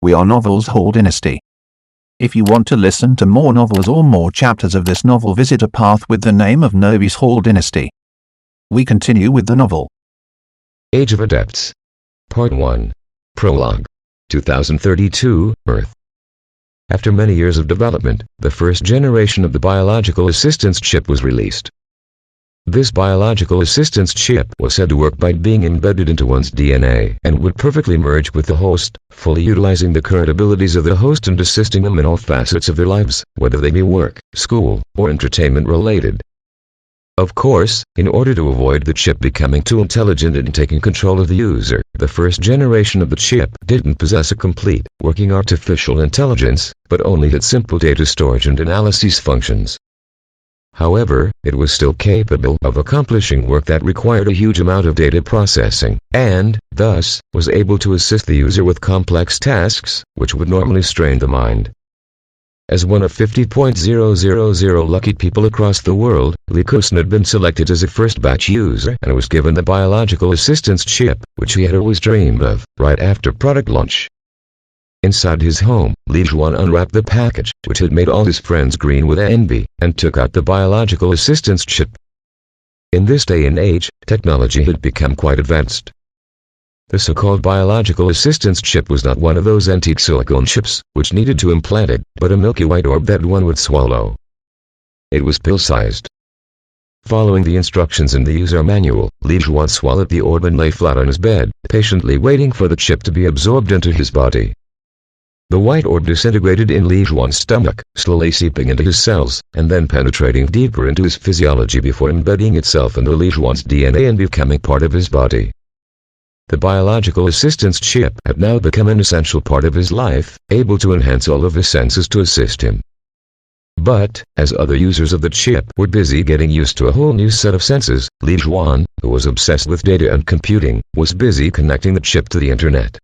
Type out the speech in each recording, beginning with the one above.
We are Novels Hall Dynasty. If you want to listen to more novels or more chapters of this novel, visit a path with the name of Novice Hall Dynasty. We continue with the novel. Age of Adepts. Part 1. Prologue. 2032, Earth. After many years of development, the first generation of the biological assistance chip was released. This biological assistance chip was said to work by being embedded into one's DNA and would perfectly merge with the host, fully utilizing the current abilities of the host and assisting them in all facets of their lives, whether they be work, school, or entertainment related. Of course, in order to avoid the chip becoming too intelligent and taking control of the user, the first generation of the chip didn't possess a complete, working artificial intelligence, but only had simple data storage and analysis functions. However, it was still capable of accomplishing work that required a huge amount of data processing, and, thus, was able to assist the user with complex tasks, which would normally strain the mind. As one of 50,000 lucky people across the world, Likusen had been selected as a first batch user and was given the biological assistance chip, which he had always dreamed of, right after product launch. Inside his home, Li Juan unwrapped the package, which had made all his friends green with envy, and took out the biological assistance chip. In this day and age, technology had become quite advanced. The so-called biological assistance chip was not one of those antique silicone chips, which needed to implant it, but a milky white orb that one would swallow. It was pill-sized. Following the instructions in the user manual, Li Juan swallowed the orb and lay flat on his bed, patiently waiting for the chip to be absorbed into his body. The white orb disintegrated in Li Juan's stomach, slowly seeping into his cells, and then penetrating deeper into his physiology before embedding itself into Li Juan's DNA and becoming part of his body. The biological assistance chip had now become an essential part of his life, able to enhance all of his senses to assist him. But, as other users of the chip were busy getting used to a whole new set of senses, Li Juan, who was obsessed with data and computing, was busy connecting the chip to the internet.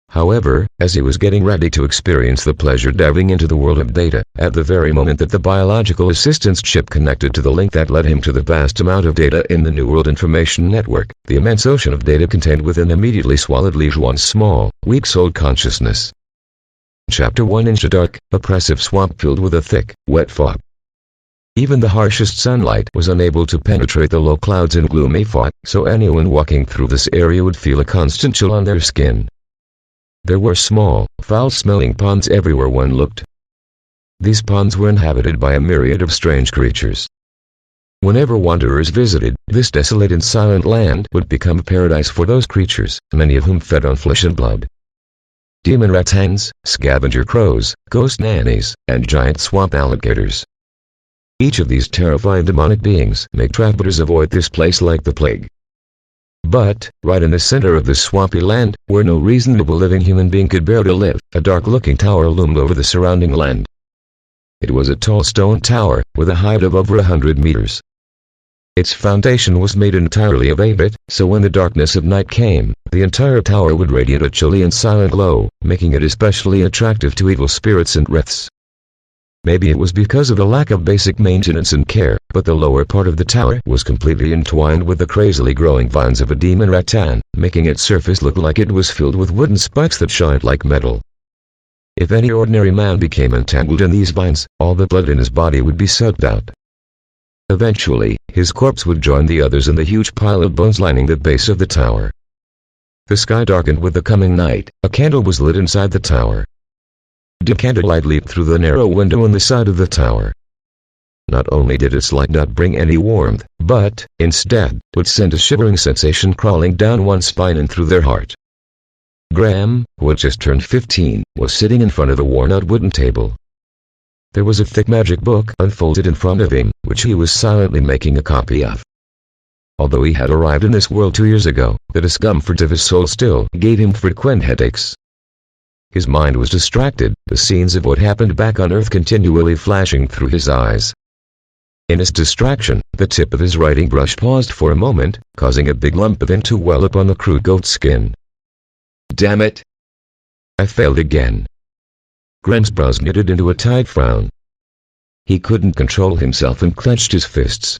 However, as he was getting ready to experience the pleasure diving into the world of data, at the very moment that the biological assistance chip connected to the link that led him to the vast amount of data in the New World Information Network, the immense ocean of data contained within immediately swallowed Li Juan's small, weak-souled consciousness. Chapter 1. Into dark, oppressive swamp filled with a thick, wet fog. Even the harshest sunlight was unable to penetrate the low clouds and gloomy fog, so anyone walking through this area would feel a constant chill on their skin. There were small, foul-smelling ponds everywhere one looked. These ponds were inhabited by a myriad of strange creatures. Whenever wanderers visited, this desolate and silent land would become a paradise for those creatures, many of whom fed on flesh and blood. Demon rattans, scavenger crows, ghost nannies, and giant swamp alligators. Each of these terrifying demonic beings made travelers avoid this place like the plague. But, right in the center of this swampy land, where no reasonable living human being could bear to live, a dark-looking tower loomed over the surrounding land. It was a tall stone tower, with a height of over 100 meters. Its foundation was made entirely of avet, so when the darkness of night came, the entire tower would radiate a chilly and silent glow, making it especially attractive to evil spirits and wraiths. Maybe it was because of the lack of basic maintenance and care, but the lower part of the tower was completely entwined with the crazily growing vines of a demon rattan, making its surface look like it was filled with wooden spikes that shined like metal. If any ordinary man became entangled in these vines, all the blood in his body would be sucked out. Eventually, his corpse would join the others in the huge pile of bones lining the base of the tower. The sky darkened with the coming night. A candle was lit inside the tower. The candlelight leaped through the narrow window on the side of the tower. Not only did its light not bring any warmth, but, instead, would send a shivering sensation crawling down one's spine and through their heart. Graham, who had just turned 15, was sitting in front of a worn-out wooden table. There was a thick magic book unfolded in front of him, which he was silently making a copy of. Although he had arrived in this world 2 years ago, the discomfort of his soul still gave him frequent headaches. His mind was distracted, the scenes of what happened back on Earth continually flashing through his eyes. In his distraction, the tip of his writing brush paused for a moment, causing a big lump of ink to well up on the crude goat skin. Damn it! I failed again. Graham's brows knitted into a tight frown. He couldn't control himself and clenched his fists.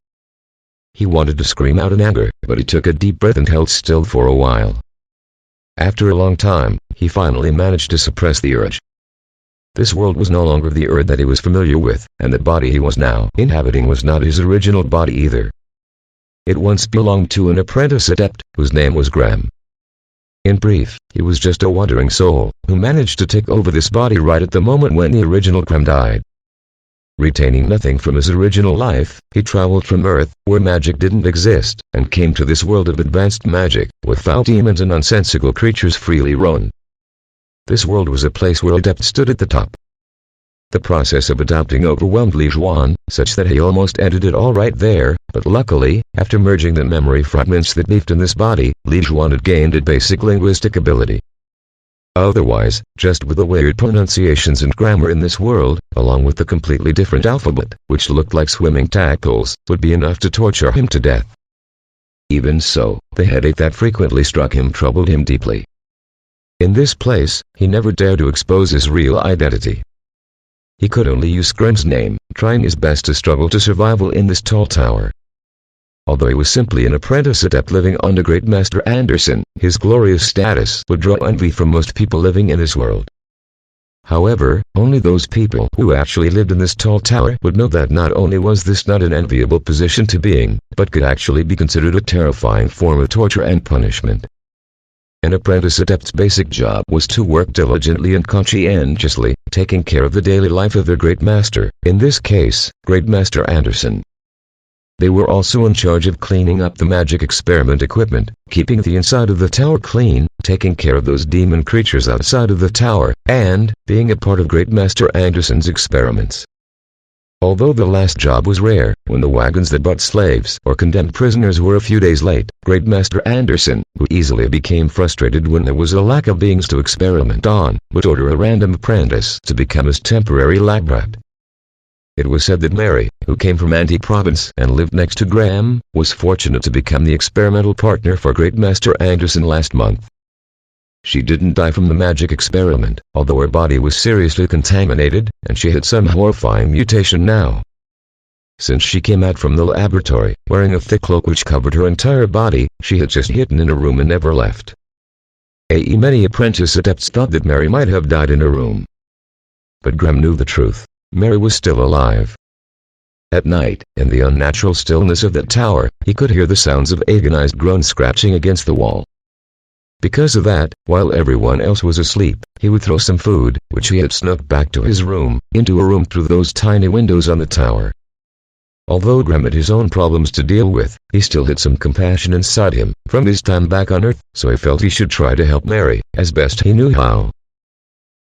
He wanted to scream out in anger, but he took a deep breath and held still for a while. After a long time, he finally managed to suppress the urge. This world was no longer the earth that he was familiar with, and the body he was now inhabiting was not his original body either. It once belonged to an apprentice adept, whose name was Graham. In brief, he was just a wandering soul, who managed to take over this body right at the moment when the original Graham died. Retaining nothing from his original life, he traveled from Earth, where magic didn't exist, and came to this world of advanced magic, where foul demons and nonsensical creatures freely roam. This world was a place where Adepts stood at the top. The process of adopting overwhelmed Li Juan, such that he almost ended it all right there, but luckily, after merging the memory fragments that beefed in this body, Li Juan had gained a basic linguistic ability. Otherwise, just with the weird pronunciations and grammar in this world, along with the completely different alphabet, which looked like swimming tadpoles, would be enough to torture him to death. Even so, the headache that frequently struck him troubled him deeply. In this place, he never dared to expose his real identity. He could only use Graham's name, trying his best to struggle to survival in this tall tower. Although he was simply an apprentice adept living under Great Master Anderson, his glorious status would draw envy from most people living in this world. However, only those people who actually lived in this tall tower would know that not only was this not an enviable position to be in, but could actually be considered a terrifying form of torture and punishment. An apprentice adept's basic job was to work diligently and conscientiously, taking care of the daily life of their Great Master, in this case, Great Master Anderson. They were also in charge of cleaning up the magic experiment equipment, keeping the inside of the tower clean, taking care of those demon creatures outside of the tower, and being a part of Great Master Anderson's experiments. Although the last job was rare, when the wagons that brought slaves or condemned prisoners were a few days late, Great Master Anderson, who easily became frustrated when there was a lack of beings to experiment on, would order a random apprentice to become his temporary lab rat. It was said that Mary, who came from Antique Province and lived next to Graham, was fortunate to become the experimental partner for Great Master Anderson last month. She didn't die from the magic experiment, although her body was seriously contaminated, and she had some horrifying mutation now. Since she came out from the laboratory, wearing a thick cloak which covered her entire body, she had just hidden in a room and never left. Many apprentice adepts thought that Mary might have died in her room. But Graham knew the truth. Mary was still alive. At night, in the unnatural stillness of that tower, he could hear the sounds of agonized groans scratching against the wall. Because of that, while everyone else was asleep, he would throw some food, which he had snuck back to his room, into a room through those tiny windows on the tower. Although Graham had his own problems to deal with, he still had some compassion inside him, from his time back on Earth, so he felt he should try to help Mary, as best he knew how.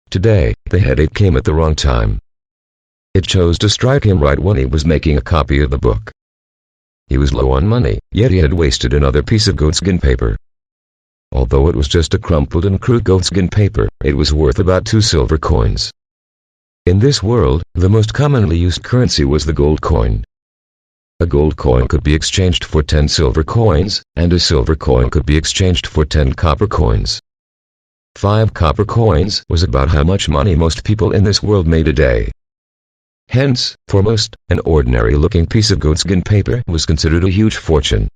Today, the headache came at the wrong time. It chose to strike him right when he was making a copy of the book. He was low on money, yet he had wasted another piece of goatskin paper. Although it was just a crumpled and crude goatskin paper, it was worth about 2 silver coins. In this world, the most commonly used currency was the gold coin. A gold coin could be exchanged for 10 silver coins, and a silver coin could be exchanged for 10 copper coins. 5 copper coins was about how much money most people in this world made a day. Hence, for most, an ordinary-looking piece of goatskin paper was considered a huge fortune.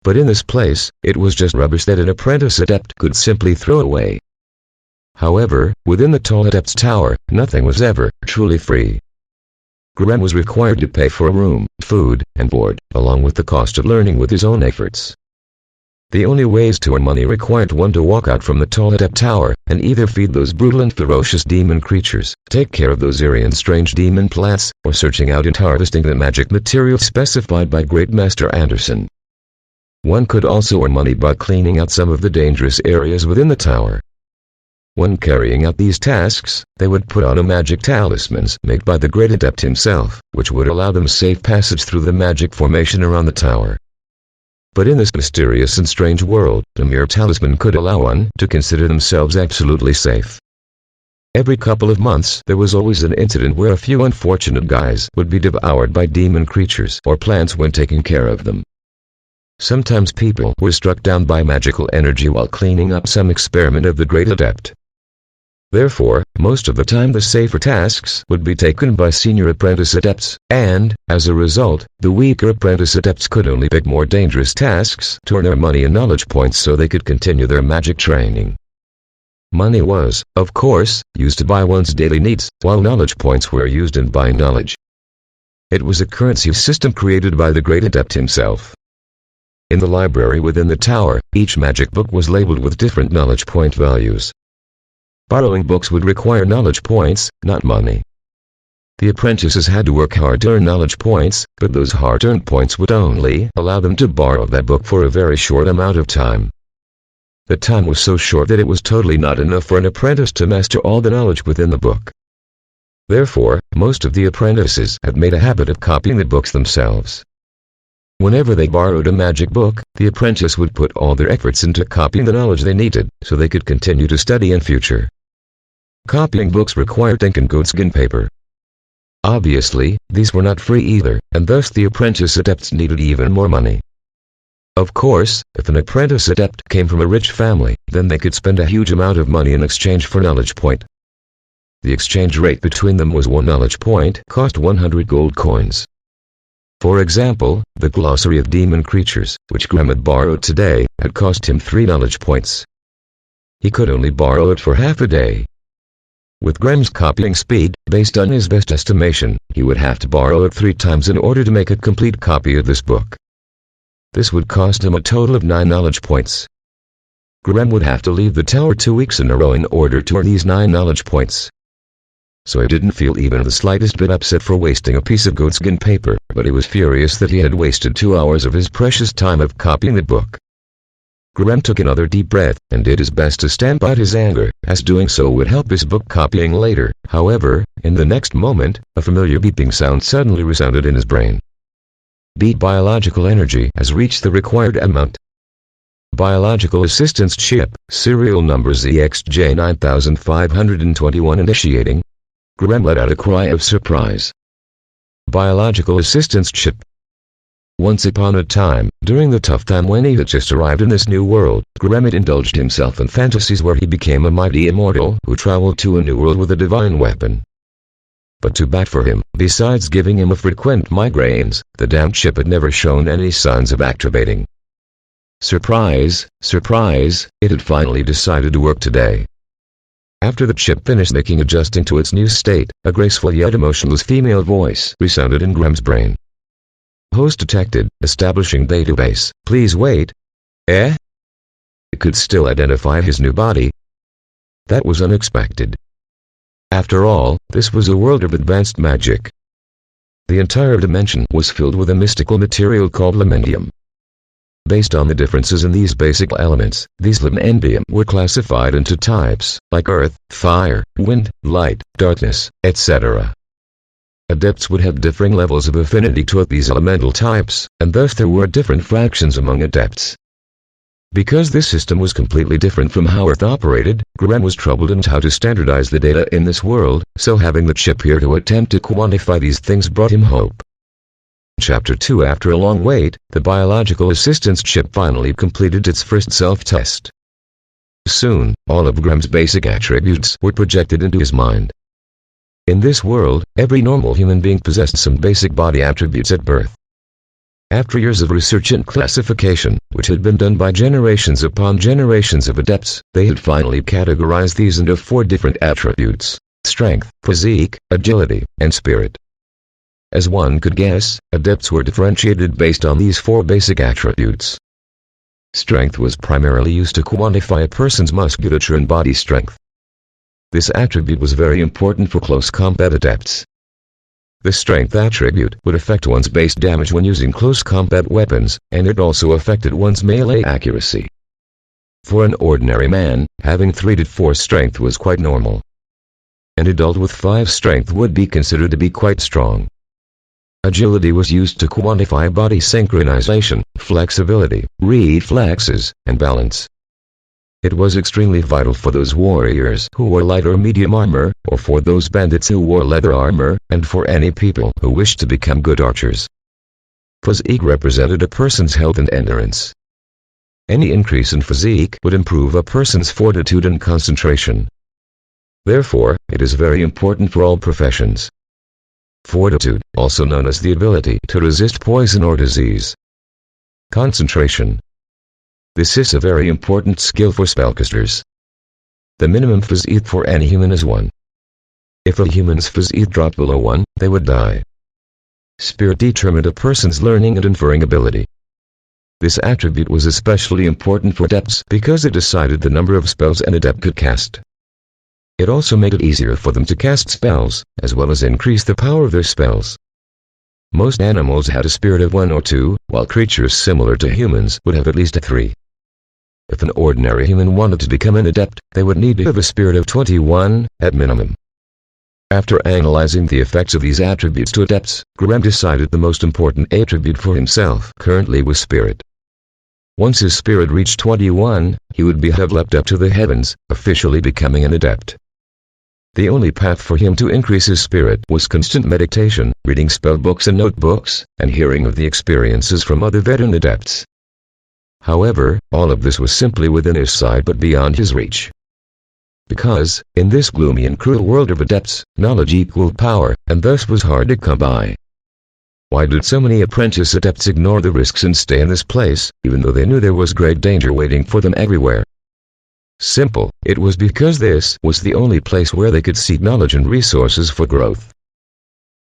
But in this place, it was just rubbish that an apprentice adept could simply throw away. However, within the tall adept's tower, nothing was ever truly free. Graham was required to pay for a room, food, and board, along with the cost of learning with his own efforts. The only ways to earn money required one to walk out from the tall adept tower, and either feed those brutal and ferocious demon creatures, take care of those eerie and strange demon plants, or searching out and harvesting the magic material specified by Great Master Anderson. One could also earn money by cleaning out some of the dangerous areas within the tower. When carrying out these tasks, they would put on a magic talismans made by the great adept himself, which would allow them safe passage through the magic formation around the tower. But in this mysterious and strange world, a mere talisman could allow one to consider themselves absolutely safe. Every couple of months there was always an incident where a few unfortunate guys would be devoured by demon creatures or plants when taking care of them. Sometimes people were struck down by magical energy while cleaning up some experiment of the great adept. Therefore, most of the time the safer tasks would be taken by senior apprentice adepts, and, as a result, the weaker apprentice adepts could only pick more dangerous tasks to earn their money and knowledge points so they could continue their magic training. Money was, of course, used to buy one's daily needs, while knowledge points were used in buying knowledge. It was a currency system created by the great adept himself. In the library within the tower, each magic book was labeled with different knowledge point values. Borrowing books would require knowledge points, not money. The apprentices had to work hard to earn knowledge points, but those hard-earned points would only allow them to borrow that book for a very short amount of time. The time was so short that it was totally not enough for an apprentice to master all the knowledge within the book. Therefore, most of the apprentices had made a habit of copying the books themselves. Whenever they borrowed a magic book, the apprentice would put all their efforts into copying the knowledge they needed, so they could continue to study in future. Copying books required ink and goatskin paper. Obviously, these were not free either, and thus the apprentice adepts needed even more money. Of course, if an apprentice adept came from a rich family, then they could spend a huge amount of money in exchange for knowledge point. The exchange rate between them was 1 knowledge point cost 100 gold coins. For example, the glossary of demon creatures, which Graham had borrowed today, had cost him 3 knowledge points. He could only borrow it for half a day. With Graham's copying speed, based on his best estimation, he would have to borrow it 3 times in order to make a complete copy of this book. This would cost him a total of 9 knowledge points. Graham would have to leave the tower 2 weeks in a row in order to earn these 9 knowledge points. So he didn't feel even the slightest bit upset for wasting a piece of goatskin paper, but he was furious that he had wasted 2 hours of his precious time of copying the book. Graham took another deep breath, and did his best to stamp out his anger, as doing so would help his book copying later. However, in the next moment, a familiar beeping sound suddenly resounded in his brain. Beat biological energy has reached the required amount. Biological assistance chip, serial number ZXJ9521 initiating. Graham let out a cry of surprise. Biological assistance chip. Once upon a time, during the tough time when he had just arrived in this new world, Graham had indulged himself in fantasies where he became a mighty immortal who traveled to a new world with a divine weapon. But too bad for him, besides giving him frequent migraines, the damn chip had never shown any signs of activating. Surprise, surprise, it had finally decided to work today. After the chip finished adjusting to its new state, a graceful yet emotionless female voice resounded in Graham's brain. Host detected, establishing database, please wait. It could still identify his new body. That was unexpected. After all, this was a world of advanced magic. The entire dimension was filled with a mystical material called lemendum. Based on the differences in these basic elements, these lemendum were classified into types, like earth, fire, wind, light, darkness, etc. Adepts would have differing levels of affinity to these elemental types, and thus there were different fractions among adepts. Because this system was completely different from how Earth operated, Graham was troubled in how to standardize the data in this world, so having the chip here to attempt to quantify these things brought him hope. Chapter 2. After a long wait, the biological assistance chip finally completed its first self-test. Soon, all of Graham's basic attributes were projected into his mind. In this world, every normal human being possessed some basic body attributes at birth. After years of research and classification, which had been done by generations upon generations of adepts, they had finally categorized these into 4 different attributes: strength, physique, agility, and spirit. As one could guess, adepts were differentiated based on these 4 basic attributes. Strength was primarily used to quantify a person's musculature and body strength. This attribute was very important for close combat adepts. The strength attribute would affect one's base damage when using close combat weapons, and it also affected one's melee accuracy. For an ordinary man, having 3 to 4 strength was quite normal. An adult with 5 strength would be considered to be quite strong. Agility was used to quantify body synchronization, flexibility, reflexes, and balance. It was extremely vital for those warriors who wore light or medium armor, or for those bandits who wore leather armor, and for any people who wished to become good archers. Physique represented a person's health and endurance. Any increase in physique would improve a person's fortitude and concentration. Therefore, it is very important for all professions. Fortitude, also known as the ability to resist poison or disease. Concentration. This is a very important skill for spellcasters. The minimum physique for any human is 1. If a human's physique dropped below 1, they would die. Spirit determined a person's learning and inferring ability. This attribute was especially important for adepts because it decided the number of spells an adept could cast. It also made it easier for them to cast spells, as well as increase the power of their spells. Most animals had a spirit of 1 or 2, while creatures similar to humans would have at least a 3. If an ordinary human wanted to become an adept, they would need to have a spirit of 21, at minimum. After analyzing the effects of these attributes to adepts, Graham decided the most important attribute for himself currently was spirit. Once his spirit reached 21, he would have leapt up to the heavens, officially becoming an adept. The only path for him to increase his spirit was constant meditation, reading spell books and notebooks, and hearing of the experiences from other veteran adepts. However, all of this was simply within his sight but beyond his reach. Because, in this gloomy and cruel world of adepts, knowledge equaled power, and thus was hard to come by. Why did so many apprentice adepts ignore the risks and stay in this place, even though they knew there was great danger waiting for them everywhere? Simple, it was because this was the only place where they could seek knowledge and resources for growth.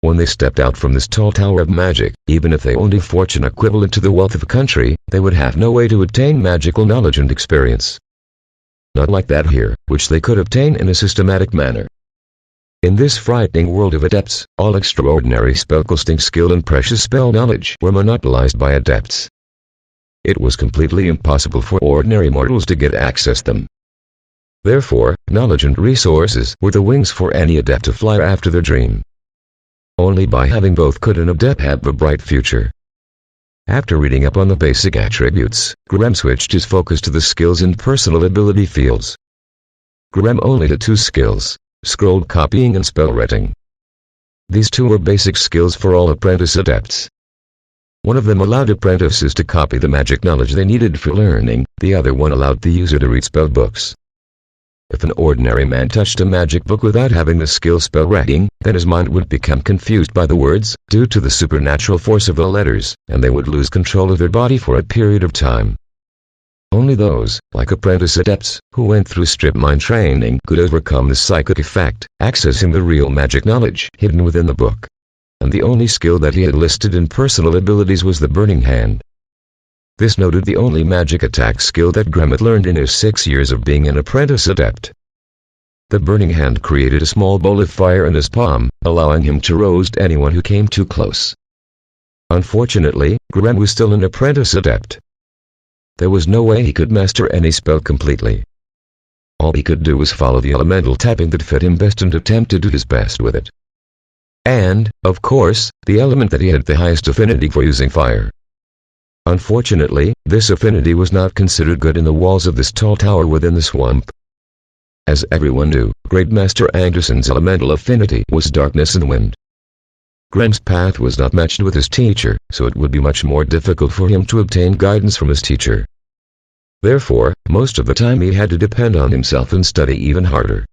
When they stepped out from this tall tower of magic, even if they owned a fortune equivalent to the wealth of a country, they would have no way to attain magical knowledge and experience. Not like that here, which they could obtain in a systematic manner. In this frightening world of adepts, all extraordinary spellcasting skill and precious spell knowledge were monopolized by adepts. It was completely impossible for ordinary mortals to get access to them. Therefore, knowledge and resources were the wings for any adept to fly after their dream. Only by having both could an adept have a bright future. After reading up on the basic attributes, Graham switched his focus to the skills and personal ability fields. Graham only had 2 skills, scroll copying and spell writing. These 2 were basic skills for all apprentice adepts. One of them allowed apprentices to copy the magic knowledge they needed for learning, the other one allowed the user to read spell books. If an ordinary man touched a magic book without having the skill spell writing, then his mind would become confused by the words, due to the supernatural force of the letters, and they would lose control of their body for a period of time. Only those, like apprentice adepts, who went through strip mine training could overcome this psychic effect, accessing the real magic knowledge hidden within the book. And the only skill that he had listed in personal abilities was the Burning Hand. This noted the only magic attack skill that Graham had learned in his 6 years of being an apprentice adept. The Burning Hand created a small bowl of fire in his palm, allowing him to roast anyone who came too close. Unfortunately, Graham was still an apprentice adept. There was no way he could master any spell completely. All he could do was follow the elemental tapping that fit him best and attempt to do his best with it. And, of course, the element that he had the highest affinity for using fire. Unfortunately, this affinity was not considered good in the walls of this tall tower within the swamp. As everyone knew, Great Master Anderson's elemental affinity was darkness and wind. Graham's path was not matched with his teacher, so it would be much more difficult for him to obtain guidance from his teacher. Therefore, most of the time he had to depend on himself and study even harder.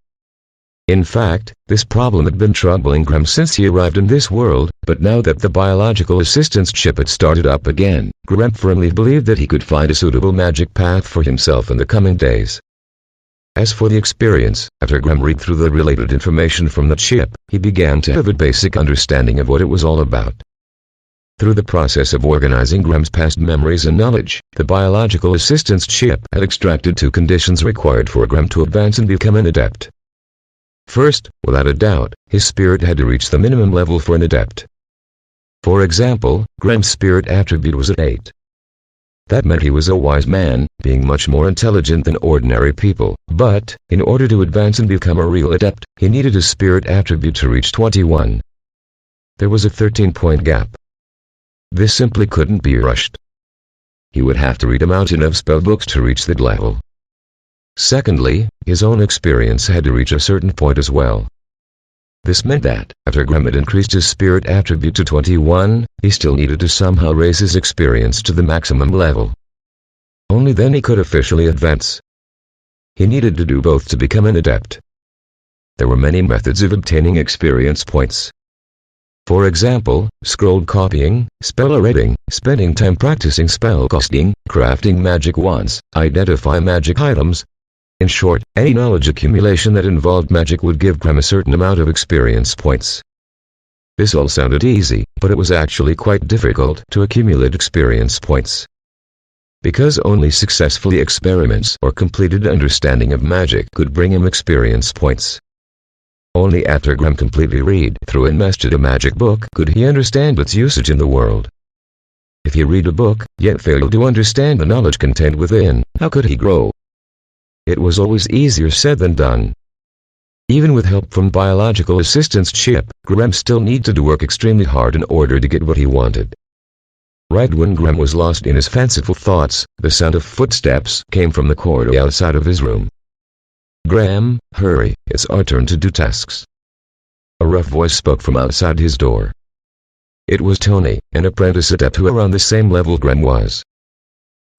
In fact, this problem had been troubling Graham since he arrived in this world, but now that the biological assistance ship had started up again, Graham firmly believed that he could find a suitable magic path for himself in the coming days. As for the experience, after Graham read through the related information from the ship, he began to have a basic understanding of what it was all about. Through the process of organizing Graham's past memories and knowledge, the biological assistance ship had extracted 2 conditions required for Graham to advance and become an adept. First, without a doubt, his spirit had to reach the minimum level for an adept. For example, Graham's spirit attribute was at 8. That meant he was a wise man, being much more intelligent than ordinary people, but, in order to advance and become a real adept, he needed his spirit attribute to reach 21. There was a 13-point gap. This simply couldn't be rushed. He would have to read a mountain of spellbooks to reach that level. Secondly, his own experience had to reach a certain point as well. This meant that, after Graham had increased his spirit attribute to 21, he still needed to somehow raise his experience to the maximum level. Only then he could officially advance. He needed to do both to become an adept. there were many methods of obtaining experience points. For example, scroll copying, spell reading, spending time practicing spellcasting, crafting magic wands, identify magic items. In short, any knowledge accumulation that involved magic would give Graham a certain amount of experience points. This all sounded easy, but it was actually quite difficult to accumulate experience points. Because only successfully experiments or completed understanding of magic could bring him experience points. Only after Graham completely read through and mastered a magic book could he understand its usage in the world. If he read a book, yet failed to understand the knowledge contained within, how could he grow? It was always easier said than done. Even with help from biological assistance Chip, Graham still needed to work extremely hard in order to get what he wanted. Right when Graham was lost in his fanciful thoughts, the sound of footsteps came from the corridor outside of his room. "Graham, hurry, it's our turn to do tasks." A rough voice spoke from outside his door. It was Tony, an apprentice adept who around the same level Graham was.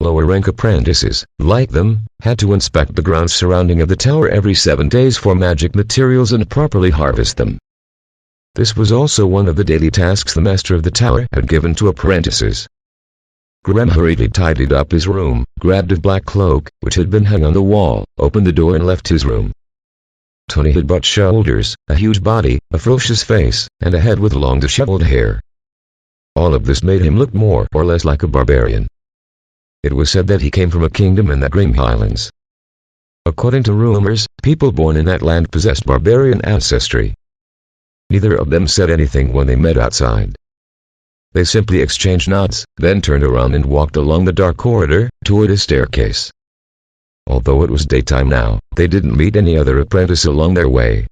Lower rank apprentices, like them, had to inspect the grounds surrounding of the tower every 7 days for magic materials and properly harvest them. This was also one of the daily tasks the master of the tower had given to apprentices. Graham hurriedly tidied up his room, grabbed a black cloak, which had been hung on the wall, opened the door and left his room. Tony had butt shoulders, a huge body, a ferocious face, and a head with long disheveled hair. All of this made him look more or less like a barbarian. It was said that he came from a kingdom in the Green Highlands. According to rumors, people born in that land possessed barbarian ancestry. Neither of them said anything when they met outside. They simply exchanged nods, then turned around and walked along the dark corridor, toward a staircase. Although it was daytime now, they didn't meet any other apprentice along their way.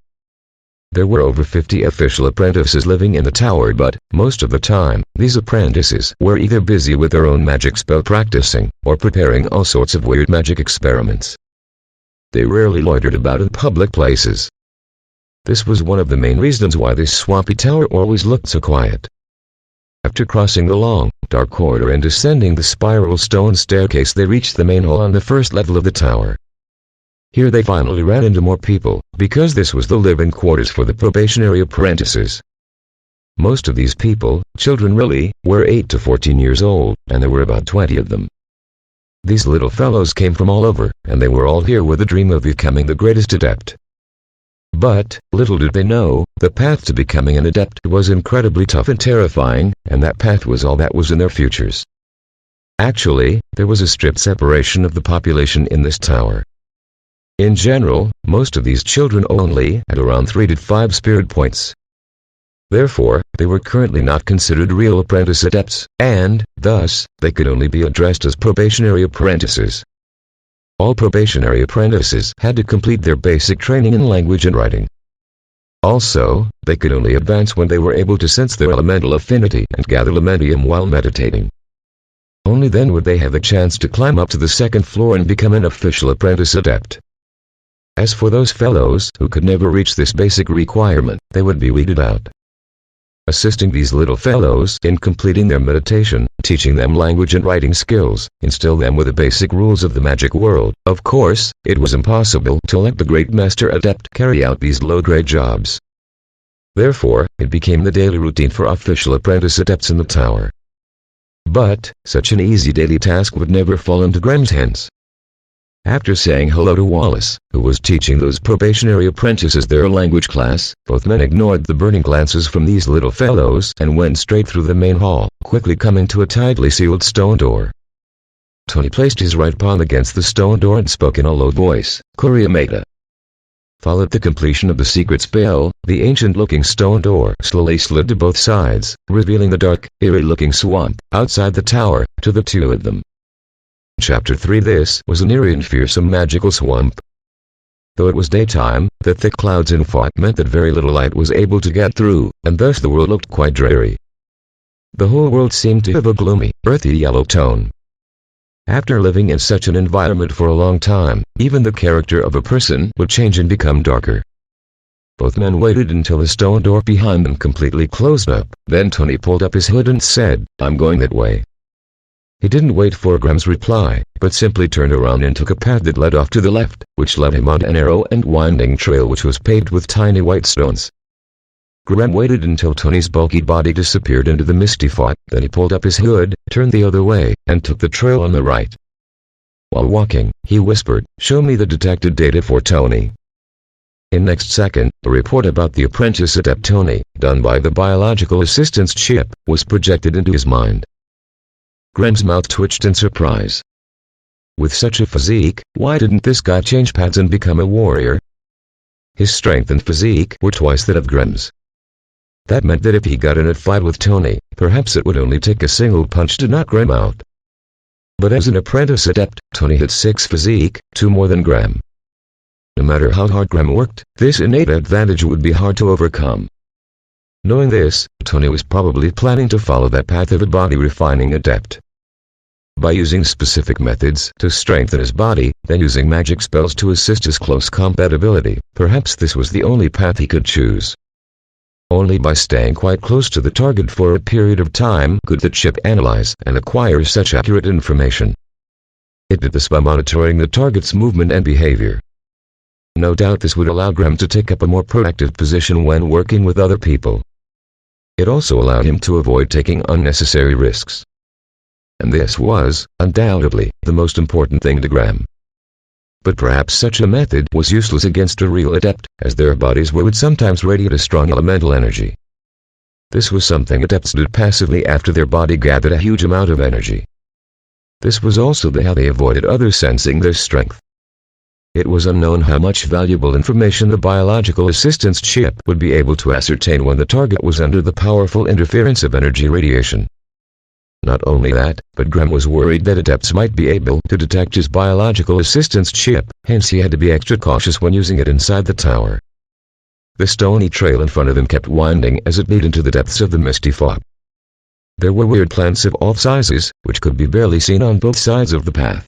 There were over 50 official apprentices living in the tower, but, most of the time, these apprentices were either busy with their own magic spell practicing, or preparing all sorts of weird magic experiments. They rarely loitered about in public places. This was one of the main reasons why this swampy tower always looked so quiet. After crossing the long, dark corridor and descending the spiral stone staircase, they reached the main hall on the first level of the tower. Here they finally ran into more people, because this was the living quarters for the probationary apprentices. Most of these people, children really, were 8 to 14 years old, and there were about 20 of them. These little fellows came from all over, and they were all here with the dream of becoming the greatest adept. But, little did they know, the path to becoming an adept was incredibly tough and terrifying, and that path was all that was in their futures. Actually, there was a strict separation of the population in this tower. In general, most of these children only had around 3 to 5 spirit points. Therefore, they were currently not considered real apprentice adepts, and, thus, they could only be addressed as probationary apprentices. All probationary apprentices had to complete their basic training in language and writing. Also, they could only advance when they were able to sense their elemental affinity and gather elementium while meditating. Only then would they have a chance to climb up to the second floor and become an official apprentice adept. As for those fellows who could never reach this basic requirement, they would be weeded out. Assisting these little fellows in completing their meditation, teaching them language and writing skills, instill them with the basic rules of the magic world. Of course, it was impossible to let the great master adept carry out these low-grade jobs. Therefore, it became the daily routine for official apprentice adepts in the tower. But, such an easy daily task would never fall into Graham's hands. After saying hello to Wallace, who was teaching those probationary apprentices their language class, both men ignored the burning glances from these little fellows and went straight through the main hall, quickly coming to a tightly sealed stone door. Tony placed his right palm against the stone door and spoke in a low voice, "Kuriamata." Followed the completion of the secret spell, the ancient-looking stone door slowly slid to both sides, revealing the dark, eerie-looking swamp outside the tower to the two of them. Chapter 3. This was an eerie and fearsome magical swamp. Though it was daytime, the thick clouds and fog meant that very little light was able to get through, and thus the world looked quite dreary. The whole world seemed to have a gloomy, earthy yellow tone. After living in such an environment for a long time, even the character of a person would change and become darker. Both men waited until the stone door behind them completely closed up, then Tony pulled up his hood and said, "I'm going that way." He didn't wait for Graham's reply, but simply turned around and took a path that led off to the left, which led him on a narrow and winding trail which was paved with tiny white stones. Graham waited until Tony's bulky body disappeared into the misty fog, then he pulled up his hood, turned the other way, and took the trail on the right. While walking, he whispered, "Show me the detected data for Tony." In next second, a report about the apprentice adept Tony, done by the biological assistance chip, was projected into his mind. Graham's mouth twitched in surprise. With such a physique, why didn't this guy change paths and become a warrior? His strength and physique were twice that of Graham's. That meant that if he got in a fight with Tony, perhaps it would only take a single punch to knock Graham out. But as an apprentice adept, Tony had 6 physique, 2 more than Graham. No matter how hard Graham worked, this innate advantage would be hard to overcome. Knowing this, Tony was probably planning to follow that path of a body-refining adept. By using specific methods to strengthen his body, then using magic spells to assist his close compatibility, perhaps this was the only path he could choose. Only by staying quite close to the target for a period of time could the chip analyze and acquire such accurate information. It did this by monitoring the target's movement and behavior. No doubt this would allow Graham to take up a more proactive position when working with other people. It also allowed him to avoid taking unnecessary risks. And this was, undoubtedly, the most important thing to Graham. But perhaps such a method was useless against a real adept, as their bodies would sometimes radiate a strong elemental energy. This was something adepts did passively after their body gathered a huge amount of energy. This was also how they avoided others sensing their strength. It was unknown how much valuable information the biological assistance chip would be able to ascertain when the target was under the powerful interference of energy radiation. Not only that, but Graham was worried that adepts might be able to detect his biological assistance chip, hence he had to be extra cautious when using it inside the tower. The stony trail in front of him kept winding as it lead into the depths of the misty fog. There were weird plants of all sizes, which could be barely seen on both sides of the path.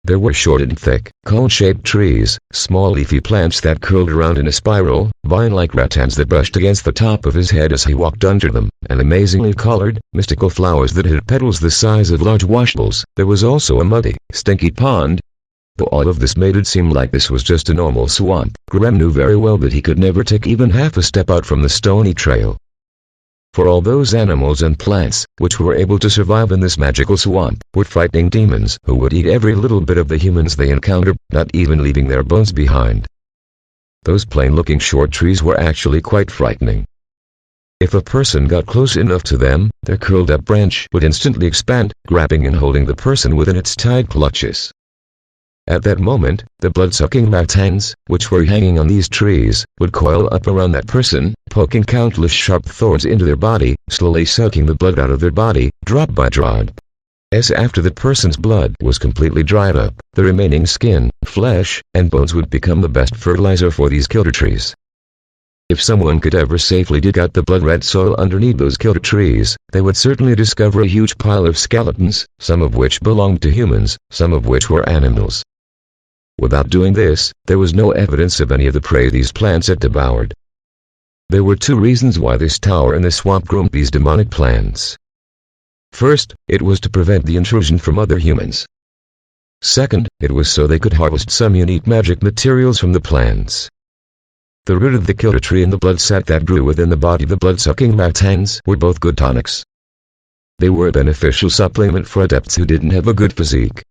There were short and thick, cone-shaped trees, small leafy plants that curled around in a spiral, vine-like rattans that brushed against the top of his head as he walked under them, and amazingly colored, mystical flowers that had petals the size of large washballs. There was also a muddy, stinky pond. Though all of this made it seem like this was just a normal swamp, Graham knew very well that he could never take even half a step out from the stony trail. For all those animals and plants, which were able to survive in this magical swamp, were frightening demons who would eat every little bit of the humans they encountered, not even leaving their bones behind. Those plain-looking short trees were actually quite frightening. If a person got close enough to them, their curled-up branch would instantly expand, grabbing and holding the person within its tight clutches. At that moment, the blood-sucking rattans, which were hanging on these trees, would coil up around that person, poking countless sharp thorns into their body, slowly sucking the blood out of their body, drop by drop. As after the person's blood was completely dried up, the remaining skin, flesh, and bones would become the best fertilizer for these killer trees. If someone could ever safely dig out the blood-red soil underneath those killer trees, they would certainly discover a huge pile of skeletons, some of which belonged to humans, some of which were animals. Without doing this, there was no evidence of any of the prey these plants had devoured. There were 2 reasons why this tower in the swamp grew these demonic plants. First, it was to prevent the intrusion from other humans. Second, it was so they could harvest some unique magic materials from the plants. The root of the killer tree and the blood sac that grew within the body of the blood-sucking rattans were both good tonics. They were a beneficial supplement for adepts who didn't have a good physique.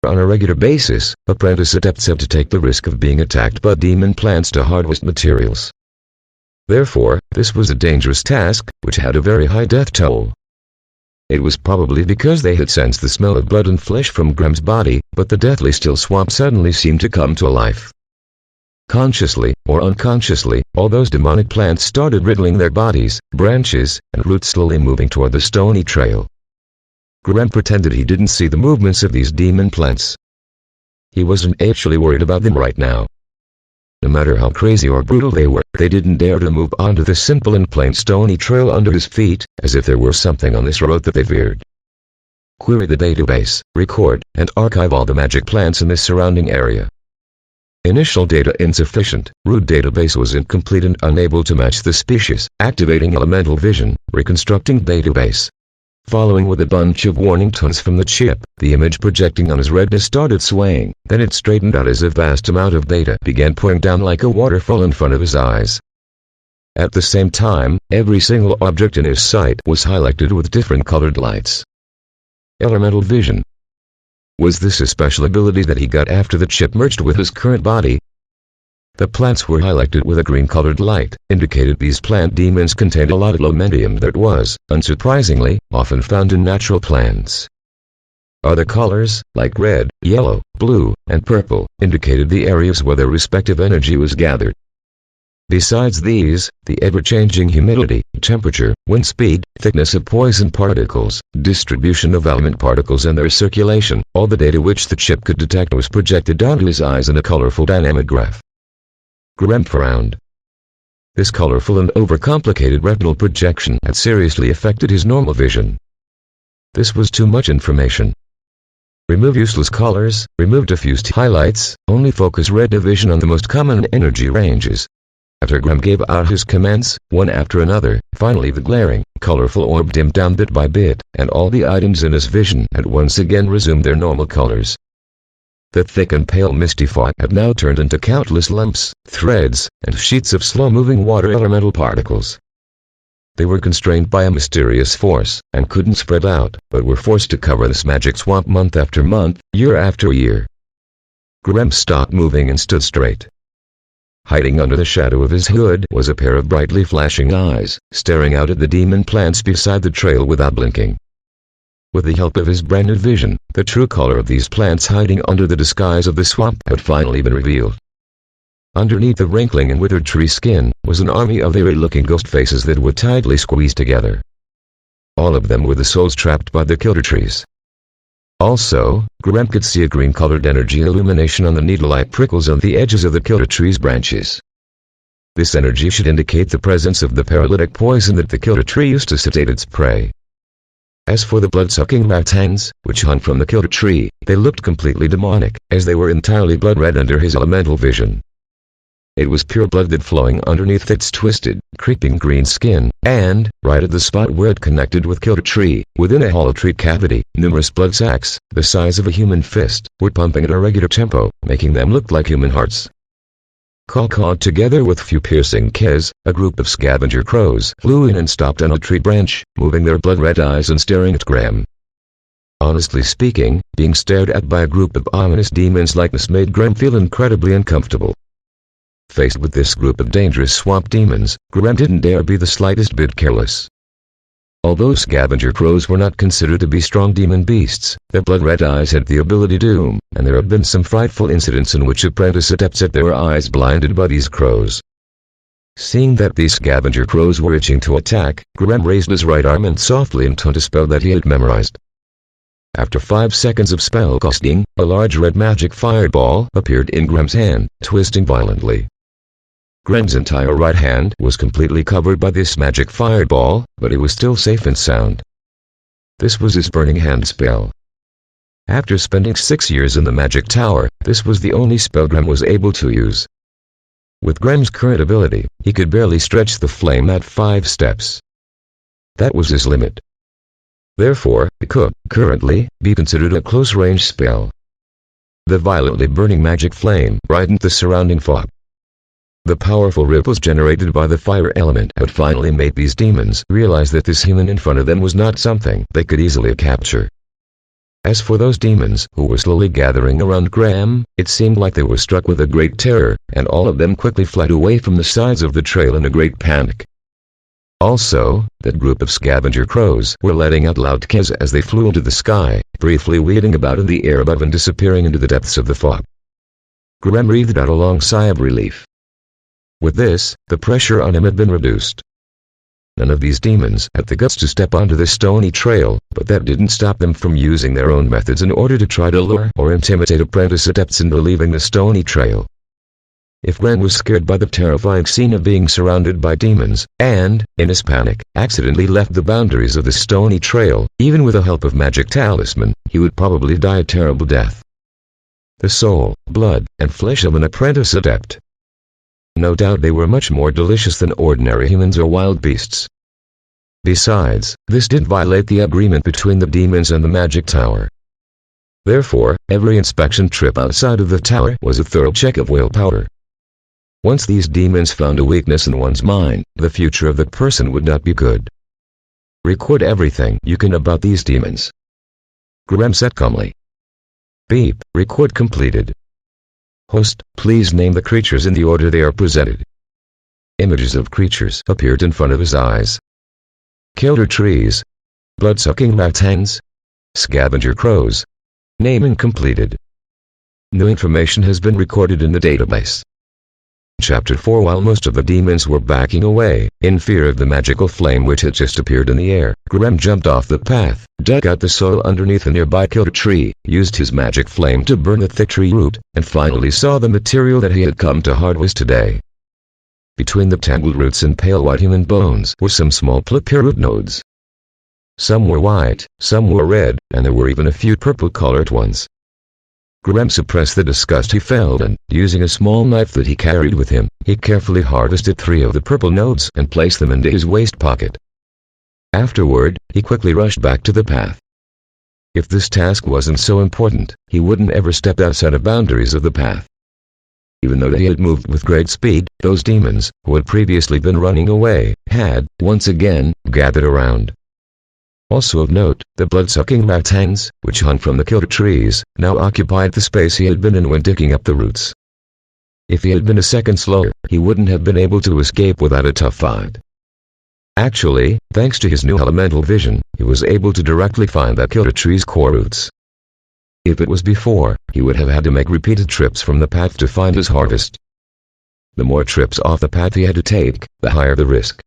On a regular basis, apprentice adepts had to take the risk of being attacked by demon plants to harvest materials. Therefore, this was a dangerous task, which had a very high death toll. It was probably because they had sensed the smell of blood and flesh from Graham's body, but the deathly still swamp suddenly seemed to come to life. Consciously, or unconsciously, all those demonic plants started riddling their bodies, branches, and roots, slowly moving toward the stony trail. Graham pretended he didn't see the movements of these demon plants. He wasn't actually worried about them right now. No matter how crazy or brutal they were, they didn't dare to move onto the simple and plain stony trail under his feet, as if there were something on this road that they feared. Query the database, record, and archive all the magic plants in this surrounding area. Initial data insufficient, root database was incomplete and unable to match the species, activating elemental vision, reconstructing database. Following with a bunch of warning tones from the chip, the image projecting on his retina started swaying, then it straightened out as a vast amount of data began pouring down like a waterfall in front of his eyes. At the same time, every single object in his sight was highlighted with different colored lights. Elemental vision. Was this a special ability that he got after the chip merged with his current body? The plants were highlighted with a green-colored light, indicated these plant demons contained a lot of elementium that was, unsurprisingly, often found in natural plants. Other colors, like red, yellow, blue, and purple, indicated the areas where their respective energy was gathered. Besides these, the ever-changing humidity, temperature, wind speed, thickness of poison particles, distribution of element particles and their circulation, all the data which the chip could detect was projected onto his eyes in a colorful dynamic graph. Graham frowned. This colorful and overcomplicated retinal projection had seriously affected his normal vision. This was too much information. Remove useless colors, remove diffused highlights, only focus retina vision on the most common energy ranges. After Graham gave out his commands, one after another, finally the glaring, colorful orb dimmed down bit by bit, and all the items in his vision had once again resumed their normal colors. The thick and pale misty fog had now turned into countless lumps, threads, and sheets of slow-moving water elemental particles. They were constrained by a mysterious force, and couldn't spread out, but were forced to cover this magic swamp month after month, year after year. Graham stopped moving and stood straight. Hiding under the shadow of his hood was a pair of brightly flashing eyes, staring out at the demon plants beside the trail without blinking. With the help of his brand new vision, the true color of these plants hiding under the disguise of the swamp had finally been revealed. Underneath the wrinkling and withered tree skin was an army of eerie-looking ghost faces that were tightly squeezed together. All of them were the souls trapped by the killer trees. Also, Graham could see a green-colored energy illumination on the needle-like prickles on the edges of the killer tree's branches. This energy should indicate the presence of the paralytic poison that the killer tree used to sedate its prey. As for the blood-sucking ratans, which hung from the killer tree, they looked completely demonic, as they were entirely blood-red under his elemental vision. It was pure blood that flowing underneath its twisted, creeping green skin, and, right at the spot where it connected with killer tree, within a hollow tree cavity, numerous blood sacs, the size of a human fist, were pumping at a regular tempo, making them look like human hearts. Caw-cawed together with few piercing caws, a group of scavenger crows flew in and stopped on a tree branch, moving their blood-red eyes and staring at Graham. Honestly speaking, being stared at by a group of ominous demons like this made Graham feel incredibly uncomfortable. Faced with this group of dangerous swamp demons, Graham didn't dare be the slightest bit careless. Although scavenger crows were not considered to be strong demon beasts, their blood-red eyes had the ability to doom, and there have been some frightful incidents in which apprentice adepts had their eyes blinded by these crows. Seeing that these scavenger crows were itching to attack, Graham raised his right arm and softly intoned a spell that he had memorized. After 5 seconds of spell casting, a large red magic fireball appeared in Graham's hand, twisting violently. Graham's entire right hand was completely covered by this magic fireball, but he was still safe and sound. This was his burning hand spell. After spending 6 years in the magic tower, this was the only spell Graham was able to use. With Graham's current ability, he could barely stretch the flame at 5 steps. That was his limit. Therefore, it could, currently, be considered a close-range spell. The violently burning magic flame brightened the surrounding fog. The powerful ripples generated by the fire element had finally made these demons realize that this human in front of them was not something they could easily capture. As for those demons who were slowly gathering around Graham, it seemed like they were struck with a great terror, and all of them quickly fled away from the sides of the trail in a great panic. Also, that group of scavenger crows were letting out loud caws as they flew into the sky, briefly wheeling about in the air above and disappearing into the depths of the fog. Graham breathed out a long sigh of relief. With this, the pressure on him had been reduced. None of these demons had the guts to step onto the stony trail, but that didn't stop them from using their own methods in order to try to lure or intimidate apprentice adepts into leaving the stony trail. If Graham was scared by the terrifying scene of being surrounded by demons, and, in his panic, accidentally left the boundaries of the stony trail, even with the help of magic talisman, he would probably die a terrible death. The soul, blood, and flesh of an apprentice adept. No doubt they were much more delicious than ordinary humans or wild beasts. Besides, this did violate the agreement between the demons and the magic tower. Therefore, every inspection trip outside of the tower was a thorough check of willpower. Once these demons found a weakness in one's mind, the future of the person would not be good. Record everything you can about these demons. Graham said calmly. Beep, record completed. Host, please name the creatures in the order they are presented. Images of creatures appeared in front of his eyes. Killer trees. Blood-sucking rat-hens. Scavenger crows. Naming completed. New information has been recorded in the database. Chapter 4. While most of the demons were backing away, in fear of the magical flame which had just appeared in the air, Graham jumped off the path, dug out the soil underneath a nearby killer tree, used his magic flame to burn the thick tree root, and finally saw the material that he had come to harvest today. Between the tangled roots and pale white human bones were some small plipir root nodes. Some were white, some were red, and there were even a few purple-colored ones. Graham suppressed the disgust he felt and, using a small knife that he carried with him, he carefully harvested 3 of the purple nodes and placed them into his waist pocket. Afterward, he quickly rushed back to the path. If this task wasn't so important, he wouldn't ever step outside the boundaries of the path. Even though he had moved with great speed, those demons, who had previously been running away, had, once again, gathered around. Also of note, the blood-sucking rat-hens, which hung from the killer trees, now occupied the space he had been in when digging up the roots. If he had been a second slower, he wouldn't have been able to escape without a tough fight. Actually, thanks to his new elemental vision, he was able to directly find that killer tree's core roots. If it was before, he would have had to make repeated trips from the path to find his harvest. The more trips off the path he had to take, the higher the risk.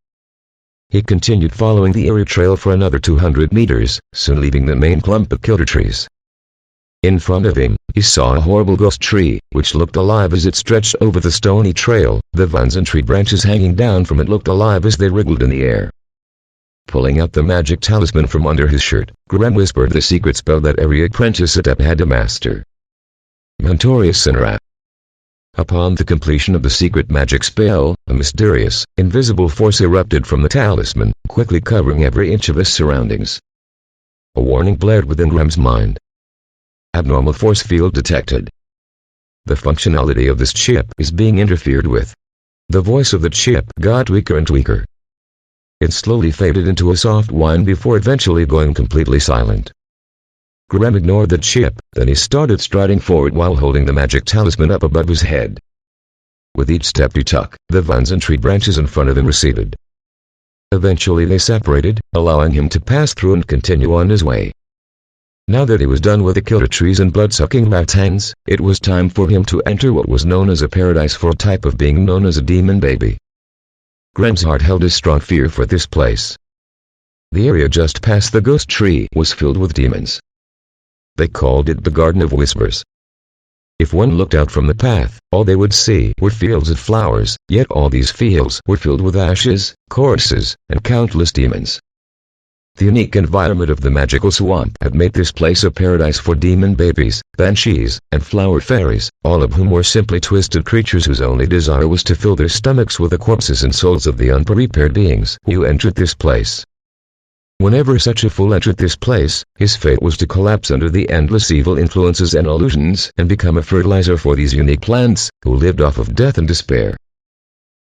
He continued following the eerie trail for another 200 meters, soon leaving the main clump of killer trees. In front of him, he saw a horrible ghost tree, which looked alive as it stretched over the stony trail. The vines and tree branches hanging down from it looked alive as they wriggled in the air. Pulling out the magic talisman from under his shirt, Graham whispered the secret spell that every apprentice adept had to master. Mentorius Sinara. Upon the completion of the secret magic spell, a mysterious, invisible force erupted from the talisman, quickly covering every inch of his surroundings. A warning blared within Graham's mind. Abnormal force field detected. The functionality of this chip is being interfered with. The voice of the chip got weaker and weaker. It slowly faded into a soft whine before eventually going completely silent. Graham ignored the chip, then he started striding forward while holding the magic talisman up above his head. With each step he took, the vines and tree branches in front of him receded. Eventually they separated, allowing him to pass through and continue on his way. Now that he was done with the killer trees and blood-sucking rat-hens, it was time for him to enter what was known as a paradise for a type of being known as a demon baby. Graham's heart held a strong fear for this place. The area just past the ghost tree was filled with demons. They called it the Garden of Whispers. If one looked out from the path, all they would see were fields of flowers, yet all these fields were filled with ashes, corpses, and countless demons. The unique environment of the magical swamp had made this place a paradise for demon babies, banshees, and flower fairies, all of whom were simply twisted creatures whose only desire was to fill their stomachs with the corpses and souls of the unprepared beings who entered this place. Whenever such a fool entered this place, his fate was to collapse under the endless evil influences and illusions and become a fertilizer for these unique plants, who lived off of death and despair.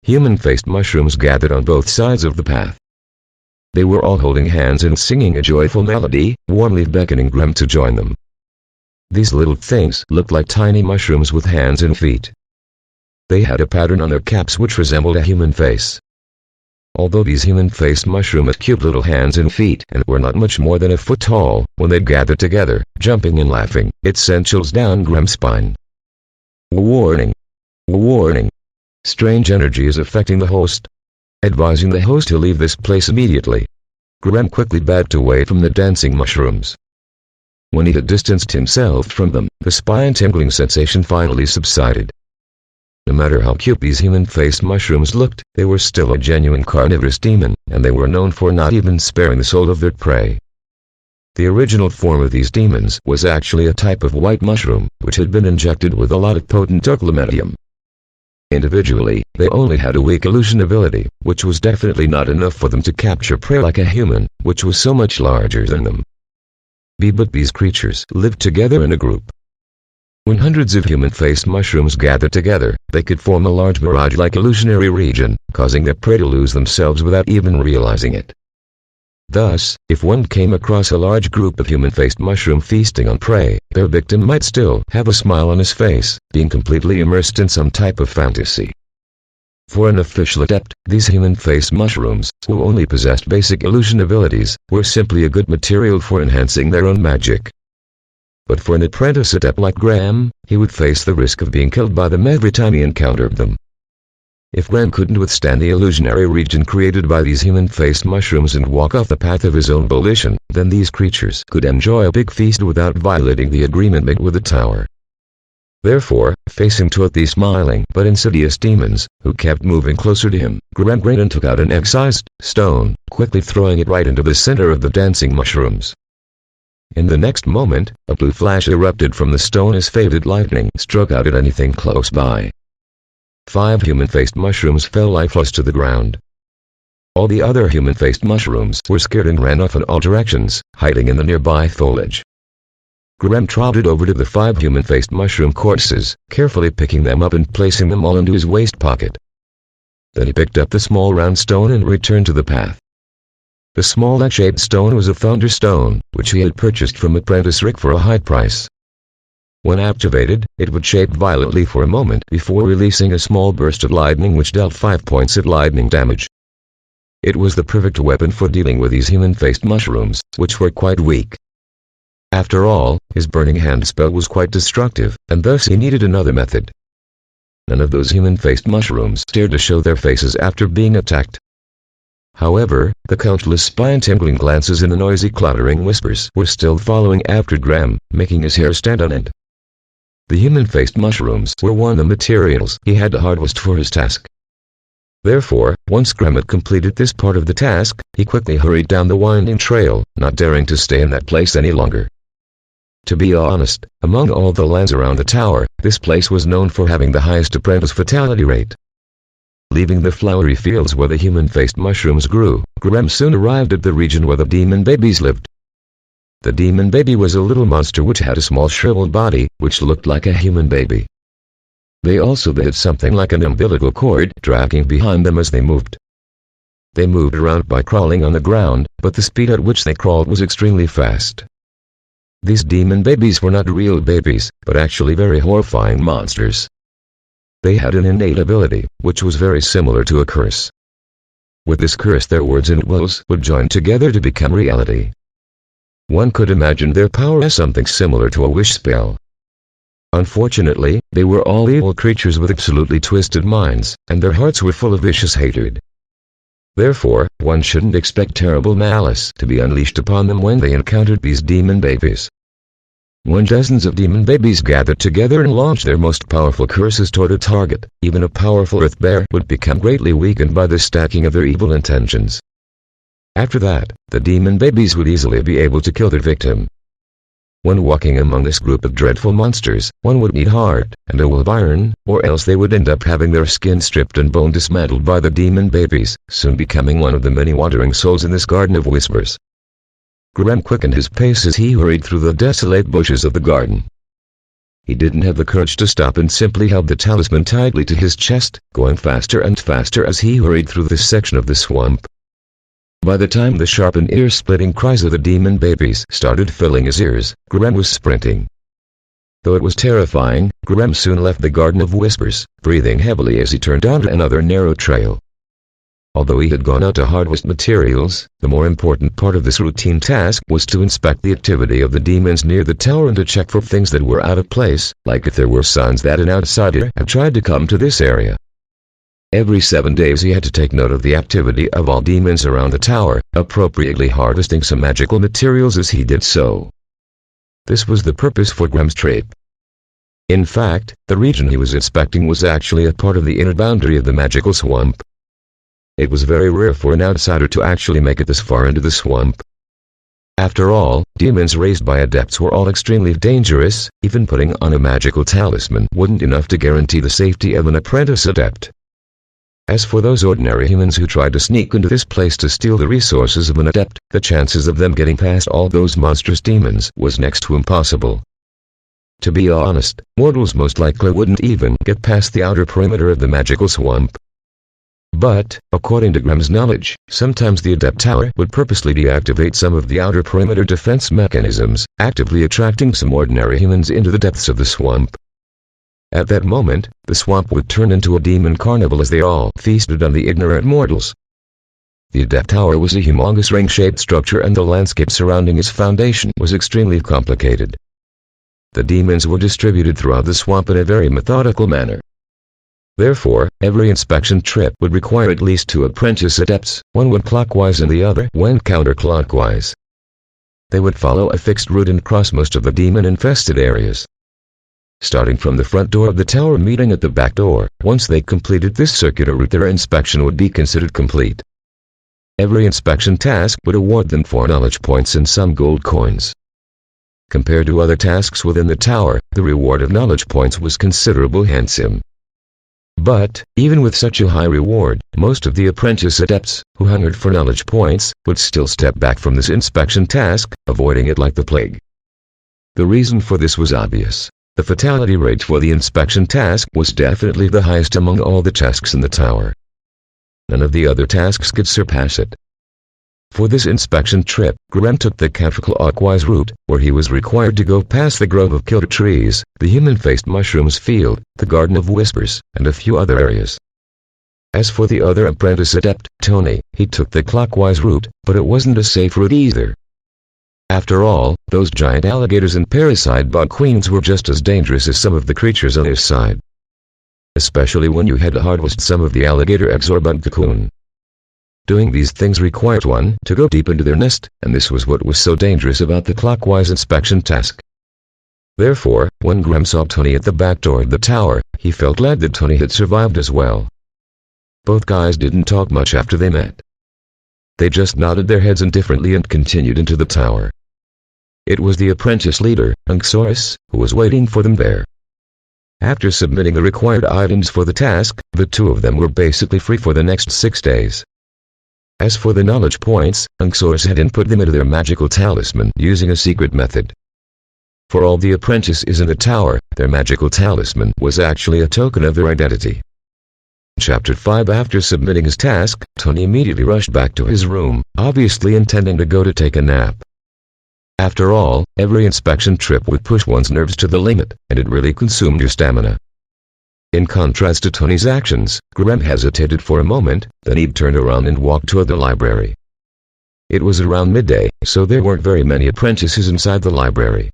Human-faced mushrooms gathered on both sides of the path. They were all holding hands and singing a joyful melody, warmly beckoning Graham to join them. These little things looked like tiny mushrooms with hands and feet. They had a pattern on their caps which resembled a human face. Although these human-faced mushrooms had cute little hands and feet and were not much more than a foot tall, when they gathered together, jumping and laughing, it sent chills down Graham's spine. Warning! Warning! Strange energy is affecting the host. Advising the host to leave this place immediately. Graham quickly backed away from the dancing mushrooms. When he had distanced himself from them, the spine-tingling sensation finally subsided. No matter how cute these human-faced mushrooms looked, they were still a genuine carnivorous demon, and they were known for not even sparing the soul of their prey. The original form of these demons was actually a type of white mushroom, which had been injected with a lot of potent dark lemetium. Individually, they only had a weak illusion ability, which was definitely not enough for them to capture prey like a human, which was so much larger than them. But these creatures lived together in a group. When hundreds of human-faced mushrooms gathered together, they could form a large mirage-like illusionary region, causing their prey to lose themselves without even realizing it. Thus, if one came across a large group of human-faced mushroom feasting on prey, their victim might still have a smile on his face, being completely immersed in some type of fantasy. For an official adept, these human-faced mushrooms, who only possessed basic illusion abilities, were simply a good material for enhancing their own magic. But for an apprentice adept like Graham, he would face the risk of being killed by them every time he encountered them. If Graham couldn't withstand the illusionary region created by these human-faced mushrooms and walk off the path of his own volition, then these creatures could enjoy a big feast without violating the agreement made with the tower. Therefore, facing toward these smiling but insidious demons, who kept moving closer to him, Graham Graydon took out an excised stone, quickly throwing it right into the center of the dancing mushrooms. In the next moment, a blue flash erupted from the stone as faded lightning struck out at anything close by. 5 human-faced mushrooms fell lifeless to the ground. All the other human-faced mushrooms were scared and ran off in all directions, hiding in the nearby foliage. Graham trotted over to the 5 human-faced mushroom corpses, carefully picking them up and placing them all into his waist pocket. Then he picked up the small round stone and returned to the path. The small egg-shaped stone was a thunderstone, which he had purchased from apprentice Rick for a high price. When activated, it would shake violently for a moment before releasing a small burst of lightning which dealt 5 points of lightning damage. It was the perfect weapon for dealing with these human-faced mushrooms, which were quite weak. After all, his burning hand spell was quite destructive, and thus he needed another method. None of those human-faced mushrooms dared to show their faces after being attacked. However, the countless spine-tingling glances and the noisy clattering whispers were still following after Graham, making his hair stand on end. The human-faced mushrooms were one of the materials he had to harvest for his task. Therefore, once Graham had completed this part of the task, he quickly hurried down the winding trail, not daring to stay in that place any longer. To be honest, among all the lands around the tower, this place was known for having the highest apprentice fatality rate. Leaving the flowery fields where the human-faced mushrooms grew, Graham soon arrived at the region where the demon babies lived. The demon baby was a little monster which had a small shriveled body, which looked like a human baby. They also had something like an umbilical cord dragging behind them as they moved. They moved around by crawling on the ground, but the speed at which they crawled was extremely fast. These demon babies were not real babies, but actually very horrifying monsters. They had an innate ability, which was very similar to a curse. With this curse their words and wills would join together to become reality. One could imagine their power as something similar to a wish spell. Unfortunately, they were all evil creatures with absolutely twisted minds, and their hearts were full of vicious hatred. Therefore, one shouldn't expect terrible malice to be unleashed upon them when they encountered these demon babies. When dozens of demon babies gathered together and launched their most powerful curses toward a target, even a powerful earth bear would become greatly weakened by the stacking of their evil intentions. After that, the demon babies would easily be able to kill their victim. When walking among this group of dreadful monsters, one would need heart and a will of iron, or else they would end up having their skin stripped and bone dismantled by the demon babies, soon becoming one of the many wandering souls in this garden of whispers. Graham quickened his pace as he hurried through the desolate bushes of the garden. He didn't have the courage to stop and simply held the talisman tightly to his chest, going faster and faster as he hurried through this section of the swamp. By the time the sharp and ear-splitting cries of the demon babies started filling his ears, Graham was sprinting. Though it was terrifying, Graham soon left the Garden of Whispers, breathing heavily as he turned onto another narrow trail. Although he had gone out to harvest materials, the more important part of this routine task was to inspect the activity of the demons near the tower and to check for things that were out of place, like if there were signs that an outsider had tried to come to this area. Every 7 days he had to take note of the activity of all demons around the tower, appropriately harvesting some magical materials as he did so. This was the purpose for Graham's trip. In fact, the region he was inspecting was actually a part of the inner boundary of the magical swamp. It was very rare for an outsider to actually make it this far into the swamp. After all, demons raised by adepts were all extremely dangerous. Even putting on a magical talisman wouldn't enough to guarantee the safety of an apprentice adept. As for those ordinary humans who tried to sneak into this place to steal the resources of an adept, the chances of them getting past all those monstrous demons was next to impossible. To be honest, mortals most likely wouldn't even get past the outer perimeter of the magical swamp. But, according to Graham's knowledge, sometimes the Adept Tower would purposely deactivate some of the outer perimeter defense mechanisms, actively attracting some ordinary humans into the depths of the swamp. At that moment, the swamp would turn into a demon carnival as they all feasted on the ignorant mortals. The Adept Tower was a humongous ring-shaped structure and the landscape surrounding its foundation was extremely complicated. The demons were distributed throughout the swamp in a very methodical manner. Therefore, every inspection trip would require at least 2 apprentice adepts, one went clockwise and the other went counterclockwise. They would follow a fixed route and cross most of the demon-infested areas. Starting from the front door of the tower meeting at the back door, once they completed this circular route their inspection would be considered complete. Every inspection task would award them 4 knowledge points and some gold coins. Compared to other tasks within the tower, the reward of knowledge points was considerably handsome. But, even with such a high reward, most of the apprentice adepts, who hungered for knowledge points, would still step back from this inspection task, avoiding it like the plague. The reason for this was obvious. The fatality rate for the inspection task was definitely the highest among all the tasks in the tower. None of the other tasks could surpass it. For this inspection trip, Graham took the counterclockwise route, where he was required to go past the grove of killer trees, the human-faced mushrooms field, the Garden of Whispers, and a few other areas. As for the other apprentice adept, Tony, he took the clockwise route, but it wasn't a safe route either. After all, those giant alligators and parasite bug queens were just as dangerous as some of the creatures on their side. Especially when you had to harvest some of the alligator eggs or bug cocoon. Doing these things required one to go deep into their nest, and this was what was so dangerous about the clockwise inspection task. Therefore, when Graham saw Tony at the back door of the tower, he felt glad that Tony had survived as well. Both guys didn't talk much after they met. They just nodded their heads indifferently and continued into the tower. It was the apprentice leader, Unxorus, who was waiting for them there. After submitting the required items for the task, the 2 of them were basically free for the next 6 days. As for the knowledge points, Unxorus had input them into their magical talisman using a secret method. For all the apprentices in the tower, their magical talisman was actually a token of their identity. Chapter 5 After submitting his task, Tony immediately rushed back to his room, obviously intending to go to take a nap. After all, every inspection trip would push one's nerves to the limit, and it really consumed your stamina. In contrast to Tony's actions, Graham hesitated for a moment, then he turned around and walked toward the library. It was around midday, so there weren't very many apprentices inside the library.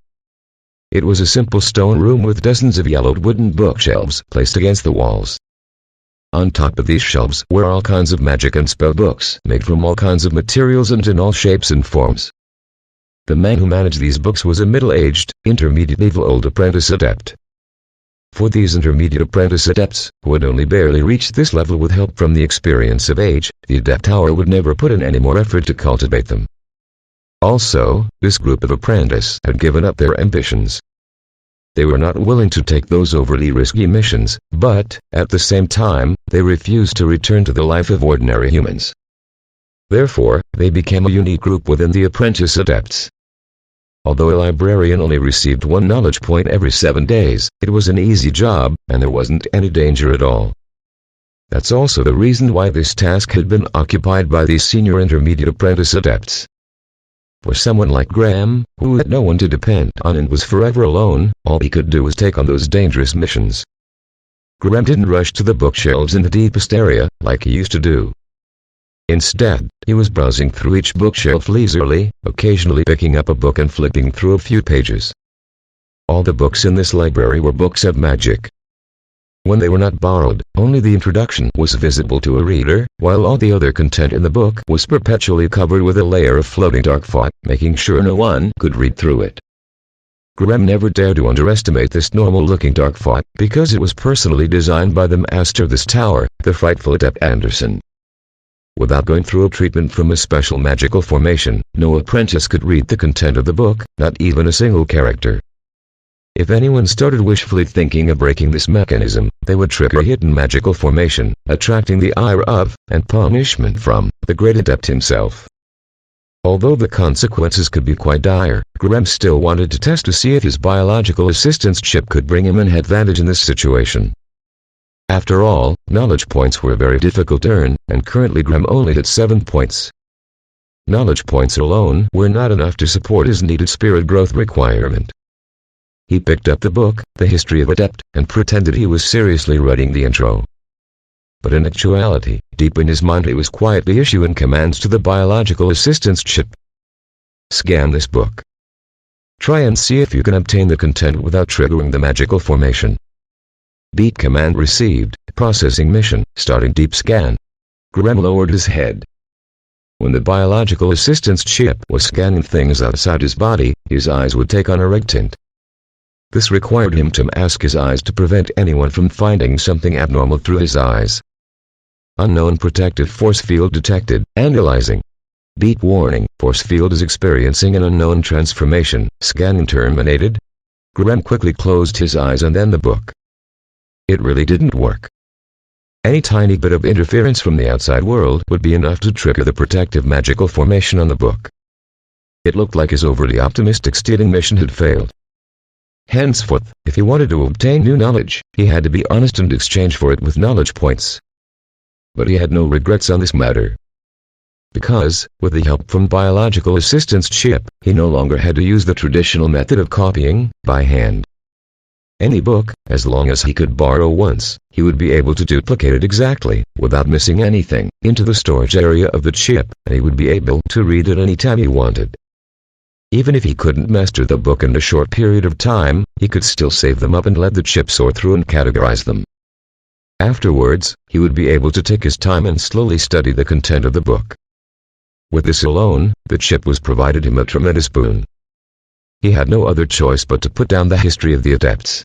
It was a simple stone room with dozens of yellowed wooden bookshelves placed against the walls. On top of these shelves were all kinds of magic and spell books made from all kinds of materials and in all shapes and forms. The man who managed these books was a middle-aged, intermediate-level apprentice adept. For these intermediate apprentice adepts, who had only barely reached this level with help from the experience of age, the Adept Tower would never put in any more effort to cultivate them. Also, this group of apprentices had given up their ambitions. They were not willing to take those overly risky missions, but, at the same time, they refused to return to the life of ordinary humans. Therefore, they became a unique group within the apprentice adepts. Although a librarian only received 1 knowledge point every 7 days, it was an easy job, and there wasn't any danger at all. That's also the reason why this task had been occupied by these senior intermediate apprentice adepts. For someone like Graham, who had no one to depend on and was forever alone, all he could do was take on those dangerous missions. Graham didn't rush to the bookshelves in the deepest area, like he used to do. Instead, he was browsing through each bookshelf leisurely, occasionally picking up a book and flipping through a few pages. All the books in this library were books of magic. When they were not borrowed, only the introduction was visible to a reader, while all the other content in the book was perpetually covered with a layer of floating dark fog, making sure no one could read through it. Graham never dared to underestimate this normal-looking dark fog, because it was personally designed by the master of this tower, the frightful Adept Anderson. Without going through a treatment from a special magical formation, no apprentice could read the content of the book, not even a single character. If anyone started wishfully thinking of breaking this mechanism, they would trigger a hidden magical formation, attracting the ire of, and punishment from, the great adept himself. Although the consequences could be quite dire, Graham still wanted to test to see if his biological assistance chip could bring him an advantage in this situation. After all, knowledge points were very difficult to earn, and currently Graham only had 7 points. Knowledge points alone were not enough to support his needed spirit growth requirement. He picked up the book, The History of Adept, and pretended he was seriously writing the intro. But in actuality, deep in his mind he was quietly issuing commands to the biological assistance chip. Scan this book. Try and see if you can obtain the content without triggering the magical formation. Beat command received, processing mission, starting deep scan. Graham lowered his head. When the biological assistance chip was scanning things outside his body, his eyes would take on a red tint. This required him to mask his eyes to prevent anyone from finding something abnormal through his eyes. Unknown protective force field detected, analyzing. Beat warning, force field is experiencing an unknown transformation, scanning terminated. Graham quickly closed his eyes and then the book. It really didn't work. Any tiny bit of interference from the outside world would be enough to trigger the protective magical formation on the book. It looked like his overly optimistic stealing mission had failed. Henceforth, if he wanted to obtain new knowledge, he had to be honest and exchange for it with knowledge points. But he had no regrets on this matter. Because, with the help from biological assistance chip, he no longer had to use the traditional method of copying, by hand. Any book, as long as he could borrow once, he would be able to duplicate it exactly, without missing anything, into the storage area of the chip, and he would be able to read it any time he wanted. Even if he couldn't master the book in a short period of time, he could still save them up and let the chip sort through and categorize them. Afterwards, he would be able to take his time and slowly study the content of the book. With this alone, the chip was provided him a tremendous boon. He had no other choice but to put down the history of the Adepts.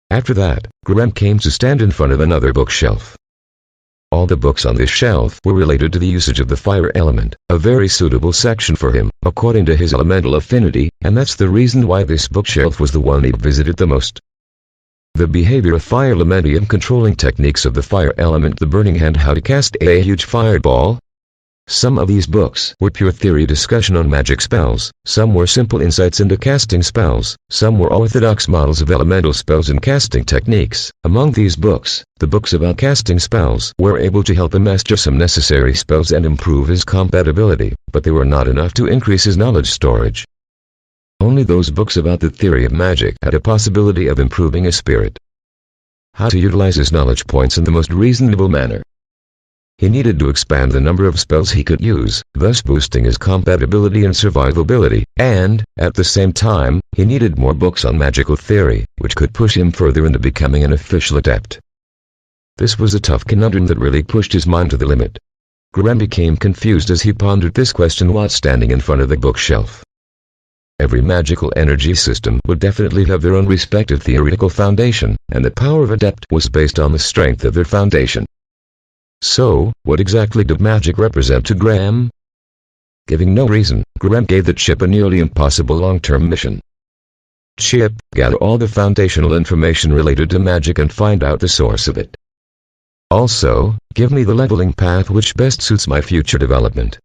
After that, Graham came to stand in front of another bookshelf. All the books on this shelf were related to the usage of the fire element, a very suitable section for him, according to his elemental affinity, and that's the reason why this bookshelf was the one he visited the most. The behavior of fire elementium controlling techniques of the fire element, the burning hand, how to cast a huge fireball. Some of these books were pure theory discussion on magic spells, some were simple insights into casting spells, some were orthodox models of elemental spells and casting techniques. Among these books, the books about casting spells were able to help him master some necessary spells and improve his compatibility, but they were not enough to increase his knowledge storage. Only those books about the theory of magic had a possibility of improving his spirit. How to utilize his knowledge points in the most reasonable manner. He needed to expand the number of spells he could use, thus boosting his compatibility and survivability, and, at the same time, he needed more books on magical theory, which could push him further into becoming an official adept. This was a tough conundrum that really pushed his mind to the limit. Graham became confused as he pondered this question while standing in front of the bookshelf. Every magical energy system would definitely have their own respective theoretical foundation, and the power of adept was based on the strength of their foundation. So, what exactly did magic represent to Graham? Giving no reason, Graham gave the chip a nearly impossible long-term mission. Chip, gather all the foundational information related to magic and find out the source of it. Also, give me the leveling path which best suits my future development.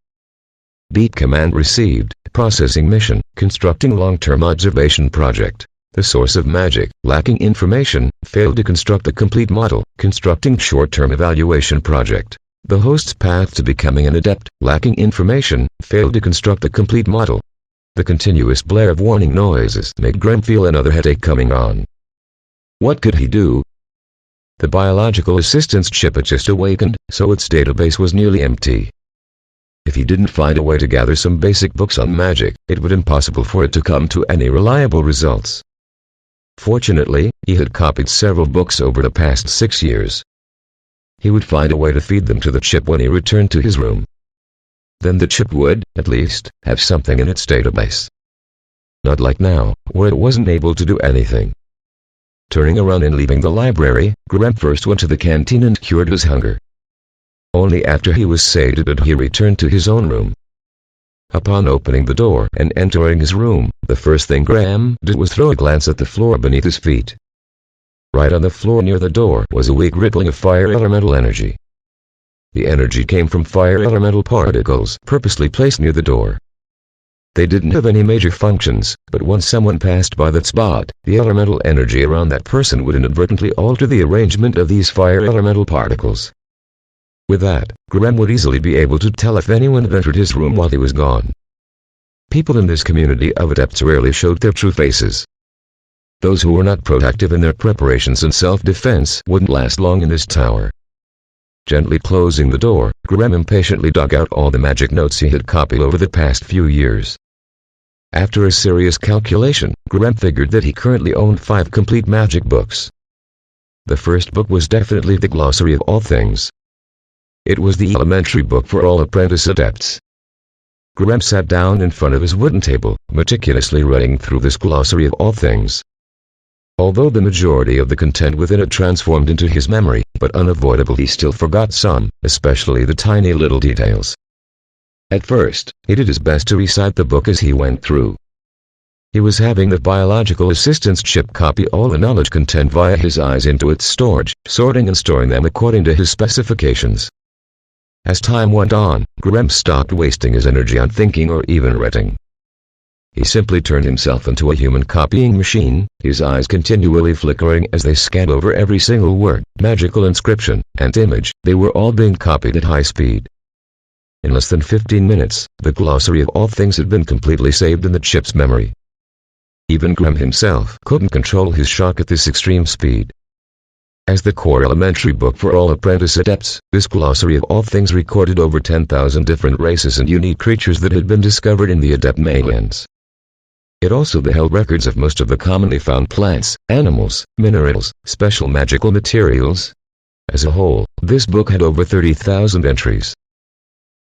Beat command received, processing mission, constructing long-term observation project. The source of magic, lacking information, failed to construct a complete model, constructing short-term evaluation project. The host's path to becoming an adept, lacking information, failed to construct a complete model. The continuous blare of warning noises made Graham feel another headache coming on. What could he do? The biological assistance chip had just awakened, so its database was nearly empty. If he didn't find a way to gather some basic books on magic, it would be impossible for it to come to any reliable results. Fortunately, he had copied several books over the past 6 years. He would find a way to feed them to the chip when he returned to his room. Then the chip would, at least, have something in its database. Not like now, where it wasn't able to do anything. Turning around and leaving the library, Graham first went to the canteen and cured his hunger. Only after he was sated did he return to his own room. Upon opening the door and entering his room, the first thing Graham did was throw a glance at the floor beneath his feet. Right on the floor near the door was a weak rippling of fire elemental energy. The energy came from fire elemental particles purposely placed near the door. They didn't have any major functions, but once someone passed by that spot, the elemental energy around that person would inadvertently alter the arrangement of these fire elemental particles. With that, Graham would easily be able to tell if anyone had entered his room while he was gone. People in this community of adepts rarely showed their true faces. Those who were not proactive in their preparations and self-defense wouldn't last long in this tower. Gently closing the door, Graham impatiently dug out all the magic notes he had copied over the past few years. After a serious calculation, Graham figured that he currently owned 5 complete magic books. The first book was definitely the Glossary of All Things. It was the elementary book for all apprentice adepts. Graham sat down in front of his wooden table, meticulously running through this Glossary of All Things. Although the majority of the content within it transformed into his memory, but unavoidably he still forgot some, especially the tiny little details. At first, he did his best to recite the book as he went through. He was having the biological assistance chip copy all the knowledge content via his eyes into its storage, sorting and storing them according to his specifications. As time went on, Graham stopped wasting his energy on thinking or even writing. He simply turned himself into a human copying machine, his eyes continually flickering as they scanned over every single word, magical inscription, and image. They were all being copied at high speed. In less than 15 minutes, the Glossary of All Things had been completely saved in the chip's memory. Even Graham himself couldn't control his shock at this extreme speed. As the core elementary book for all apprentice adepts, this Glossary of All Things recorded over 10,000 different races and unique creatures that had been discovered in the Adept mainlands. It also held records of most of the commonly found plants, animals, minerals, special magical materials. As a whole, this book had over 30,000 entries.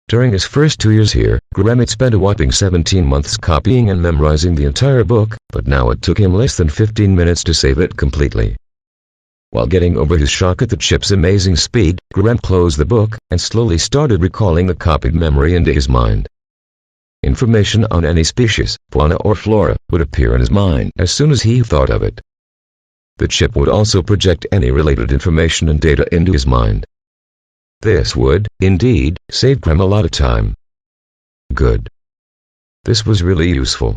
During his first 2 years here, Graham had spent a whopping 17 months copying and memorizing the entire book, but now it took him less than 15 minutes to save it completely. While getting over his shock at the chip's amazing speed, Graham closed the book and slowly started recalling the copied memory into his mind. Information on any species, fauna or flora, would appear in his mind as soon as he thought of it. The chip would also project any related information and data into his mind. This would, indeed, save Graham a lot of time. Good. This was really useful.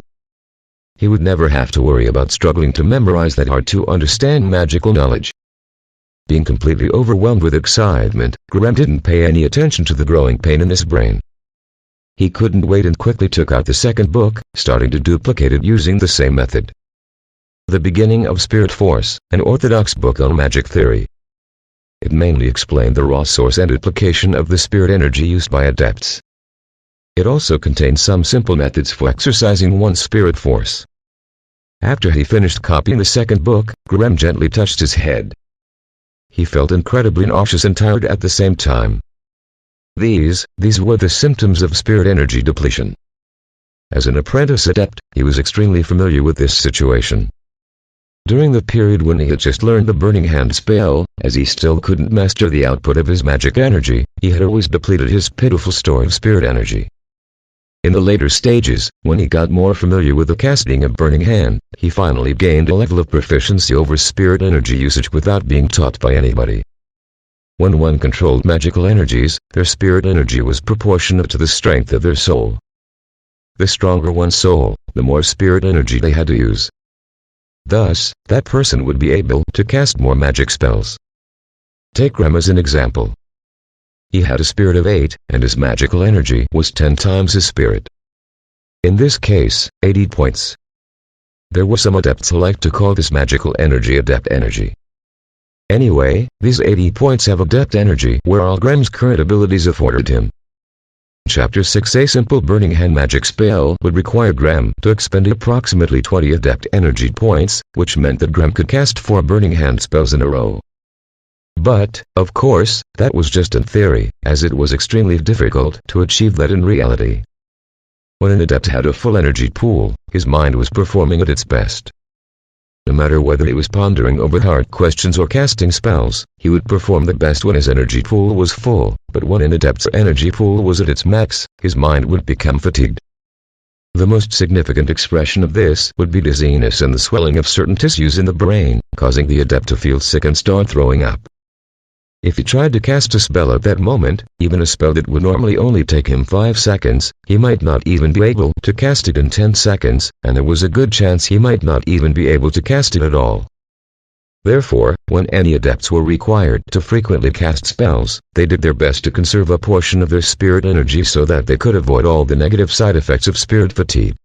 He would never have to worry about struggling to memorize that hard-to-understand magical knowledge. Being completely overwhelmed with excitement, Graham didn't pay any attention to the growing pain in his brain. He couldn't wait and quickly took out the second book, starting to duplicate it using the same method. The Beginning of Spirit Force, an orthodox book on magic theory. It mainly explained the raw source and application of the spirit energy used by adepts. It also contained some simple methods for exercising one's spirit force. After he finished copying the second book, Graham gently touched his head. He felt incredibly nauseous and tired at the same time. These were the symptoms of spirit energy depletion. As an apprentice adept, he was extremely familiar with this situation. During the period when he had just learned the Burning Hand spell, as he still couldn't master the output of his magic energy, he had always depleted his pitiful store of spirit energy. In the later stages, when he got more familiar with the casting of Burning Hand, he finally gained a level of proficiency over spirit energy usage without being taught by anybody. When one controlled magical energies, their spirit energy was proportionate to the strength of their soul. The stronger one's soul, the more spirit energy they had to use. Thus, that person would be able to cast more magic spells. Take Graham as an example. He had a spirit of 8, and his magical energy was 10 times his spirit. In this case, 80 points. There were some adepts who liked to call this magical energy adept energy. Anyway, these 80 points have adept energy where all Graham's current abilities afforded him. Chapter 6. A simple Burning Hand magic spell would require Graham to expend approximately 20 adept energy points, which meant that Graham could cast 4 Burning Hand spells in a row. But, of course, that was just in theory, as it was extremely difficult to achieve that in reality. When an adept had a full energy pool, his mind was performing at its best. No matter whether he was pondering over hard questions or casting spells, he would perform the best when his energy pool was full, but when an adept's energy pool was at its max, his mind would become fatigued. The most significant expression of this would be dizziness and the swelling of certain tissues in the brain, causing the adept to feel sick and start throwing up. If he tried to cast a spell at that moment, even a spell that would normally only take him 5 seconds, he might not even be able to cast it in 10 seconds, and there was a good chance he might not even be able to cast it at all. Therefore, when any adepts were required to frequently cast spells, they did their best to conserve a portion of their spirit energy so that they could avoid all the negative side effects of spirit fatigue.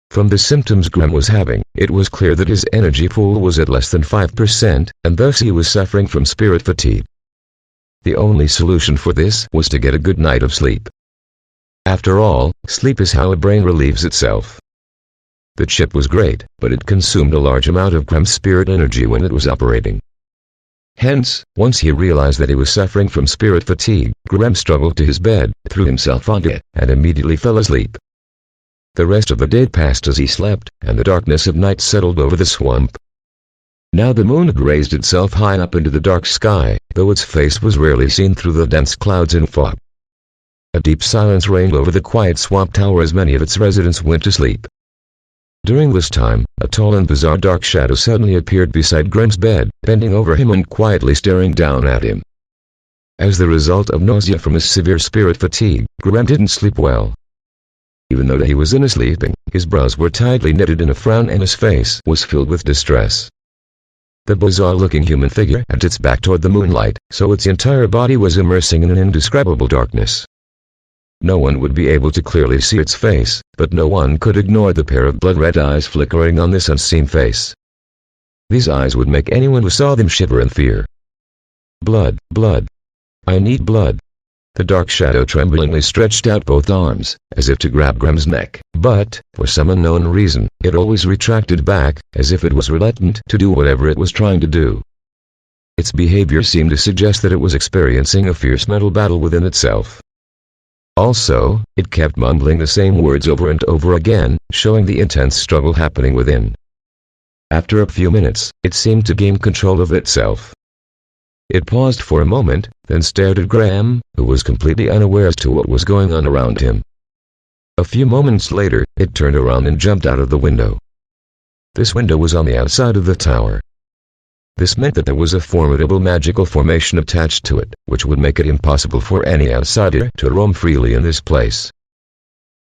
From the symptoms Graham was having, it was clear that his energy pool was at less than 5%, and thus he was suffering from spirit fatigue. The only solution for this was to get a good night of sleep. After all, sleep is how a brain relieves itself. The chip was great, but it consumed a large amount of Graham's spirit energy when it was operating. Hence, once he realized that he was suffering from spirit fatigue, Graham struggled to his bed, threw himself onto it, and immediately fell asleep. The rest of the day passed as he slept, and the darkness of night settled over the swamp. Now the moon had raised itself high up into the dark sky, though its face was rarely seen through the dense clouds and fog. A deep silence reigned over the quiet swamp tower as many of its residents went to sleep. During this time, a tall and bizarre dark shadow suddenly appeared beside Graham's bed, bending over him and quietly staring down at him. As the result of nausea from his severe spirit fatigue, Graham didn't sleep well. Even though he was sleeping, his brows were tightly knitted in a frown and his face was filled with distress. The bizarre-looking human figure had its back toward the moonlight, so its entire body was immersing in an indescribable darkness. No one would be able to clearly see its face, but no one could ignore the pair of blood-red eyes flickering on this unseen face. These eyes would make anyone who saw them shiver in fear. Blood, blood. I need blood. The dark shadow tremblingly stretched out both arms, as if to grab Graham's neck, but, for some unknown reason, it always retracted back, as if it was reluctant to do whatever it was trying to do. Its behavior seemed to suggest that it was experiencing a fierce mental battle within itself. Also, it kept mumbling the same words over and over again, showing the intense struggle happening within. After a few minutes, it seemed to gain control of itself. It paused for a moment, then stared at Graham, who was completely unaware as to what was going on around him. A few moments later, it turned around and jumped out of the window. This window was on the outside of the tower. This meant that there was a formidable magical formation attached to it, which would make it impossible for any outsider to roam freely in this place.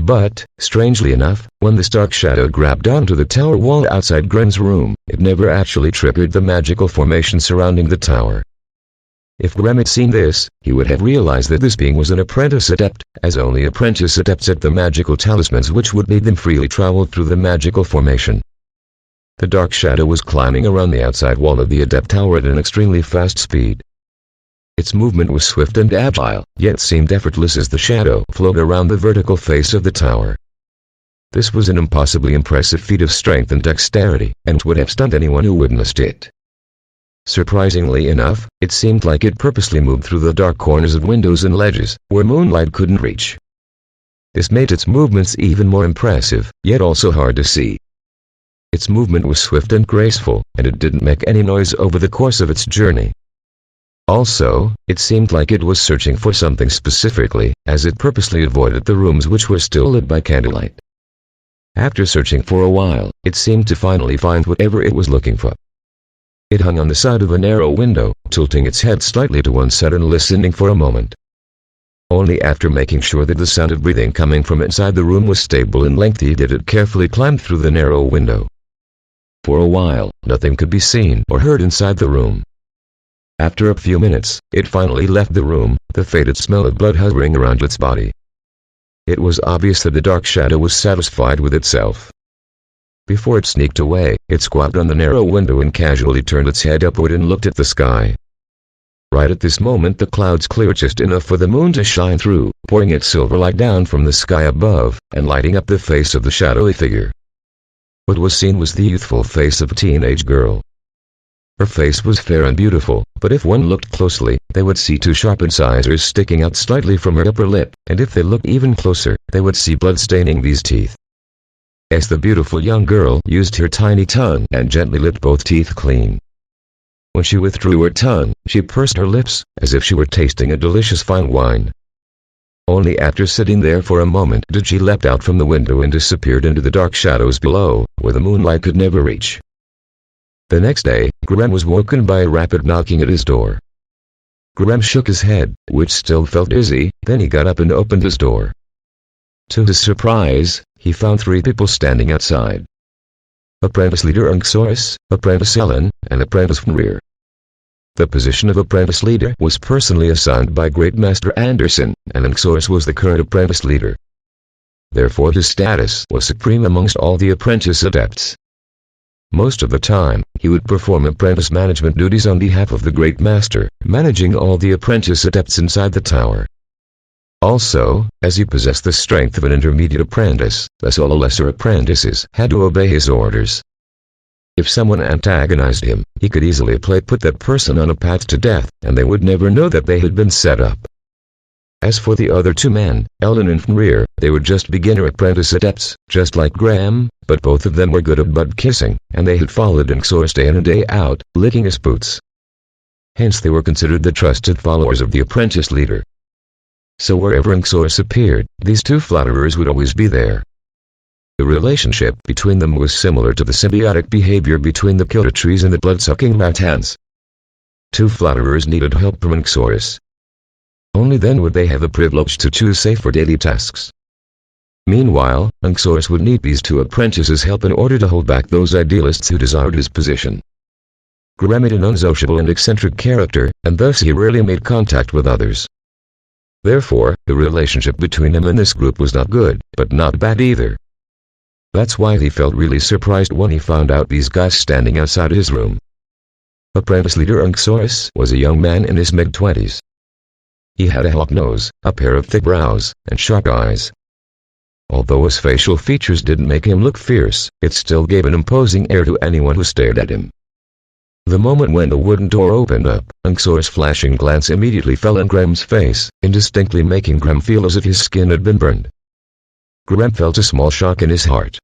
But, strangely enough, when the dark shadow grabbed onto the tower wall outside Graham's room, it never actually triggered the magical formation surrounding the tower. If Graham had seen this, he would have realized that this being was an apprentice adept, as only apprentice adepts had the magical talismans which would lead them freely travel through the magical formation. The dark shadow was climbing around the outside wall of the adept tower at an extremely fast speed. Its movement was swift and agile, yet seemed effortless as the shadow flowed around the vertical face of the tower. This was an impossibly impressive feat of strength and dexterity, and would have stunned anyone who witnessed it. Surprisingly enough, it seemed like it purposely moved through the dark corners of windows and ledges, where moonlight couldn't reach. This made its movements even more impressive, yet also hard to see. Its movement was swift and graceful, and it didn't make any noise over the course of its journey. Also, it seemed like it was searching for something specifically, as it purposely avoided the rooms which were still lit by candlelight. After searching for a while, it seemed to finally find whatever it was looking for. It hung on the side of a narrow window, tilting its head slightly to one side and listening for a moment. Only after making sure that the sound of breathing coming from inside the room was stable and lengthy did it carefully climb through the narrow window. For a while, nothing could be seen or heard inside the room. After a few minutes, it finally left the room, the faded smell of blood hovering around its body. It was obvious that the dark shadow was satisfied with itself. Before it sneaked away, it squatted on the narrow window and casually turned its head upward and looked at the sky. Right at this moment the clouds cleared just enough for the moon to shine through, pouring its silver light down from the sky above, and lighting up the face of the shadowy figure. What was seen was the youthful face of a teenage girl. Her face was fair and beautiful, but if one looked closely, they would see two sharp incisors sticking out slightly from her upper lip, and if they looked even closer, they would see blood staining these teeth. as the beautiful young girl used her tiny tongue and gently licked both teeth clean. When she withdrew her tongue, she pursed her lips, as if she were tasting a delicious fine wine. Only after sitting there for a moment did she leapt out from the window and disappeared into the dark shadows below, where the moonlight could never reach. The next day, Graham was woken by a rapid knocking at his door. Graham shook his head, which still felt dizzy, then he got up and opened his door. To his surprise, he found 3 people standing outside. Apprentice Leader Unxoris, Apprentice Ellen, and Apprentice Fenrir. The position of Apprentice Leader was personally assigned by Great Master Anderson, and Unxoris was the current Apprentice Leader. Therefore his status was supreme amongst all the apprentice adepts. Most of the time, he would perform apprentice management duties on behalf of the Great Master, managing all the apprentice adepts inside the tower. Also, as he possessed the strength of an intermediate apprentice, thus all lesser apprentices had to obey his orders. If someone antagonized him, he could easily put that person on a path to death, and they would never know that they had been set up. As for the other 2 men, Ellen and Fenrir, they were just beginner apprentice adepts, just like Graham, but both of them were good at butt kissing, and they had followed Unxoris day in and day out, licking his boots. Hence they were considered the trusted followers of the apprentice leader. So wherever Unxoris appeared, these 2 flatterers would always be there. The relationship between them was similar to the symbiotic behavior between the killer trees and the blood-sucking ratans. 2 flatterers needed help from Unxoris. Only then would they have the privilege to choose safer daily tasks. Meanwhile, Unxoris would need these 2 apprentices' help in order to hold back those idealists who desired his position. Graham had an unsociable and eccentric character, and thus he rarely made contact with others. Therefore, the relationship between him and this group was not good, but not bad either. That's why he felt really surprised when he found out these guys standing outside his room. Apprentice Leader Unxoris was a young man in his mid-20s. He had a hawk nose, a pair of thick brows, and sharp eyes. Although his facial features didn't make him look fierce, it still gave an imposing air to anyone who stared at him. The moment when the wooden door opened up, Unxoris' flashing glance immediately fell on Graham's face, indistinctly making Graham feel as if his skin had been burned. Graham felt a small shock in his heart.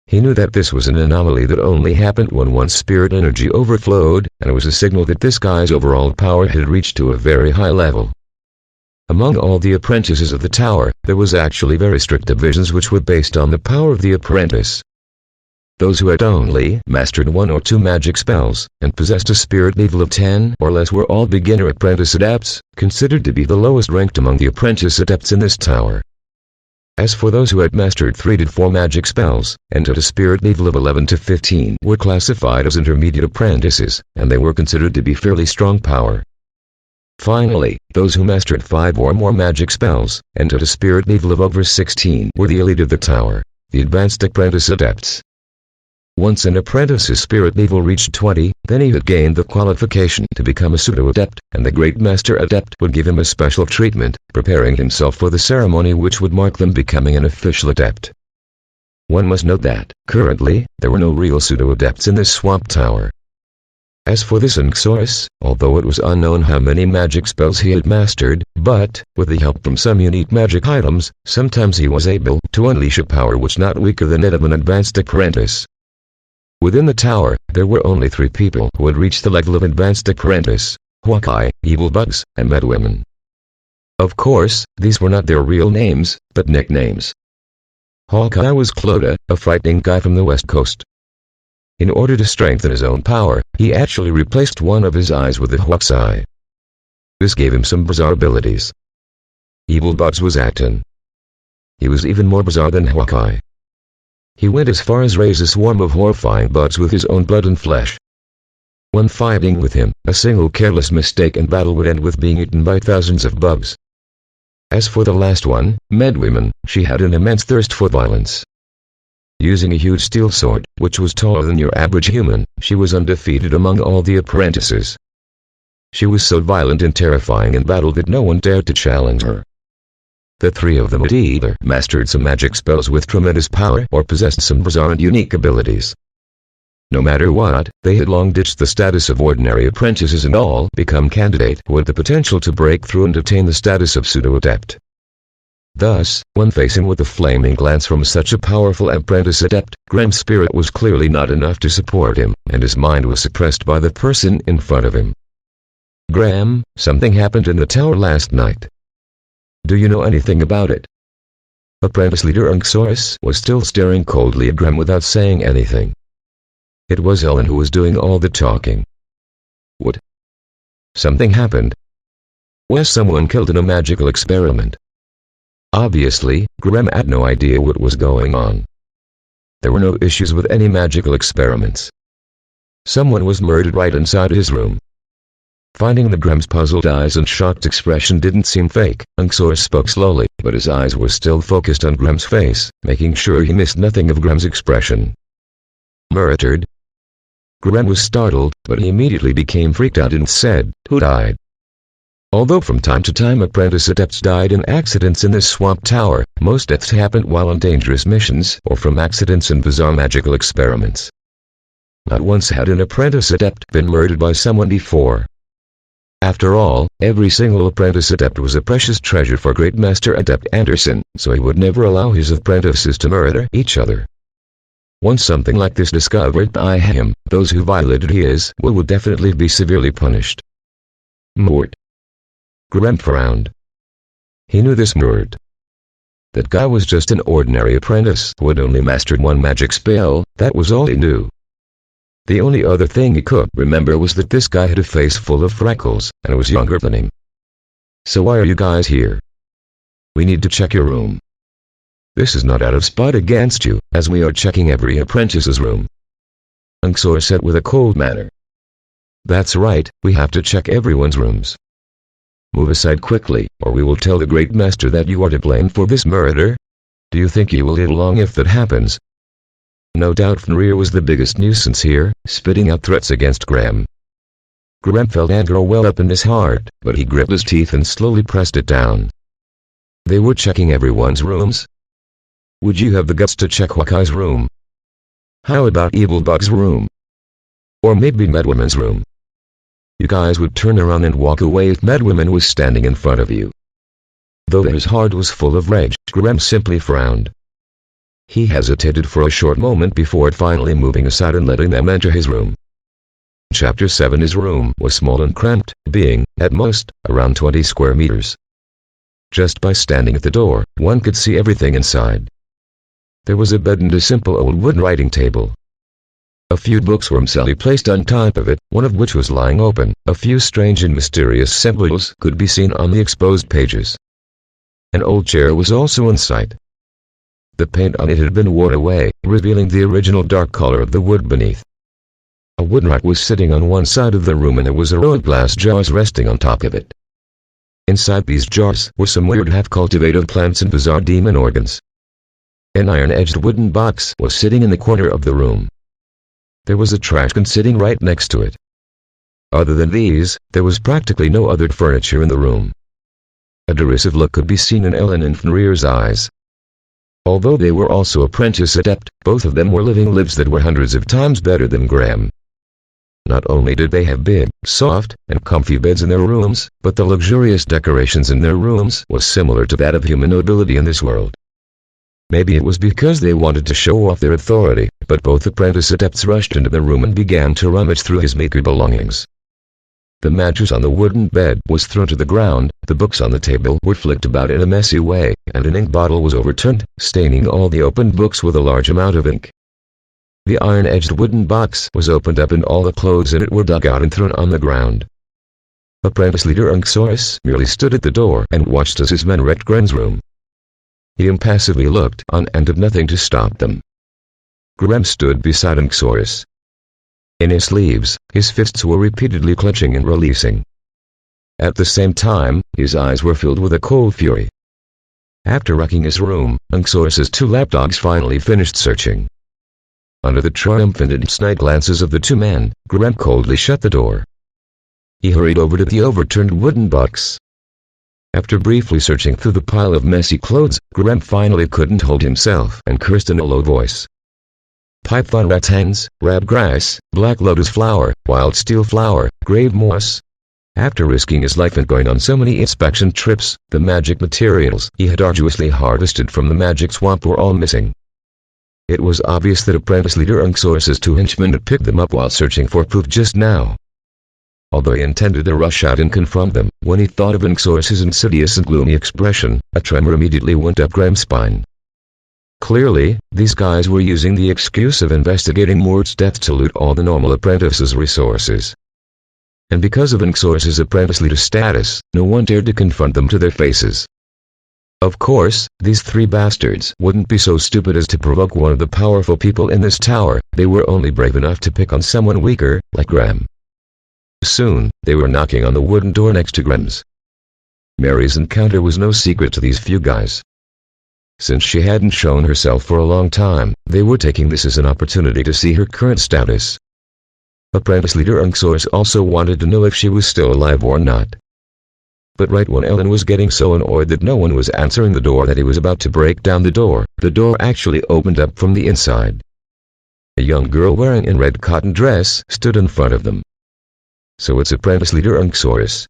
He knew that this was an anomaly that only happened when one's spirit energy overflowed, and it was a signal that this guy's overall power had reached to a very high level. Among all the apprentices of the tower, there was actually very strict divisions which were based on the power of the apprentice. Those who had only mastered 1 or 2 magic spells, and possessed a spirit level of 10 or less were all beginner apprentice adepts, considered to be the lowest ranked among the apprentice adepts in this tower. As for those who had mastered 3 to 4 magic spells, and at a spirit level of 11 to 15 were classified as intermediate apprentices, and they were considered to be fairly strong power. Finally, those who mastered 5 or more magic spells, and at a spirit level of over 16 were the elite of the tower, the advanced apprentice adepts. Once an apprentice's spirit level reached 20, then he had gained the qualification to become a pseudo-adept, and the Great Master Adept would give him a special treatment, preparing himself for the ceremony which would mark them becoming an official adept. One must note that, currently, there were no real pseudo-adepts in this swamp tower. As for this Unxoris, although it was unknown how many magic spells he had mastered, but, with the help from some unique magic items, sometimes he was able to unleash a power which not weaker than that of an advanced apprentice. Within the tower, there were only 3 people who had reached the level of advanced apprentice: Hawkeye, Evil Bugs, and Madwomen. Of course, these were not their real names, but nicknames. Hawkeye was Clodagh, a frightening guy from the west coast. In order to strengthen his own power, he actually replaced one of his eyes with a hawk's eye. This gave him some bizarre abilities. Evil Bugs was Acton. He was even more bizarre than Hawkeye. He went as far as raise a swarm of horrifying bugs with his own blood and flesh. When fighting with him, a single careless mistake in battle would end with being eaten by thousands of bugs. As for the last one, Madwomen, she had an immense thirst for violence. Using a huge steel sword, which was taller than your average human, she was undefeated among all the apprentices. She was so violent and terrifying in battle that no one dared to challenge her. The 3 of them had either mastered some magic spells with tremendous power or possessed some bizarre and unique abilities. No matter what, they had long ditched the status of ordinary apprentices and all become candidates who had the potential to break through and attain the status of pseudo-adept. Thus, when facing with the flaming glance from such a powerful apprentice adept, Graham's spirit was clearly not enough to support him, and his mind was suppressed by the person in front of him. "Graham, something happened in the tower last night. Do you know anything about it?" Apprentice leader Unksaurus was still staring coldly at Graham without saying anything. It was Ellen who was doing all the talking. "What? Something happened? Was someone killed in a magical experiment?" Obviously, Graham had no idea what was going on. There were no issues with any magical experiments. Someone was murdered right inside his room. Finding that Graham's puzzled eyes and shocked expression didn't seem fake, Unksaurus spoke slowly, but his eyes were still focused on Graham's face, making sure he missed nothing of Graham's expression. "Murdered?" Graham was startled, but he immediately became freaked out and said, "Who died?" Although from time to time apprentice adepts died in accidents in this swamp tower, most deaths happened while on dangerous missions or from accidents and bizarre magical experiments. Not once had an apprentice adept been murdered by someone before. After all, every single apprentice adept was a precious treasure for Great Master Adept Anderson, so he would never allow his apprentices to murder each other. Once something like this discovered by him, those who violated his will would definitely be severely punished. Mort. Graham frowned. He knew this Mort. That guy was just an ordinary apprentice who had only mastered one magic spell, that was all he knew. The only other thing he could remember was that this guy had a face full of freckles, and was younger than him. "So why are you guys here?" "We need to check your room." "This is not out of spite against you, as we are checking every apprentice's room," Unksaurus said with a cold manner. "That's right, we have to check everyone's rooms. Move aside quickly, or we will tell the Great Master that you are to blame for this murder. Do you think you will live long if that happens?" No doubt Fenrir was the biggest nuisance here, spitting out threats against Graham. Graham felt anger well up in his heart, but he gripped his teeth and slowly pressed it down. They were checking everyone's rooms? Would you have the guts to check Hawkeye's room? How about Evilbug's room? Or maybe Medwoman's room? You guys would turn around and walk away if Medwoman was standing in front of you. Though his heart was full of rage, Graham simply frowned. He hesitated for a short moment before finally moving aside and letting them enter his room. Chapter 7. His room was small and cramped, being, at most, around 20 square meters. Just by standing at the door, one could see everything inside. There was a bed and a simple old wooden writing table. A few books were emptily placed on top of it, one of which was lying open. A few strange and mysterious symbols could be seen on the exposed pages. An old chair was also in sight. The paint on it had been worn away, revealing the original dark color of the wood beneath. A wood rack was sitting on one side of the room and there was a row of glass jars resting on top of it. Inside these jars were some weird half-cultivated plants and bizarre demon organs. An iron-edged wooden box was sitting in the corner of the room. There was a trash can sitting right next to it. Other than these, there was practically no other furniture in the room. A derisive look could be seen in Ellen and Fenrir's eyes. Although they were also apprentice adept, both of them were living lives that were hundreds of times better than Graham. Not only did they have big, soft, and comfy beds in their rooms, but the luxurious decorations in their rooms was similar to that of human nobility in this world. Maybe it was because they wanted to show off their authority, but both apprentice adepts rushed into the room and began to rummage through his meager belongings. The mattress on the wooden bed was thrown to the ground, the books on the table were flicked about in a messy way, and an ink bottle was overturned, staining all the opened books with a large amount of ink. The iron-edged wooden box was opened up and all the clothes in it were dug out and thrown on the ground. Apprentice leader Unksaurus merely stood at the door and watched as his men wrecked Graham's room. He impassively looked on and did nothing to stop them. Graham stood beside Unksaurus. In his sleeves, his fists were repeatedly clenching and releasing. At the same time, his eyes were filled with a cold fury. After wrecking his room, Unksaurus's two lapdogs finally finished searching. Under the triumphant and snide glances of the two men, Graham coldly shut the door. He hurried over to the overturned wooden box. After briefly searching through the pile of messy clothes, Graham finally couldn't hold himself and cursed in a low voice. Python ratans, rab grass, black lotus flower, wild steel flower, grave moss. After risking his life and going on so many inspection trips, the magic materials he had arduously harvested from the magic swamp were all missing. It was obvious that apprentice leader Unksaurus's two henchmen had picked them up while searching for proof just now. Although he intended to rush out and confront them, when he thought of Unksaurus's insidious and gloomy expression, a tremor immediately went up Graham's spine. Clearly, these guys were using the excuse of investigating Mord's death to loot all the normal apprentices' resources. And because of Unksaurus's apprentice leader status, no one dared to confront them to their faces. Of course, these three bastards wouldn't be so stupid as to provoke one of the powerful people in this tower. They were only brave enough to pick on someone weaker, like Graham. Soon, they were knocking on the wooden door next to Graham's. Mary's encounter was no secret to these few guys. Since she hadn't shown herself for a long time, they were taking this as an opportunity to see her current status. Apprentice leader Unksaurus also wanted to know if she was still alive or not. But right when Ellen was getting so annoyed that no one was answering the door that he was about to break down the door actually opened up from the inside. A young girl wearing a red cotton dress stood in front of them. So it's apprentice leader Unksaurus.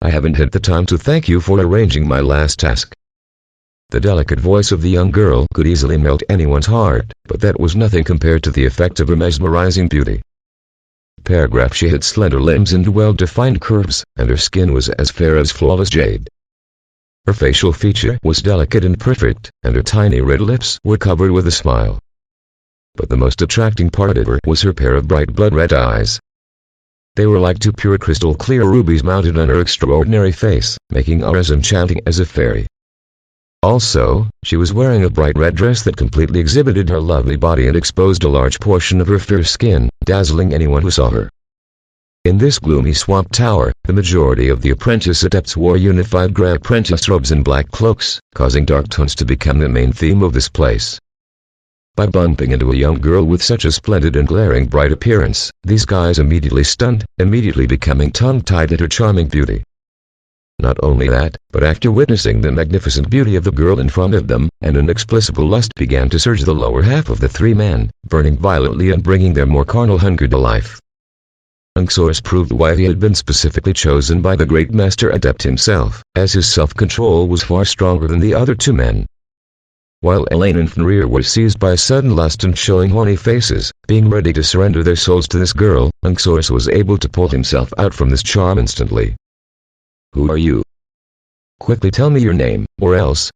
I haven't had the time to thank you for arranging my last task. The delicate voice of the young girl could easily melt anyone's heart, but that was nothing compared to the effect of her mesmerizing beauty. Paragraph: she had slender limbs and well-defined curves, and her skin was as fair as flawless jade. Her facial feature was delicate and perfect, and her tiny red lips were covered with a smile. But the most attracting part of her was her pair of bright blood-red eyes. They were like two pure crystal-clear rubies mounted on her extraordinary face, making her as enchanting as a fairy. Also, she was wearing a bright red dress that completely exhibited her lovely body and exposed a large portion of her fair skin, dazzling anyone who saw her. In this gloomy swamp tower, the majority of the apprentice adepts wore unified gray apprentice robes and black cloaks, causing dark tones to become the main theme of this place. By bumping into a young girl with such a splendid and glaring bright appearance, these guys immediately stunned, immediately becoming tongue-tied at her charming beauty. Not only that, but after witnessing the magnificent beauty of the girl in front of them, an inexplicable lust began to surge the lower half of the three men, burning violently and bringing their more carnal hunger to life. Unksaurus proved why he had been specifically chosen by the great master adept himself, as his self-control was far stronger than the other two men. While Elaine and Fenrir were seized by a sudden lust and showing horny faces, being ready to surrender their souls to this girl, Unksaurus was able to pull himself out from this charm instantly. Who are you? Quickly tell me your name, or else.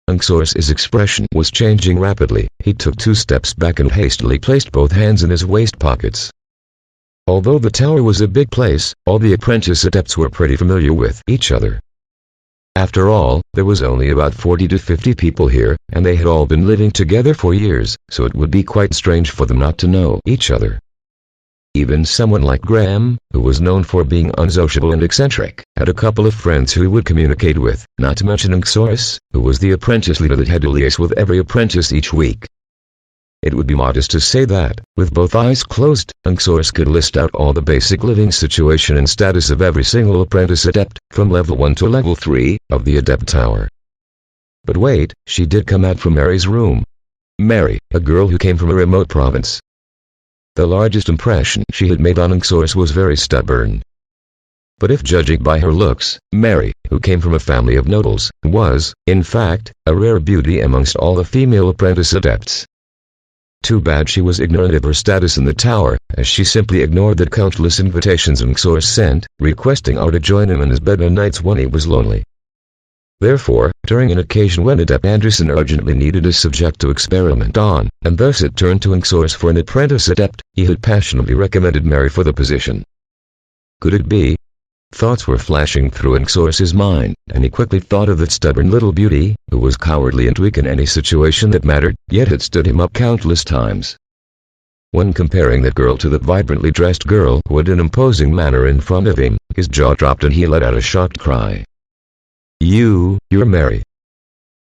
Unksaurus's expression was changing rapidly. He took 2 steps back and hastily placed both hands in his waist pockets. Although the tower was a big place, all the apprentice adepts were pretty familiar with each other. After all, there was only about 40 to 50 people here, and they had all been living together for years, so it would be quite strange for them not to know each other. Even someone like Graham, who was known for being unsociable and eccentric, had a couple of friends who he would communicate with, not to mention Unksaurus, who was the apprentice leader that had to liaise with every apprentice each week. It would be modest to say that, with both eyes closed, Unksaurus could list out all the basic living situation and status of every single apprentice adept, from level 1 to level 3, of the Adept Tower. But wait, she did come out from Mary's room. Mary, a girl who came from a remote province. The largest impression she had made on Unksaurus was very stubborn. But if judging by her looks, Mary, who came from a family of nobles, was, in fact, a rare beauty amongst all the female apprentice adepts. Too bad she was ignorant of her status in the tower, as she simply ignored the countless invitations Unksaurus sent, requesting her to join him in his bed on nights when he was lonely. Therefore, during an occasion when Adept Anderson urgently needed a subject to experiment on, and thus it turned to Unksaurus for an apprentice adept, he had passionately recommended Mary for the position. Could it be? Thoughts were flashing through Unksaurus's mind, and he quickly thought of that stubborn little beauty, who was cowardly and weak in any situation that mattered, yet had stood him up countless times. When comparing that girl to the vibrantly dressed girl who had an imposing manner in front of him, his jaw dropped and he let out a shocked cry. You're Mary.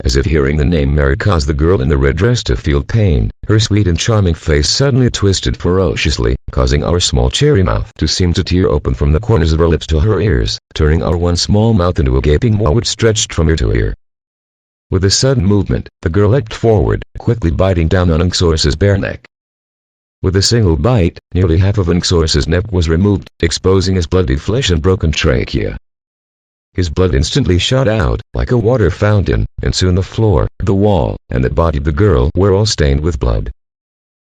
As if hearing the name Mary caused the girl in the red dress to feel pain, her sweet and charming face suddenly twisted ferociously, causing our small cherry mouth to seem to tear open from the corners of her lips to her ears, turning our one small mouth into a gaping maw which stretched from ear to ear. With a sudden movement, the girl leapt forward, quickly biting down on Unksaurus's bare neck. With a single bite, nearly half of Unxor's neck was removed, exposing his bloody flesh and broken trachea. His blood instantly shot out, like a water fountain, and soon the floor, the wall, and the body of the girl were all stained with blood.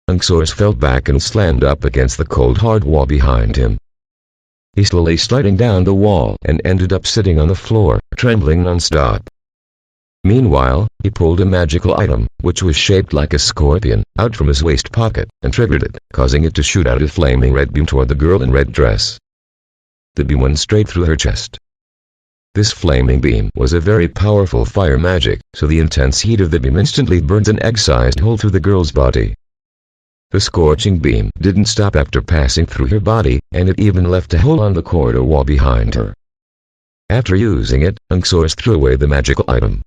Unxor fell back and slammed up against the cold hard wall behind him. He slowly sliding down the wall and ended up sitting on the floor, trembling non-stop. Meanwhile, he pulled a magical item, which was shaped like a scorpion, out from his waist pocket, and triggered it, causing it to shoot out a flaming red beam toward the girl in red dress. The beam went straight through her chest. This flaming beam was a very powerful fire magic, so the intense heat of the beam instantly burned an egg-sized hole through the girl's body. The scorching beam didn't stop after passing through her body, and it even left a hole on the corridor wall behind her. After using it, Unxor threw away the magical item.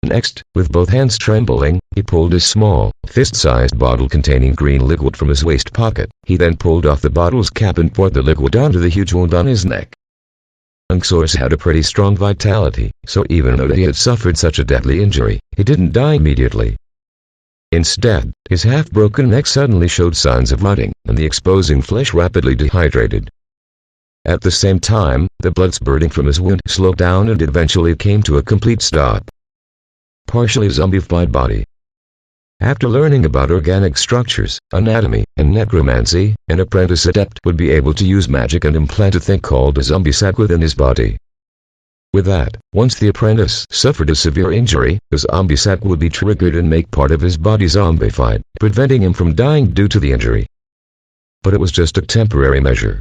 Next, with both hands trembling, he pulled a small, fist-sized bottle containing green liquid from his waist pocket. He then pulled off the bottle's cap and poured the liquid onto the huge wound on his neck. Unxor had a pretty strong vitality, so even though he had suffered such a deadly injury, he didn't die immediately. Instead, his half-broken neck suddenly showed signs of rotting, and the exposing flesh rapidly dehydrated. At the same time, the blood spurting from his wound slowed down and eventually came to a complete stop. Partially zombified body. After learning about organic structures, anatomy, and necromancy, an apprentice adept would be able to use magic and implant a thing called a zombie sac within his body. With that, once the apprentice suffered a severe injury, the zombie sac would be triggered and make part of his body zombified, preventing him from dying due to the injury. But it was just a temporary measure.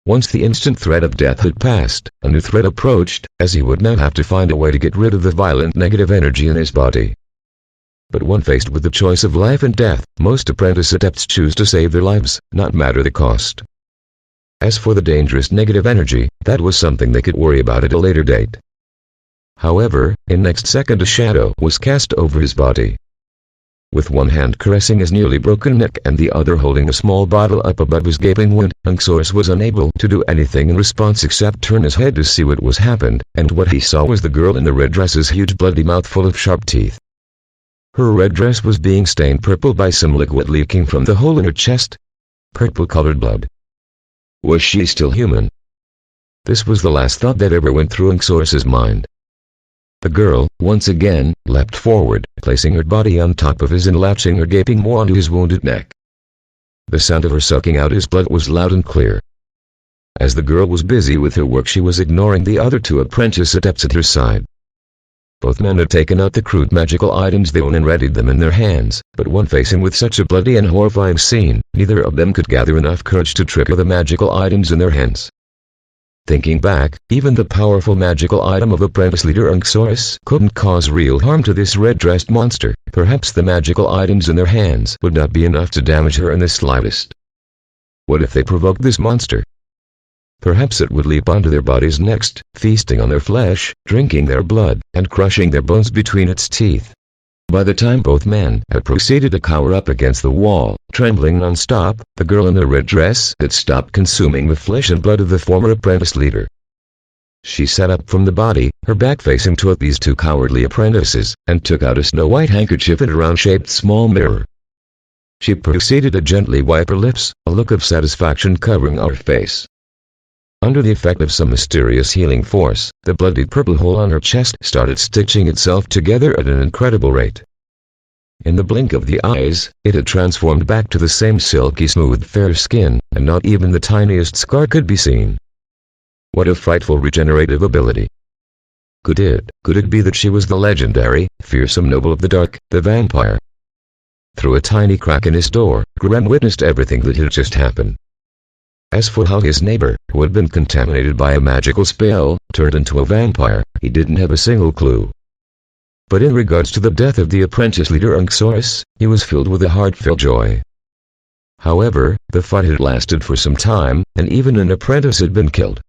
Once the instant threat of death had passed, a new threat approached, as he would now have to find a way to get rid of the violent negative energy in his body. But when faced with the choice of life and death, most apprentice adepts choose to save their lives, not matter the cost. As for the dangerous negative energy, that was something they could worry about at a later date. However, in next second a shadow was cast over his body. With one hand caressing his nearly broken neck and the other holding a small bottle up above his gaping wound, Unxor was unable to do anything in response except turn his head to see what was happened, and what he saw was the girl in the red dress's huge bloody mouth full of sharp teeth. Her red dress was being stained purple by some liquid leaking from the hole in her chest. Purple-colored blood. Was she still human? This was the last thought that ever went through Unxor's mind. The girl, once again, leapt forward, placing her body on top of his and latching her gaping maw onto his wounded neck. The sound of her sucking out his blood was loud and clear. As the girl was busy with her work, she was ignoring the other two apprentice adepts at her side. Both men had taken out the crude magical items they owned and readied them in their hands, but when facing with such a bloody and horrifying scene, neither of them could gather enough courage to trigger the magical items in their hands. Thinking back, even the powerful magical item of apprentice leader Unxor couldn't cause real harm to this red-dressed monster. Perhaps the magical items in their hands would not be enough to damage her in the slightest. What if they provoked this monster? Perhaps it would leap onto their bodies next, feasting on their flesh, drinking their blood, and crushing their bones between its teeth. By the time both men had proceeded to cower up against the wall, trembling non-stop, the girl in the red dress had stopped consuming the flesh and blood of the former apprentice leader. She sat up from the body, her back facing toward these two cowardly apprentices, and took out a snow-white handkerchief and a round-shaped small mirror. She proceeded to gently wipe her lips, a look of satisfaction covering her face. Under the effect of some mysterious healing force, the bloody purple hole on her chest started stitching itself together at an incredible rate. In the blink of the eyes, it had transformed back to the same silky smooth fair skin, and not even the tiniest scar could be seen. What a frightful regenerative ability. Could it be that she was the legendary, fearsome noble of the dark, the vampire? Through a tiny crack in his door, Graham witnessed everything that had just happened. As for how his neighbor, who had been contaminated by a magical spell, turned into a vampire, he didn't have a single clue. But in regards to the death of the apprentice leader Unxor, he was filled with a heartfelt joy. However, the fight had lasted for some time, and even an apprentice had been killed.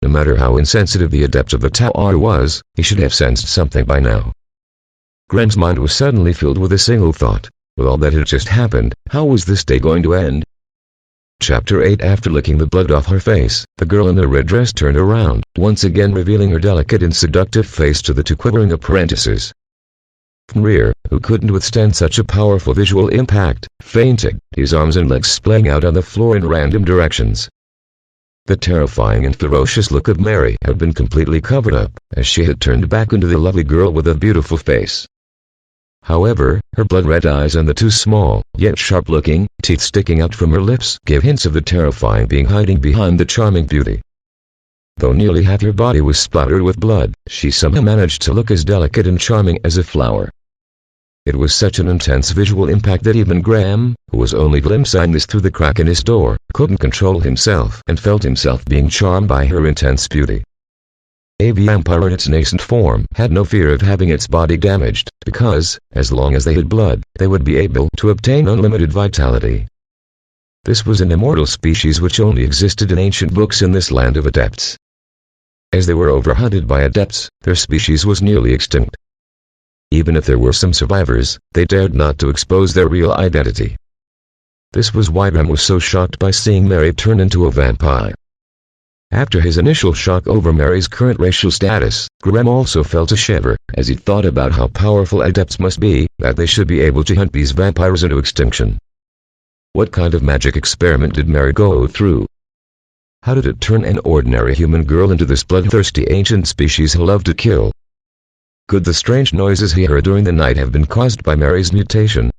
No matter how insensitive the adept of the tower was, he should have sensed something by now. Graham's mind was suddenly filled with a single thought. With all that had just happened, how was this day going to end? Chapter 8. After licking the blood off her face, the girl in the red dress turned around, once again revealing her delicate and seductive face to the two quivering apprentices. Rear, who couldn't withstand such a powerful visual impact, fainted, his arms and legs splaying out on the floor in random directions. The terrifying and ferocious look of Mary had been completely covered up, as she had turned back into the lovely girl with a beautiful face. However, her blood-red eyes and the two small, yet sharp-looking, teeth sticking out from her lips gave hints of the terrifying being hiding behind the charming beauty. Though nearly half her body was splattered with blood, she somehow managed to look as delicate and charming as a flower. It was such an intense visual impact that even Graham, who was only glimpsing this through the crack in his door, couldn't control himself and felt himself being charmed by her intense beauty. A vampire in its nascent form had no fear of having its body damaged, because, as long as they had blood, they would be able to obtain unlimited vitality. This was an immortal species which only existed in ancient books in this land of adepts. As they were overhunted by adepts, their species was nearly extinct. Even if there were some survivors, they dared not to expose their real identity. This was why Graham was so shocked by seeing Mary turn into a vampire. After his initial shock over Mary's current racial status, Graham also felt a shiver, as he thought about how powerful adepts must be, that they should be able to hunt these vampires into extinction. What kind of magic experiment did Mary go through? How did it turn an ordinary human girl into this bloodthirsty ancient species who loved to kill? Could the strange noises he heard during the night have been caused by Mary's mutation?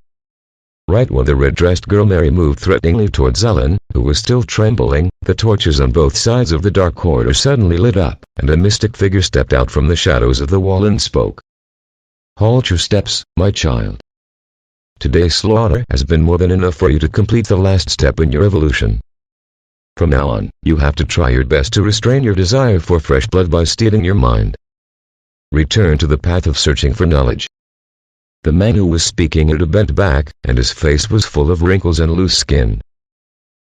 Right when the red-dressed girl Mary moved threateningly towards Ellen, who was still trembling, the torches on both sides of the dark corridor suddenly lit up, and a mystic figure stepped out from the shadows of the wall and spoke. "Halt your steps, my child. Today's slaughter has been more than enough for you to complete the last step in your evolution. From now on, you have to try your best to restrain your desire for fresh blood by steeling your mind. Return to the path of searching for knowledge." The man who was speaking had a bent back, and his face was full of wrinkles and loose skin.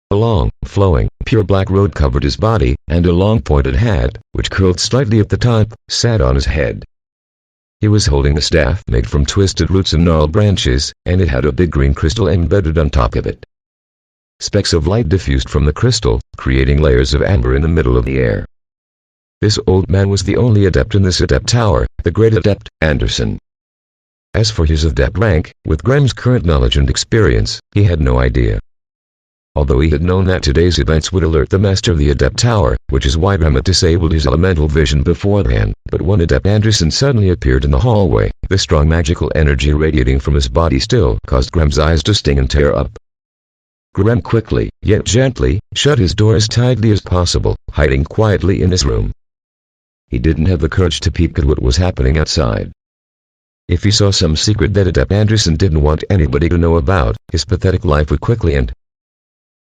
A long, flowing, pure black robe covered his body, and a long pointed hat, which curled slightly at the top, sat on his head. He was holding a staff made from twisted roots and gnarled branches, and it had a big green crystal embedded on top of it. Specks of light diffused from the crystal, creating layers of amber in the middle of the air. This old man was the only adept in this adept tower, the great adept, Anderson. As for his adept rank, with Graham's current knowledge and experience, he had no idea. Although he had known that today's events would alert the master of the adept tower, which is why Graham had disabled his elemental vision beforehand, but when adept Anderson suddenly appeared in the hallway, the strong magical energy radiating from his body still caused Graham's eyes to sting and tear up. Graham quickly, yet gently, shut his door as tightly as possible, hiding quietly in his room. He didn't have the courage to peek at what was happening outside. If he saw some secret that Adept Anderson didn't want anybody to know about, his pathetic life would quickly end.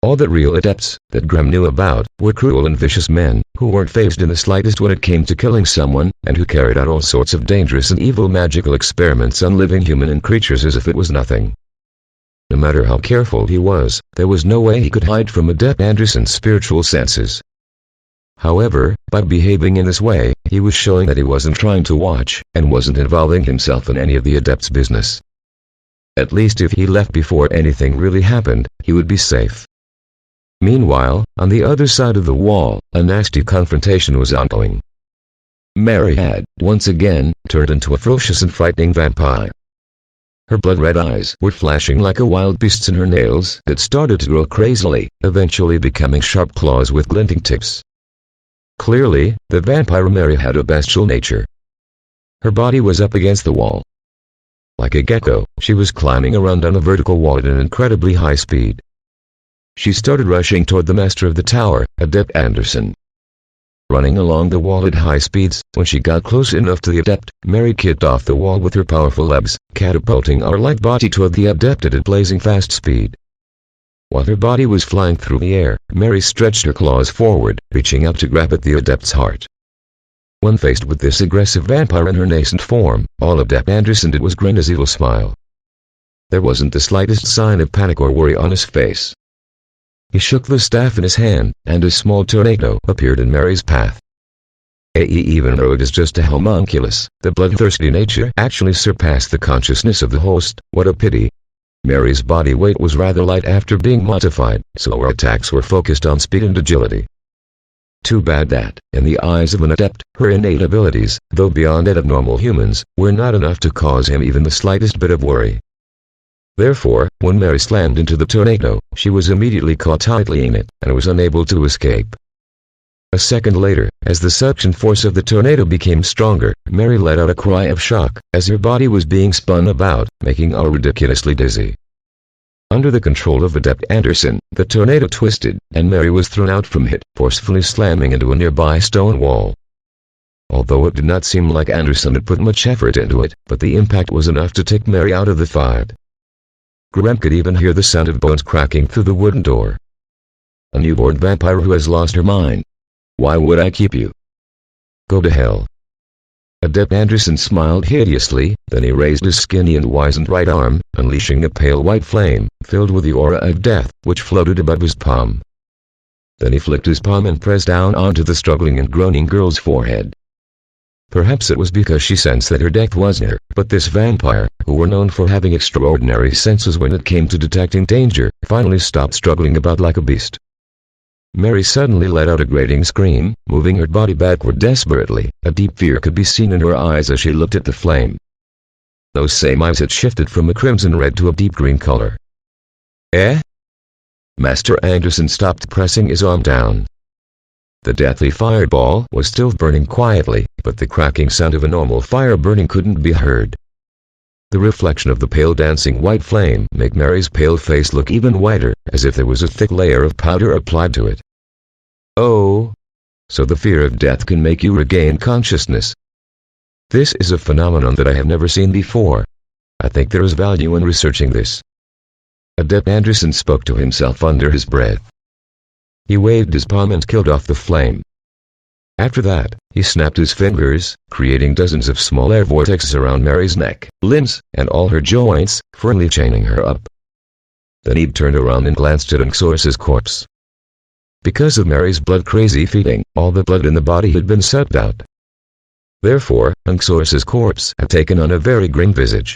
All that real adepts, that Graham knew about, were cruel and vicious men, who weren't fazed in the slightest when it came to killing someone, and who carried out all sorts of dangerous and evil magical experiments on living human and creatures as if it was nothing. No matter how careful he was, there was no way he could hide from Adept Anderson's spiritual senses. However, by behaving in this way, he was showing that he wasn't trying to watch, and wasn't involving himself in any of the adepts' business. At least if he left before anything really happened, he would be safe. Meanwhile, on the other side of the wall, a nasty confrontation was ongoing. Mary had, once again, turned into a ferocious and frightening vampire. Her blood-red eyes were flashing like a wild beast's, and her nails had started to grow crazily, eventually becoming sharp claws with glinting tips. Clearly, the vampire Mary had a bestial nature. Her body was up against the wall. Like a gecko, she was climbing around on a vertical wall at an incredibly high speed. She started rushing toward the master of the tower, Adept Anderson. Running along the wall at high speeds, when she got close enough to the adept, Mary kicked off the wall with her powerful legs, catapulting her light body toward the adept at a blazing fast speed. While her body was flying through the air, Mary stretched her claws forward, reaching out to grab at the adept's heart. When faced with this aggressive vampire in her nascent form, all Adept Anderson did was grin his evil smile. There wasn't the slightest sign of panic or worry on his face. He shook the staff in his hand, and a small tornado appeared in Mary's path. Even though it is just a homunculus, the bloodthirsty nature actually surpassed the consciousness of the host. What a pity. Mary's body weight was rather light after being modified, so her attacks were focused on speed and agility. Too bad that, in the eyes of an adept, her innate abilities, though beyond that of normal humans, were not enough to cause him even the slightest bit of worry. Therefore, when Mary slammed into the tornado, she was immediately caught tightly in it, and was unable to escape. A second later, as the suction force of the tornado became stronger, Mary let out a cry of shock, as her body was being spun about, making her ridiculously dizzy. Under the control of Adept Anderson, the tornado twisted, and Mary was thrown out from it, forcefully slamming into a nearby stone wall. Although it did not seem like Anderson had put much effort into it, but the impact was enough to take Mary out of the fight. Graham could even hear the sound of bones cracking through the wooden door. A newborn vampire who has lost her mind. Why would I keep you? Go to hell. Adept Anderson smiled hideously, then he raised his skinny and wizened right arm, unleashing a pale white flame, filled with the aura of death, which floated above his palm. Then he flicked his palm and pressed down onto the struggling and groaning girl's forehead. Perhaps it was because she sensed that her death was near, but this vampire, who were known for having extraordinary senses when it came to detecting danger, finally stopped struggling about like a beast. Mary suddenly let out a grating scream, moving her body backward desperately. A deep fear could be seen in her eyes as she looked at the flame. Those same eyes had shifted from a crimson red to a deep green color. Eh? Master Anderson stopped pressing his arm down. The deathly fireball was still burning quietly, but the cracking sound of a normal fire burning couldn't be heard. The reflection of the pale dancing white flame made Mary's pale face look even whiter, as if there was a thick layer of powder applied to it. Oh, so the fear of death can make you regain consciousness. This is a phenomenon that I have never seen before. I think there is value in researching this. Adept Anderson spoke to himself under his breath. He waved his palm and killed off the flame. After that, he snapped his fingers, creating dozens of small air vortexes around Mary's neck, limbs, and all her joints, firmly chaining her up. Then he turned around and glanced at Anxorus's corpse. Because of Mary's blood-crazy feeding, all the blood in the body had been sucked out. Therefore, Anxorus's corpse had taken on a very grim visage.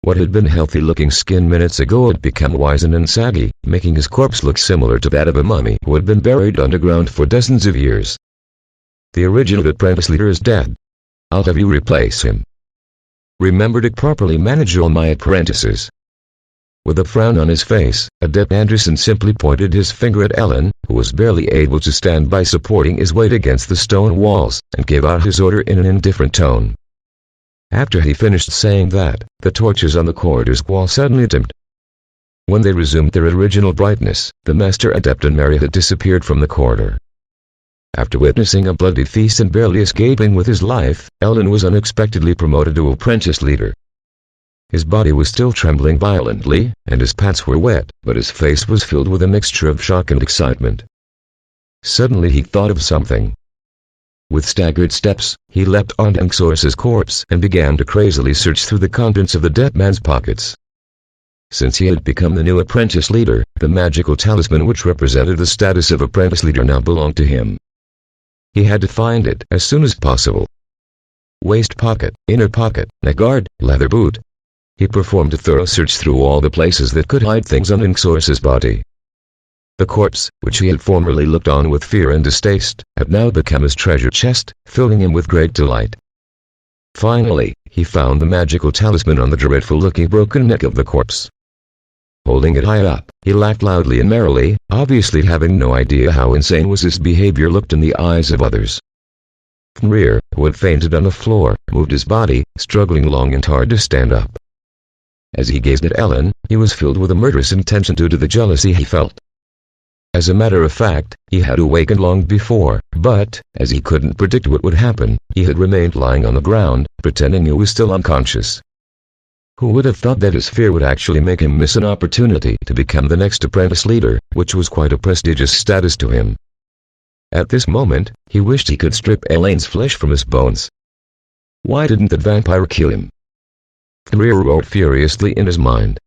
What had been healthy-looking skin minutes ago had become wizened and saggy, making his corpse look similar to that of a mummy who had been buried underground for dozens of years. The original apprentice leader is dead. I'll have you replace him. Remember to properly manage all my apprentices. With a frown on his face, Adept Anderson simply pointed his finger at Ellen, who was barely able to stand by supporting his weight against the stone walls, and gave out his order in an indifferent tone. After he finished saying that, the torches on the corridor's wall suddenly dimmed. When they resumed their original brightness, the Master Adept and Mary had disappeared from the corridor. After witnessing a bloody feast and barely escaping with his life, Ellen was unexpectedly promoted to apprentice leader. His body was still trembling violently, and his pants were wet, but his face was filled with a mixture of shock and excitement. Suddenly he thought of something. With staggered steps, he leapt onto Anxorus's corpse and began to crazily search through the contents of the dead man's pockets. Since he had become the new apprentice leader, the magical talisman which represented the status of apprentice leader now belonged to him. He had to find it as soon as possible. Waist pocket, inner pocket, neck guard, leather boot. He performed a thorough search through all the places that could hide things on Anxorus's body. The corpse, which he had formerly looked on with fear and distaste, had now become his treasure chest, filling him with great delight. Finally, he found the magical talisman on the dreadful-looking broken neck of the corpse. Holding it high up, he laughed loudly and merrily, obviously having no idea how insane was his behavior looked in the eyes of others. Fenrir, who had fainted on the floor, moved his body, struggling long and hard to stand up. As he gazed at Ellen, he was filled with a murderous intention due to the jealousy he felt. As a matter of fact, he had awakened long before, but, as he couldn't predict what would happen, he had remained lying on the ground, pretending he was still unconscious. Who would have thought that his fear would actually make him miss an opportunity to become the next apprentice leader, which was quite a prestigious status to him. At this moment, he wished he could strip Elaine's flesh from his bones. Why didn't the vampire kill him? Fenrir roared furiously in his mind.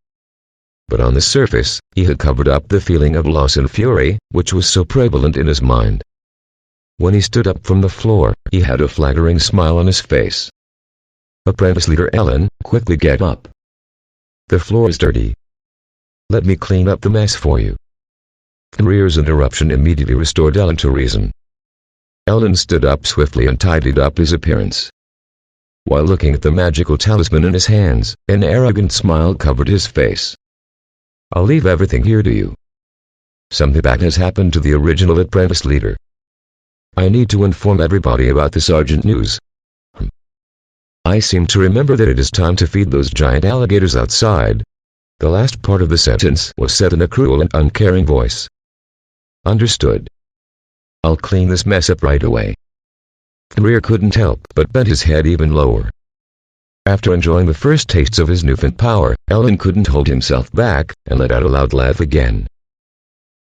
But on the surface, he had covered up the feeling of loss and fury, which was so prevalent in his mind. When he stood up from the floor, he had a flattering smile on his face. Apprentice leader Ellen, quickly get up. The floor is dirty. Let me clean up the mess for you. Fenrir's interruption immediately restored Ellen to reason. Ellen stood up swiftly and tidied up his appearance. While looking at the magical talisman in his hands, an arrogant smile covered his face. "I'll leave everything here to you. Something bad has happened to the original apprentice leader. I need to inform everybody about this urgent news. I seem to remember that it is time to feed those giant alligators outside." The last part of the sentence was said in a cruel and uncaring voice. "Understood. I'll clean this mess up right away." Fenrir couldn't help but bent his head even lower. After enjoying the first tastes of his newfound power, Ellen couldn't hold himself back, and let out a loud laugh again.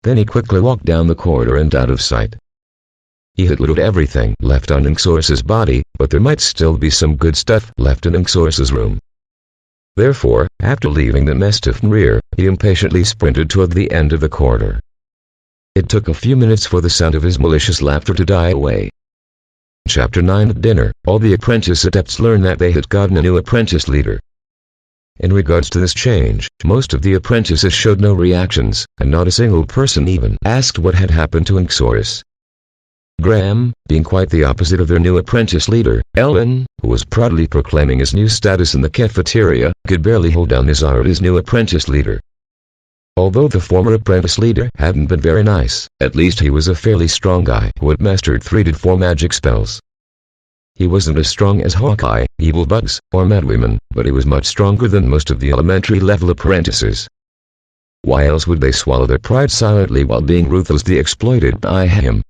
Then he quickly walked down the corridor and out of sight. He had looted everything left on Inxorus's body, but there might still be some good stuff left in Inxorus's room. Therefore, after leaving the mess to Fenrir, he impatiently sprinted toward the end of the corridor. It took a few minutes for the sound of his malicious laughter to die away. Chapter 9 At dinner, all the apprentice adepts learned that they had gotten a new apprentice leader. In regards to this change, most of the apprentices showed no reactions, and not a single person even asked what had happened to Inxorus. Graham, being quite the opposite of their new apprentice leader, Ellen, who was proudly proclaiming his new status in the cafeteria, could barely hold down his ire at his new apprentice leader. Although the former apprentice leader hadn't been very nice, at least he was a fairly strong guy who had mastered 3 to 4 magic spells. He wasn't as strong as Hawkeye, Evil Bugs, or Madwomen, but he was much stronger than most of the elementary-level apprentices. Why else would they swallow their pride silently while being ruthlessly exploited by him?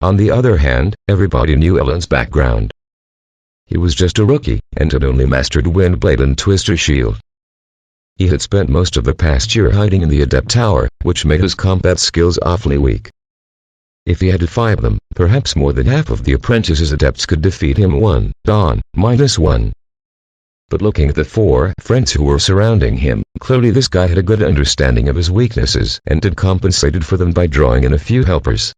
On the other hand, everybody knew Ellen's background. He was just a rookie, and had only mastered Windblade and Twister Shield. He had spent most of the past year hiding in the Adept Tower, which made his combat skills awfully weak. If he had to fight them, perhaps more than half of the apprentices' adepts could defeat him -1. But looking at the 4 friends who were surrounding him, clearly this guy had a good understanding of his weaknesses and had compensated for them by drawing in a few helpers.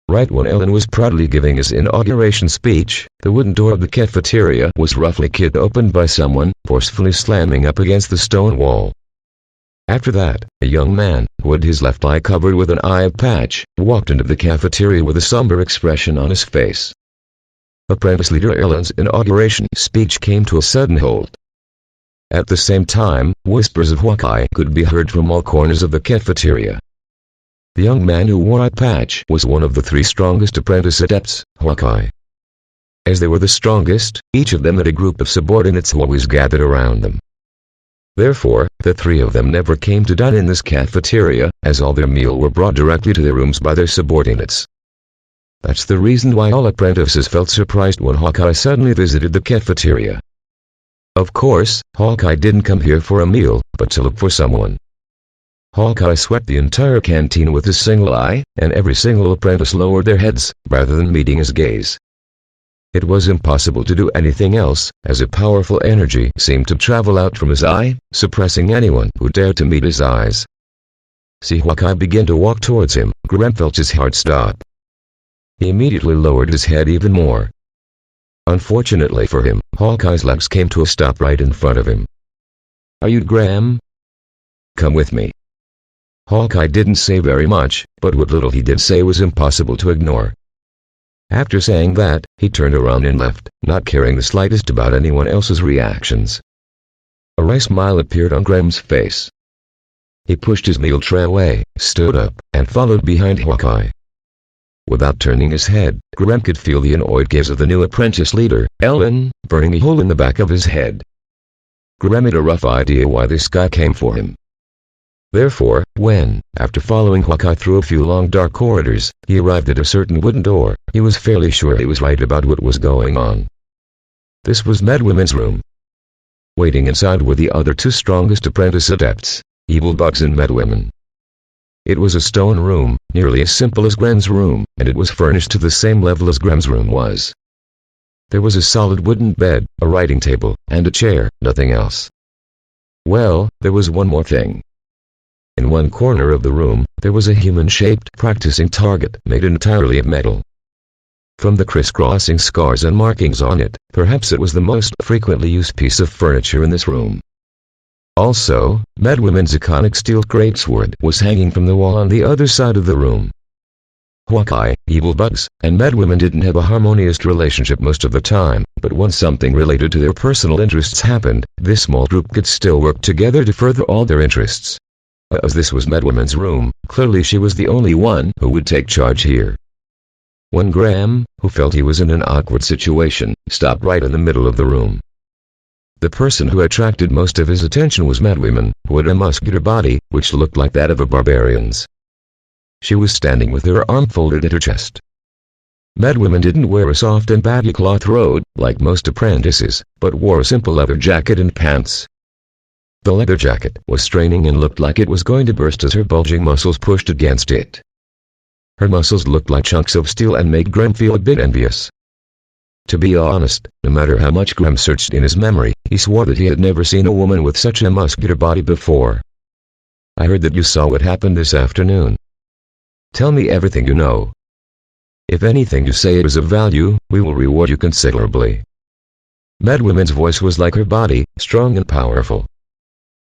Right when Ellen was proudly giving his inauguration speech, the wooden door of the cafeteria was roughly kicked open by someone, forcefully slamming up against the stone wall. After that, a young man, who had his left eye covered with an eye patch, walked into the cafeteria with a somber expression on his face. Apprentice leader Ellen's inauguration speech came to a sudden halt. At the same time, whispers of Hawkeye could be heard from all corners of the cafeteria. The young man who wore eye patch was one of the 3 strongest apprentice adepts, Hawkeye. As they were the strongest, each of them had a group of subordinates who always gathered around them. Therefore, the 3 of them never came to dine in this cafeteria, as all their meal were brought directly to their rooms by their subordinates. That's the reason why all apprentices felt surprised when Hawkeye suddenly visited the cafeteria. Of course, Hawkeye didn't come here for a meal, but to look for someone. Hawkeye swept the entire canteen with his single eye, and every single apprentice lowered their heads, rather than meeting his gaze. It was impossible to do anything else, as a powerful energy seemed to travel out from his eye, suppressing anyone who dared to meet his eyes. See Hawkeye begin to walk towards him, Graham felt his heart stop. He immediately lowered his head even more. Unfortunately for him, Hawkeye's legs came to a stop right in front of him. "Are you Graham? Come with me." Hawkeye didn't say very much, but what little he did say was impossible to ignore. After saying that, he turned around and left, not caring the slightest about anyone else's reactions. A wry smile appeared on Graham's face. He pushed his meal tray away, stood up, and followed behind Hawkeye. Without turning his head, Graham could feel the annoyed gaze of the new apprentice leader, Ellen, burning a hole in the back of his head. Graham had a rough idea why this guy came for him. Therefore, when, after following Hawkeye through a few long dark corridors, he arrived at a certain wooden door, he was fairly sure he was right about what was going on. This was Madwomen's room. Waiting inside were the other 2 strongest apprentice adepts, Evil Bugs and Madwomen. It was a stone room, nearly as simple as Graham's room, and it was furnished to the same level as Graham's room was. There was a solid wooden bed, a writing table, and a chair, nothing else. Well, there was one more thing. In one corner of the room, there was a human-shaped practicing target made entirely of metal. From the crisscrossing scars and markings on it, perhaps it was the most frequently used piece of furniture in this room. Also, Madwomen's iconic steel greatsword was hanging from the wall on the other side of the room. Hawkeye, evil bugs, and Madwomen didn't have a harmonious relationship most of the time, but once something related to their personal interests happened, this small group could still work together to further all their interests. As this was Madwomen's room, clearly she was the only one who would take charge here. When Graham, who felt he was in an awkward situation, stopped right in the middle of the room. The person who attracted most of his attention was Madwomen, who had a muscular body, which looked like that of a barbarian's. She was standing with her arm folded at her chest. Madwomen didn't wear a soft and baggy cloth robe, like most apprentices, but wore a simple leather jacket and pants. The leather jacket was straining and looked like it was going to burst as her bulging muscles pushed against it. Her muscles looked like chunks of steel and made Graham feel a bit envious. To be honest, no matter how much Graham searched in his memory, he swore that he had never seen a woman with such a muscular body before. "I heard that you saw what happened this afternoon. Tell me everything you know. If anything you say is of value, we will reward you considerably." Madwomen's voice was like her body, strong and powerful.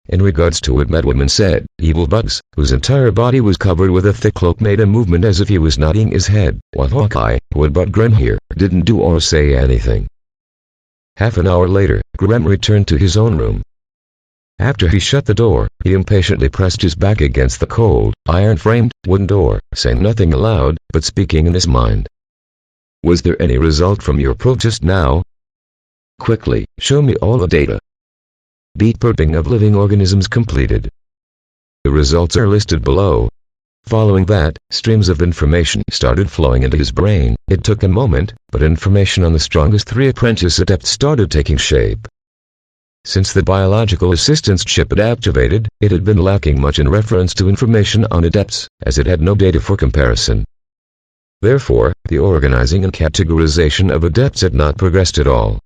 In regards to what Madwomen said, evil bugs, whose entire body was covered with a thick cloak, made a movement as if he was nodding his head, while Hawkeye, who had brought Graham here, didn't do or say anything. Half an hour later, Graham returned to his own room. After he shut the door, he impatiently pressed his back against the cold, iron-framed, wooden door, saying nothing aloud, but speaking in his mind. "Was there any result from your probe just now? Quickly, show me all the data." Beat burping of living organisms completed. The results are listed below. Following that, streams of information started flowing into his brain. It took a moment, but information on the strongest 3 apprentice adepts started taking shape. Since the biological assistance chip had activated, it had been lacking much in reference to information on adepts, as it had no data for comparison. Therefore, the organizing and categorization of adepts had not progressed at all.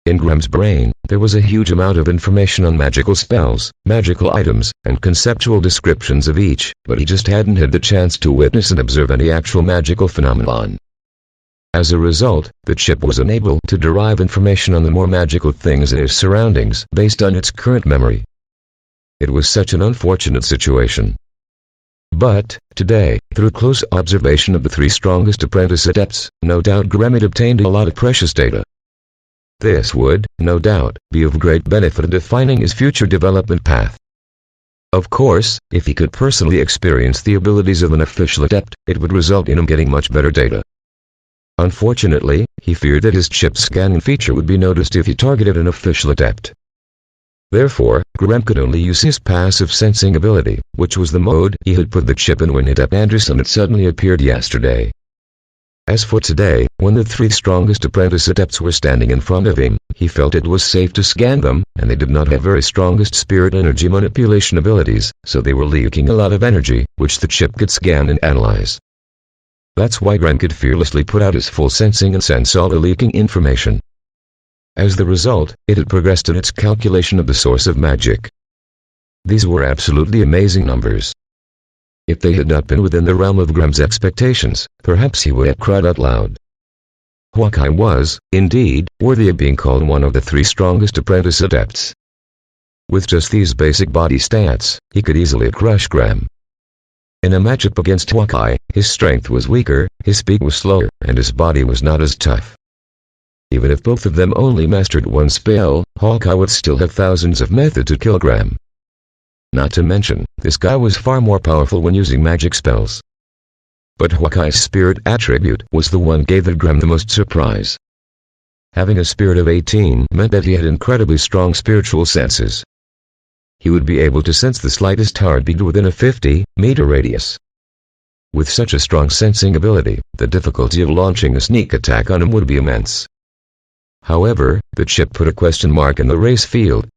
In Graham's brain, there was a huge amount of information on magical spells, magical items, and conceptual descriptions of each, but he just hadn't had the chance to witness and observe any actual magical phenomenon. As a result, the chip was unable to derive information on the more magical things in his surroundings based on its current memory. It was such an unfortunate situation. But, today, through close observation of the 3 strongest apprentice adepts, no doubt Graham had obtained a lot of precious data. This would, no doubt, be of great benefit in defining his future development path. Of course, if he could personally experience the abilities of an official adept, it would result in him getting much better data. Unfortunately, he feared that his chip scanning feature would be noticed if he targeted an official adept. Therefore, Graham could only use his passive sensing ability, which was the mode he had put the chip in when Adept Anderson had suddenly appeared yesterday. As for today, when the 3 strongest apprentice adepts were standing in front of him, he felt it was safe to scan them, and they did not have very strongest spirit energy manipulation abilities, so they were leaking a lot of energy, which the chip could scan and analyze. That's why Graham could fearlessly put out his full sensing and sense all the leaking information. As the result, it had progressed in its calculation of the source of magic. These were absolutely amazing numbers. If they had not been within the realm of Graham's expectations, perhaps he would have cried out loud. Hawkeye was, indeed, worthy of being called one of the 3 strongest apprentice adepts. With just these basic body stats, he could easily crush Graham. In a matchup against Hawkeye, his strength was weaker, his speed was slower, and his body was not as tough. Even if both of them only mastered 1 spell, Hawkeye would still have thousands of methods to kill Graham. Not to mention, this guy was far more powerful when using magic spells. But Hawkeye's spirit attribute was the one gave Graham the most surprise. Having a spirit of 18 meant that he had incredibly strong spiritual senses. He would be able to sense the slightest heartbeat within a 50-meter radius. With such a strong sensing ability, the difficulty of launching a sneak attack on him would be immense. However, the chip put a question mark in the race field.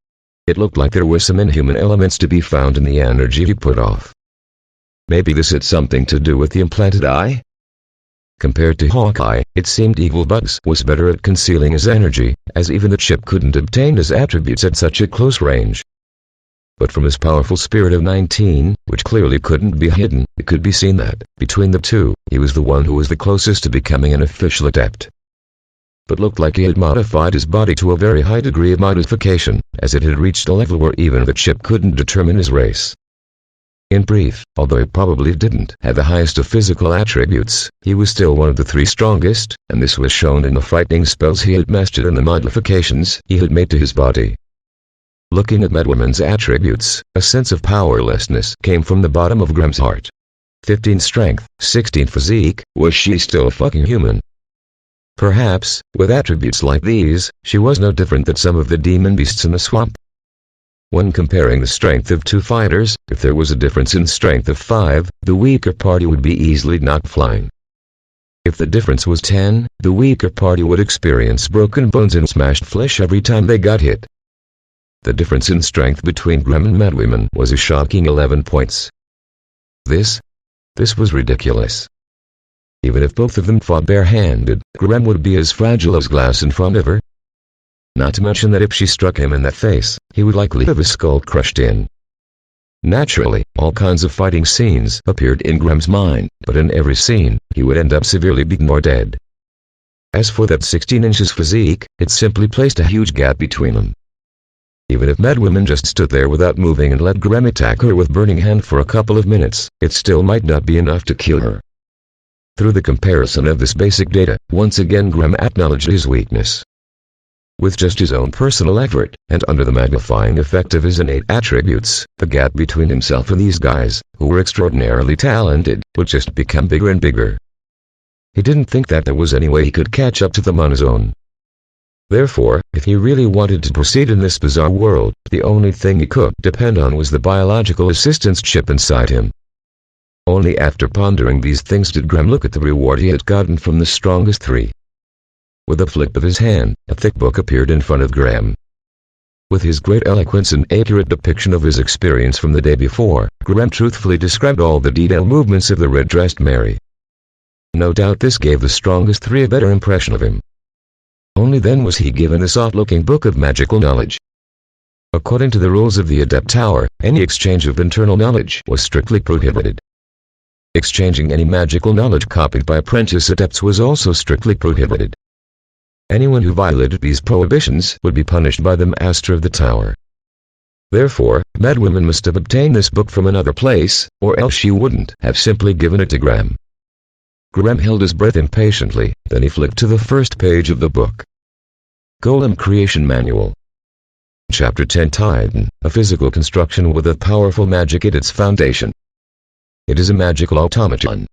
It looked like there were some inhuman elements to be found in the energy he put off. Maybe this had something to do with the implanted eye? Compared to Hawkeye, it seemed Evil Bugs was better at concealing his energy, as even the chip couldn't obtain his attributes at such a close range. But from his powerful spirit of 19, which clearly couldn't be hidden, it could be seen that, between the 2, he was the one who was the closest to becoming an official adept. But looked like he had modified his body to a very high degree of modification, as it had reached a level where even the chip couldn't determine his race. In brief, although he probably didn't have the highest of physical attributes, he was still one of the 3 strongest, and this was shown in the frightening spells he had mastered and the modifications he had made to his body. Looking at Madwoman's attributes, a sense of powerlessness came from the bottom of Graham's heart. 15 strength, 16 physique, was she still a fucking human? Perhaps, with attributes like these, she was no different than some of the demon beasts in the swamp. When comparing the strength of 2 fighters, if there was a difference in strength of 5, the weaker party would be easily knocked flying. If the difference was 10, the weaker party would experience broken bones and smashed flesh every time they got hit. The difference in strength between Graham and Madwoman was a shocking 11 points. This was ridiculous. Even if both of them fought barehanded, Graham would be as fragile as glass in front of her. Not to mention that if she struck him in the face, he would likely have his skull crushed in. Naturally, all kinds of fighting scenes appeared in Graham's mind, but in every scene, he would end up severely beaten or dead. As for that 16 inches physique, it simply placed a huge gap between them. Even if Madwoman just stood there without moving and let Graham attack her with burning hand for a couple of minutes, it still might not be enough to kill her. Through the comparison of this basic data, once again Graham acknowledged his weakness. With just his own personal effort, and under the magnifying effect of his innate attributes, the gap between himself and these guys, who were extraordinarily talented, would just become bigger and bigger. He didn't think that there was any way he could catch up to them on his own. Therefore, if he really wanted to proceed in this bizarre world, the only thing he could depend on was the biological assistance chip inside him. Only after pondering these things did Graham look at the reward he had gotten from the strongest 3. With a flick of his hand, a thick book appeared in front of Graham. With his great eloquence and accurate depiction of his experience from the day before, Graham truthfully described all the detailed movements of the red-dressed Mary. No doubt this gave the strongest 3 a better impression of him. Only then was he given this odd-looking book of magical knowledge. According to the rules of the Adept Tower, any exchange of internal knowledge was strictly prohibited. Exchanging any magical knowledge copied by apprentice adepts was also strictly prohibited. Anyone who violated these prohibitions would be punished by the master of the tower. Therefore, Madwoman must have obtained this book from another place, or else she wouldn't have simply given it to Graham. Graham held his breath impatiently, then he flicked to the first page of the book. Golem Creation Manual. Chapter 10 Titan, a physical construction with a powerful magic at its foundation. It is a magical automaton.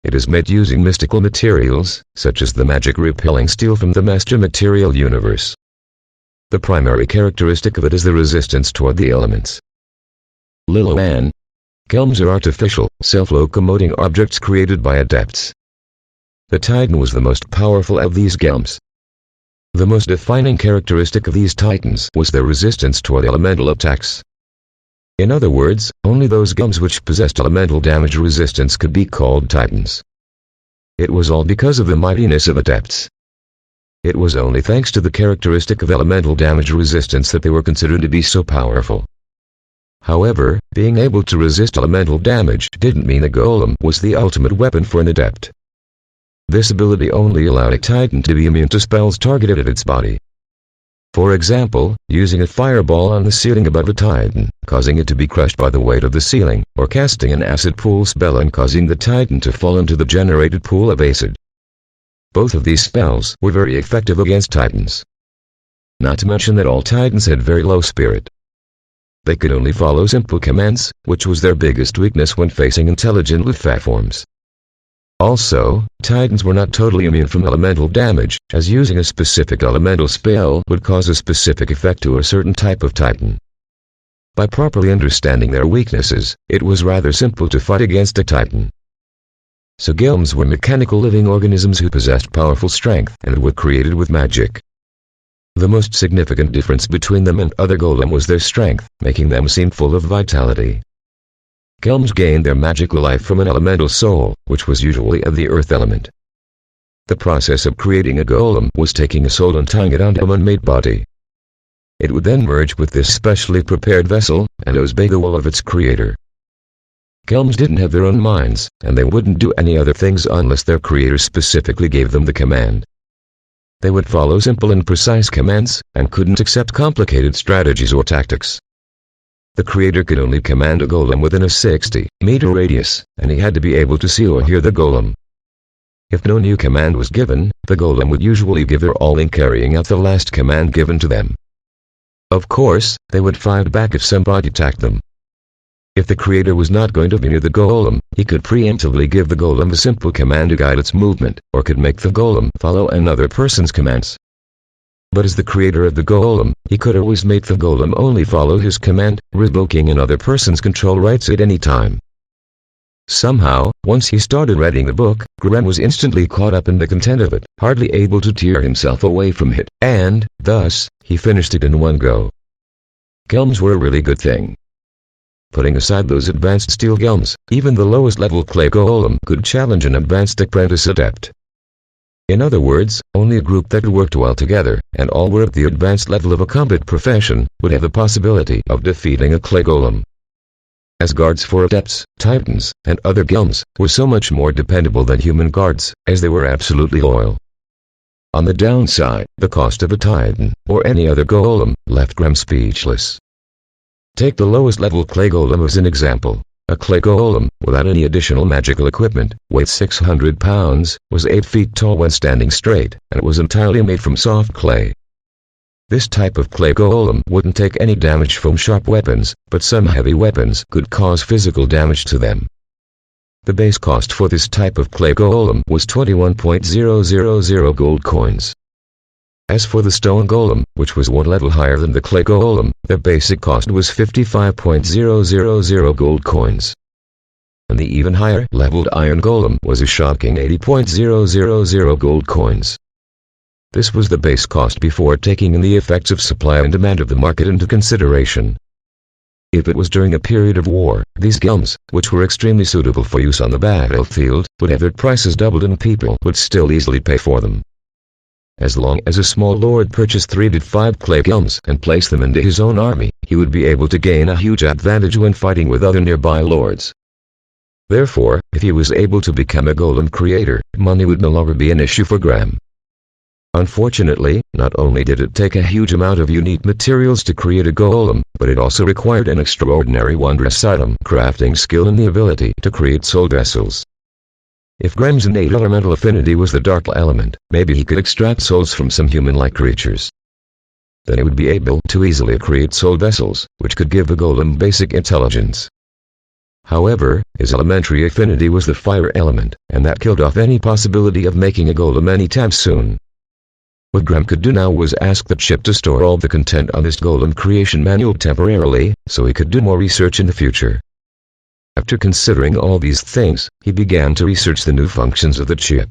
It is made using mystical materials, such as the magic-repelling steel from the master material universe. The primary characteristic of it is the resistance toward the elements. Lilo Ann. Golems are artificial, self-locomoting objects created by adepts. The Titan was the most powerful of these golems. The most defining characteristic of these Titans was their resistance toward elemental attacks. In other words, only those golems which possessed elemental damage resistance could be called Titans. It was all because of the mightiness of Adepts. It was only thanks to the characteristic of elemental damage resistance that they were considered to be so powerful. However, being able to resist elemental damage didn't mean a golem was the ultimate weapon for an adept. This ability only allowed a Titan to be immune to spells targeted at its body. For example, using a fireball on the ceiling above a Titan, causing it to be crushed by the weight of the ceiling, or casting an acid pool spell and causing the Titan to fall into the generated pool of acid. Both of these spells were very effective against Titans. Not to mention that all Titans had very low spirit. They could only follow simple commands, which was their biggest weakness when facing intelligent platforms. Also, Titans were not totally immune from elemental damage, as using a specific elemental spell would cause a specific effect to a certain type of Titan. By properly understanding their weaknesses, it was rather simple to fight against a Titan. So golems were mechanical living organisms who possessed powerful strength and were created with magic. The most significant difference between them and other golem was their strength, making them seem full of vitality. Golems gained their magical life from an elemental soul, which was usually of the earth element. The process of creating a golem was taking a soul and tying it onto a man-made body. It would then merge with this specially prepared vessel, and obey the will of its creator. Golems didn't have their own minds, and they wouldn't do any other things unless their creator specifically gave them the command. They would follow simple and precise commands, and couldn't accept complicated strategies or tactics. The creator could only command a golem within a 60-meter radius, and he had to be able to see or hear the golem. If no new command was given, the golem would usually give their all in carrying out the last command given to them. Of course, they would fight back if somebody attacked them. If the creator was not going to be near the golem, he could preemptively give the golem a simple command to guide its movement, or could make the golem follow another person's commands. But as the creator of the golem, he could always make the golem only follow his command, revoking another person's control rights at any time. Somehow, once he started writing the book, Graham was instantly caught up in the content of it, hardly able to tear himself away from it, and, thus, he finished it in one go. Gelms were a really good thing. Putting aside those advanced steel gelms, even the lowest level clay golem could challenge an advanced apprentice adept. In other words, only a group that worked well together, and all were at the advanced level of a combat profession, would have the possibility of defeating a clay golem. As guards for adepts, titans, and other gelms, were so much more dependable than human guards, as they were absolutely loyal. On the downside, the cost of a titan, or any other golem, left Graham speechless. Take the lowest level clay golem as an example. A clay golem, without any additional magical equipment, weighed 600 pounds, was 8 feet tall when standing straight, and it was entirely made from soft clay. This type of clay golem wouldn't take any damage from sharp weapons, but some heavy weapons could cause physical damage to them. The base cost for this type of clay golem was 21.000 gold coins. As for the stone golem, which was one level higher than the clay golem, the basic cost was 55.000 gold coins. And the even higher leveled iron golem was a shocking 80.000 gold coins. This was the base cost before taking in the effects of supply and demand of the market into consideration. If it was during a period of war, these gelms, which were extremely suitable for use on the battlefield, would have their prices doubled and people would still easily pay for them. As long as a small lord purchased 3 to 5 clay gelms and placed them into his own army, he would be able to gain a huge advantage when fighting with other nearby lords. Therefore, if he was able to become a golem creator, money would no longer be an issue for Graham. Unfortunately, not only did it take a huge amount of unique materials to create a golem, but it also required an extraordinary wondrous item crafting skill and the ability to create soul vessels. If Graham's innate elemental affinity was the dark element, maybe he could extract souls from some human-like creatures. Then he would be able to easily create soul vessels, which could give the golem basic intelligence. However, his elementary affinity was the fire element, and that killed off any possibility of making a golem anytime soon. What Graham could do now was ask the chip to store all the content on this golem creation manual temporarily, so he could do more research in the future. After considering all these things, he began to research the new functions of the chip.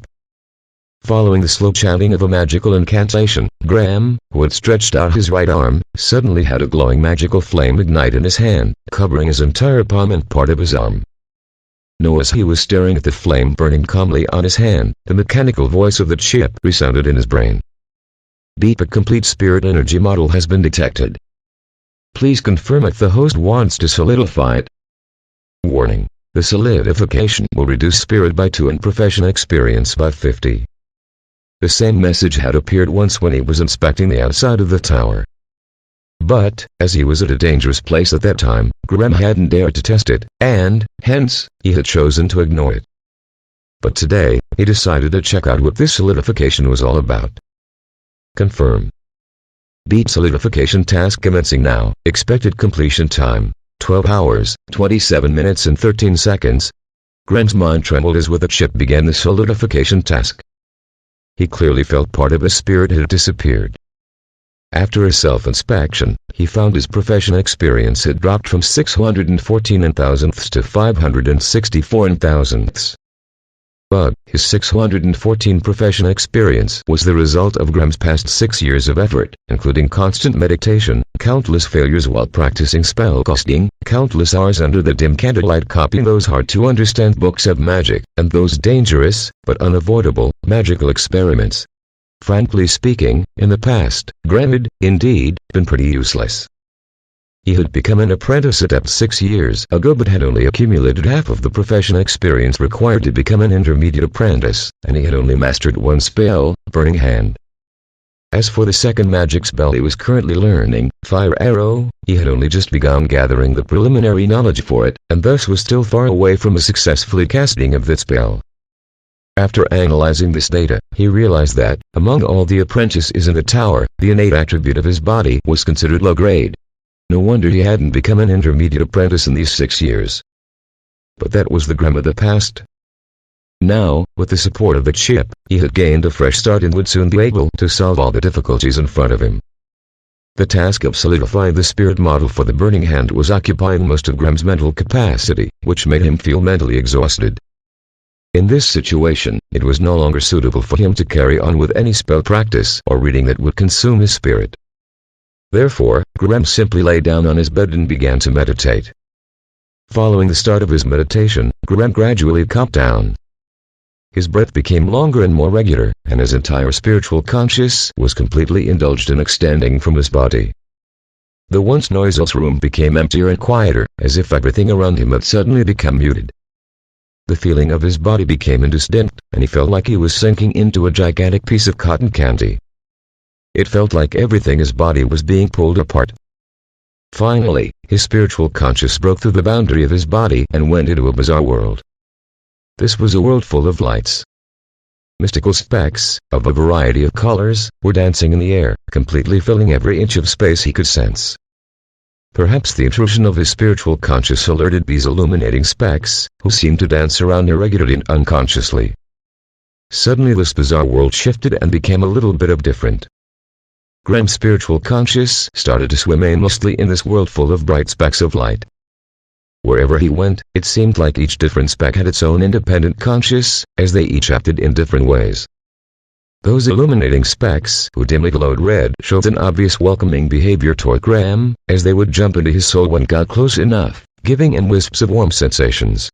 Following the slow chanting of a magical incantation, Graham, who had stretched out his right arm, suddenly had a glowing magical flame ignite in his hand, covering his entire palm and part of his arm. Now as he was staring at the flame burning calmly on his hand, the mechanical voice of the chip resounded in his brain. Beep, a complete spirit energy model has been detected. Please confirm if the host wants to solidify it. Warning. The solidification will reduce spirit by 2 and profession experience by 50. The same message had appeared once when he was inspecting the outside of the tower. But, as he was at a dangerous place at that time, Graham hadn't dared to test it, and, hence, he had chosen to ignore it. But today, he decided to check out what this solidification was all about. Confirm. Beep, solidification task commencing now. Expected completion time, 12 hours, 27 minutes and 13 seconds. Graham's mind trembled as with the chip began the solidification task. He clearly felt part of his spirit had disappeared. After a self-inspection, he found his profession experience had dropped from 614 thousandths to 564 thousandths. But, his 614 profession experience was the result of Graham's past 6 years of effort, including constant meditation, countless failures while practicing spellcasting, countless hours under the dim candlelight copying those hard-to-understand books of magic, and those dangerous, but unavoidable, magical experiments. Frankly speaking, in the past, Graham had, indeed, been pretty useless. He had become an apprentice adept 6 years ago but had only accumulated half of the profession experience required to become an intermediate apprentice, and he had only mastered one spell, Burning Hand. As for the second magic spell he was currently learning, Fire Arrow, he had only just begun gathering the preliminary knowledge for it, and thus was still far away from a successfully casting of that spell. After analyzing this data, he realized that, among all the apprentices in the tower, the innate attribute of his body was considered low grade. No wonder he hadn't become an intermediate apprentice in these 6 years. But that was the Graham of the past. Now, with the support of the chip, he had gained a fresh start and would soon be able to solve all the difficulties in front of him. The task of solidifying the spirit model for the burning hand was occupying most of Graham's mental capacity, which made him feel mentally exhausted. In this situation, it was no longer suitable for him to carry on with any spell practice or reading that would consume his spirit. Therefore, Graham simply lay down on his bed and began to meditate. Following the start of his meditation, Graham gradually calmed down. His breath became longer and more regular, and his entire spiritual consciousness was completely indulged in extending from his body. The once noiseless room became emptier and quieter, as if everything around him had suddenly become muted. The feeling of his body became indistinct, and he felt like he was sinking into a gigantic piece of cotton candy. It felt like everything in his body was being pulled apart. Finally, his spiritual consciousness broke through the boundary of his body and went into a bizarre world. This was a world full of lights. Mystical specks, of a variety of colors, were dancing in the air, completely filling every inch of space he could sense. Perhaps the intrusion of his spiritual consciousness alerted these illuminating specks, who seemed to dance around irregularly and unconsciously. Suddenly this bizarre world shifted and became a little bit of different. Graham's spiritual consciousness started to swim aimlessly in this world full of bright specks of light. Wherever he went, it seemed like each different speck had its own independent consciousness, as they each acted in different ways. Those illuminating specks, who dimly glowed red, showed an obvious welcoming behavior toward Graham, as they would jump into his soul when got close enough, giving him wisps of warm sensations.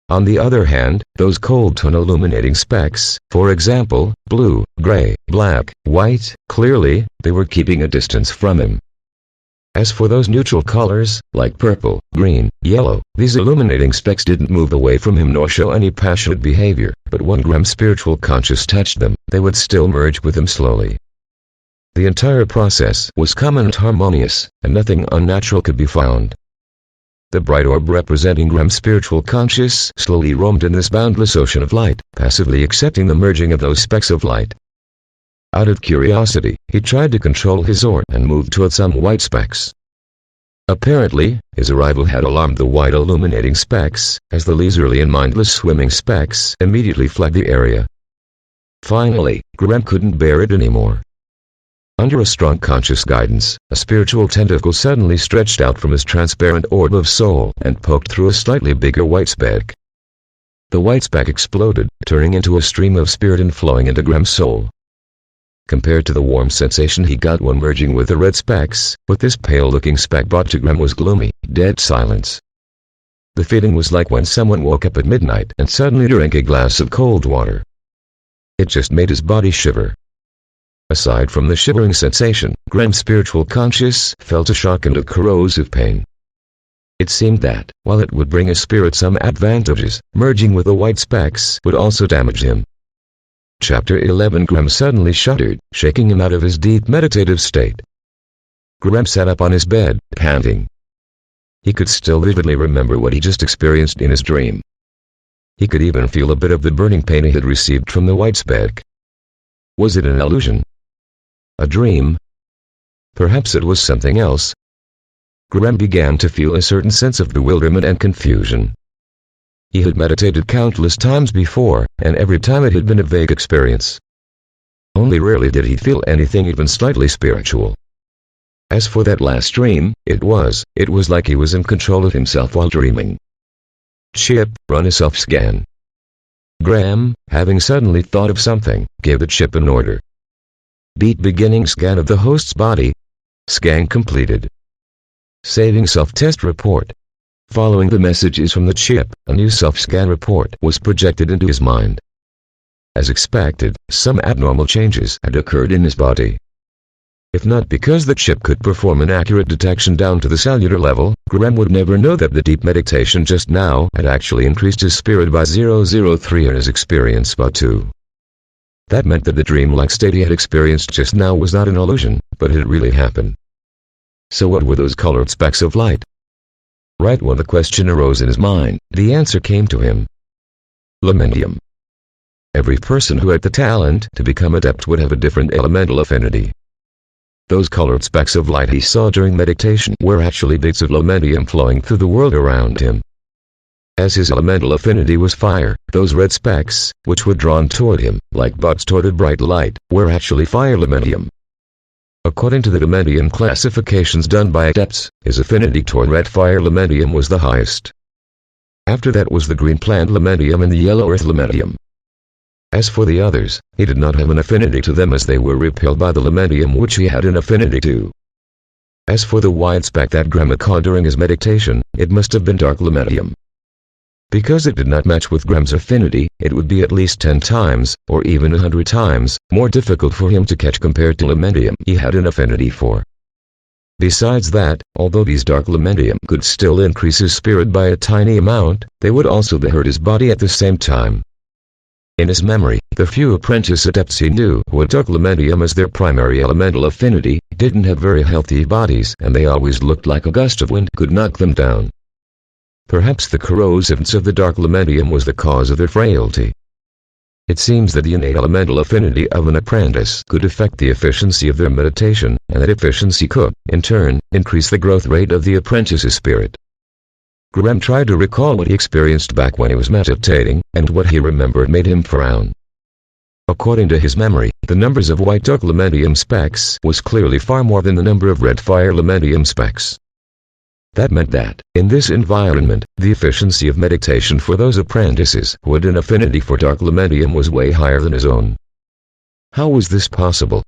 On the other hand, those cold-tone illuminating specks, for example, blue, gray, black, white, clearly, they were keeping a distance from him. As for those neutral colors, like purple, green, yellow, these illuminating specks didn't move away from him nor show any passionate behavior, but when Graham's spiritual consciousness touched them, they would still merge with him slowly. The entire process was calm and harmonious, and nothing unnatural could be found. The bright orb representing Graham's spiritual consciousness slowly roamed in this boundless ocean of light, passively accepting the merging of those specks of light. Out of curiosity, he tried to control his orb and moved toward some white specks. Apparently, his arrival had alarmed the white illuminating specks, as the leisurely and mindless swimming specks immediately fled the area. Finally, Graham couldn't bear it anymore. Under a strong conscious guidance, a spiritual tentacle suddenly stretched out from his transparent orb of soul and poked through a slightly bigger white speck. The white speck exploded, turning into a stream of spirit and flowing into Graham's soul. Compared to the warm sensation he got when merging with the red specks, what this pale-looking speck brought to Graham was gloomy, dead silence. The feeling was like when someone woke up at midnight and suddenly drank a glass of cold water. It just made his body shiver. Aside from the shivering sensation, Graham's spiritual consciousness felt a shock and a corrosive pain. It seemed that, while it would bring his spirit some advantages, merging with the white specks would also damage him. Chapter 11. Graham suddenly shuddered, shaking him out of his deep meditative state. Graham sat up on his bed, panting. He could still vividly remember what he just experienced in his dream. He could even feel a bit of the burning pain he had received from the white speck. Was it an illusion? A dream? Perhaps it was something else. Graham began to feel a certain sense of bewilderment and confusion. He had meditated countless times before, and every time it had been a vague experience. Only rarely did he feel anything even slightly spiritual. As for that last dream, it was like he was in control of himself while dreaming. Chip, run a self-scan. Graham, having suddenly thought of something, gave the chip an order. Beat beginning scan of the host's body. Scan completed. Saving self-test report. Following the messages from the chip, a new self-scan report was projected into his mind. As expected, some abnormal changes had occurred in his body. If not because the chip could perform an accurate detection down to the cellular level, Graham would never know that the deep meditation just now had actually increased his spirit by 003 and his experience by 2. That meant that the dreamlike state he had experienced just now was not an illusion, but had really happened. So what were those colored specks of light? Right when the question arose in his mind, the answer came to him. Elementium. Every person who had the talent to become adept would have a different elemental affinity. Those colored specks of light he saw during meditation were actually bits of elementium flowing through the world around him. As his elemental affinity was fire, those red specks, which were drawn toward him, like bugs toward a bright light, were actually fire elementium. According to the elementium classifications done by Adepts, his affinity toward red fire elementium was the highest. After that was the green plant elementium and the yellow earth elementium. As for the others, he did not have an affinity to them as they were repelled by the elementium which he had an affinity to. As for the white speck that Graham caught during his meditation, it must have been dark elementium. Because it did not match with Graham's affinity, it would be at least 10 times, or even 100 times, more difficult for him to catch compared to elementium he had an affinity for. Besides that, although these dark elementium could still increase his spirit by a tiny amount, they would also hurt his body at the same time. In his memory, the few apprentice adepts he knew who had dark elementium as their primary elemental affinity didn't have very healthy bodies, and they always looked like a gust of wind could knock them down. Perhaps the corrosiveness of the dark elementium was the cause of their frailty. It seems that the innate elemental affinity of an apprentice could affect the efficiency of their meditation, and that efficiency could, in turn, increase the growth rate of the apprentice's spirit. Graham tried to recall what he experienced back when he was meditating, and what he remembered made him frown. According to his memory, the numbers of white dark elementium specks was clearly far more than the number of red fire elementium specks. That meant that, in this environment, the efficiency of meditation for those apprentices who had an affinity for dark elementium was way higher than his own. How was this possible?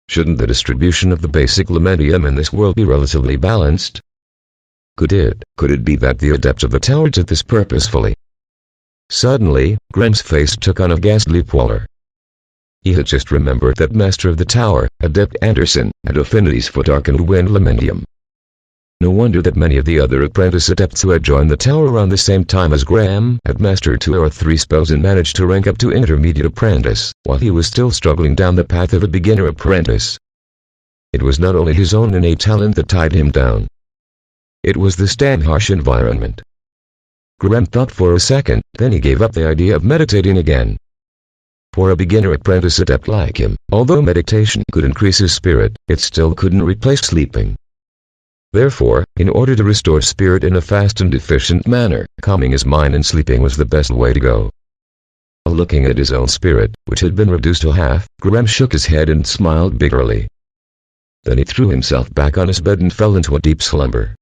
Shouldn't the distribution of the basic elementium in this world be relatively balanced? Could it be that the adepts of the tower did this purposefully? Suddenly, Graham's face took on a ghastly pallor. He had just remembered that Master of the Tower, Adept Anderson, had affinities for dark and wind elementium. No wonder that many of the other apprentice adepts who had joined the tower around the same time as Graham had mastered 2 or 3 spells and managed to rank up to intermediate apprentice, while he was still struggling down the path of a beginner apprentice. It was not only his own innate talent that tied him down. It was this damn harsh environment. Graham thought for a second, then he gave up the idea of meditating again. For a beginner apprentice adept like him, although meditation could increase his spirit, it still couldn't replace sleeping. Therefore, in order to restore spirit in a fast and efficient manner, calming his mind and sleeping was the best way to go. Looking at his own spirit, which had been reduced to half, Graham shook his head and smiled bitterly. Then he threw himself back on his bed and fell into a deep slumber.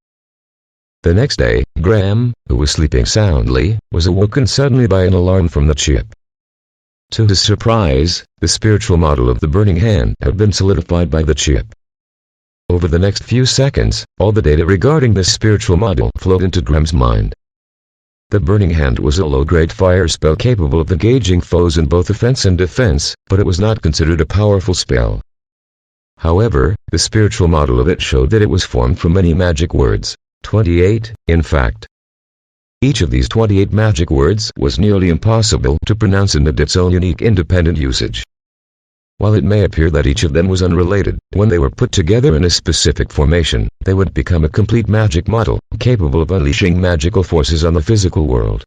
The next day, Graham, who was sleeping soundly, was awoken suddenly by an alarm from the chip. To his surprise, the spiritual model of the burning hand had been solidified by the chip. Over the next few seconds, all the data regarding this spiritual model flowed into Graham's mind. The burning hand was a low-grade fire spell capable of engaging foes in both offense and defense, but it was not considered a powerful spell. However, the spiritual model of it showed that it was formed from many magic words. 28, in fact. Each of these 28 magic words was nearly impossible to pronounce and had its own unique independent usage. While it may appear that each of them was unrelated, when they were put together in a specific formation, they would become a complete magic model, capable of unleashing magical forces on the physical world.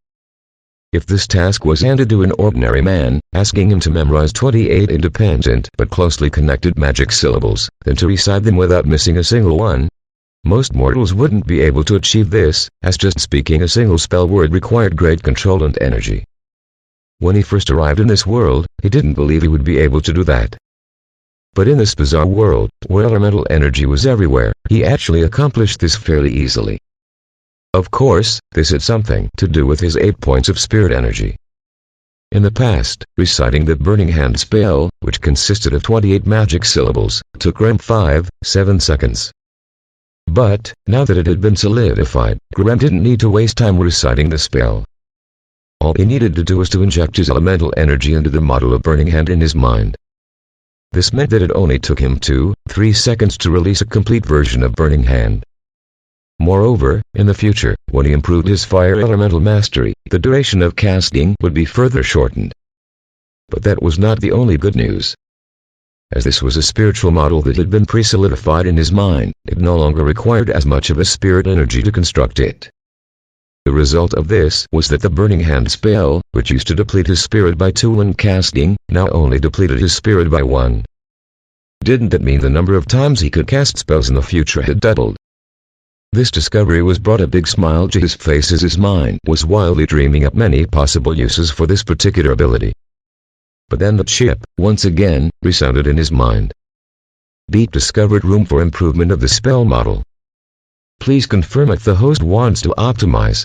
If this task was handed to an ordinary man, asking him to memorize 28 independent but closely connected magic syllables, then to recite them without missing a single one, most mortals wouldn't be able to achieve this, as just speaking a single spell word required great control and energy. When he first arrived in this world, he didn't believe he would be able to do that. But in this bizarre world, where elemental energy was everywhere, he actually accomplished this fairly easily. Of course, this had something to do with his 8 points of spirit energy. In the past, reciting the burning hand spell, which consisted of 28 magic syllables, took Graham 5-7 seconds. But, now that it had been solidified, Graham didn't need to waste time reciting the spell. All he needed to do was to inject his elemental energy into the model of burning hand in his mind. This meant that it only took him 2-3 seconds to release a complete version of burning hand. Moreover, in the future, when he improved his fire elemental mastery, the duration of casting would be further shortened. But that was not the only good news. As this was a spiritual model that had been pre-solidified in his mind, it no longer required as much of a spirit energy to construct it. The result of this was that the Burning Hand spell, which used to deplete his spirit by 2 when casting, now only depleted his spirit by 1. Didn't that mean the number of times he could cast spells in the future had doubled? This discovery brought a big smile to his face as his mind was wildly dreaming up many possible uses for this particular ability. But then the chip, once again, resounded in his mind. Beat discovered room for improvement of the spell model. Please confirm if the host wants to optimize.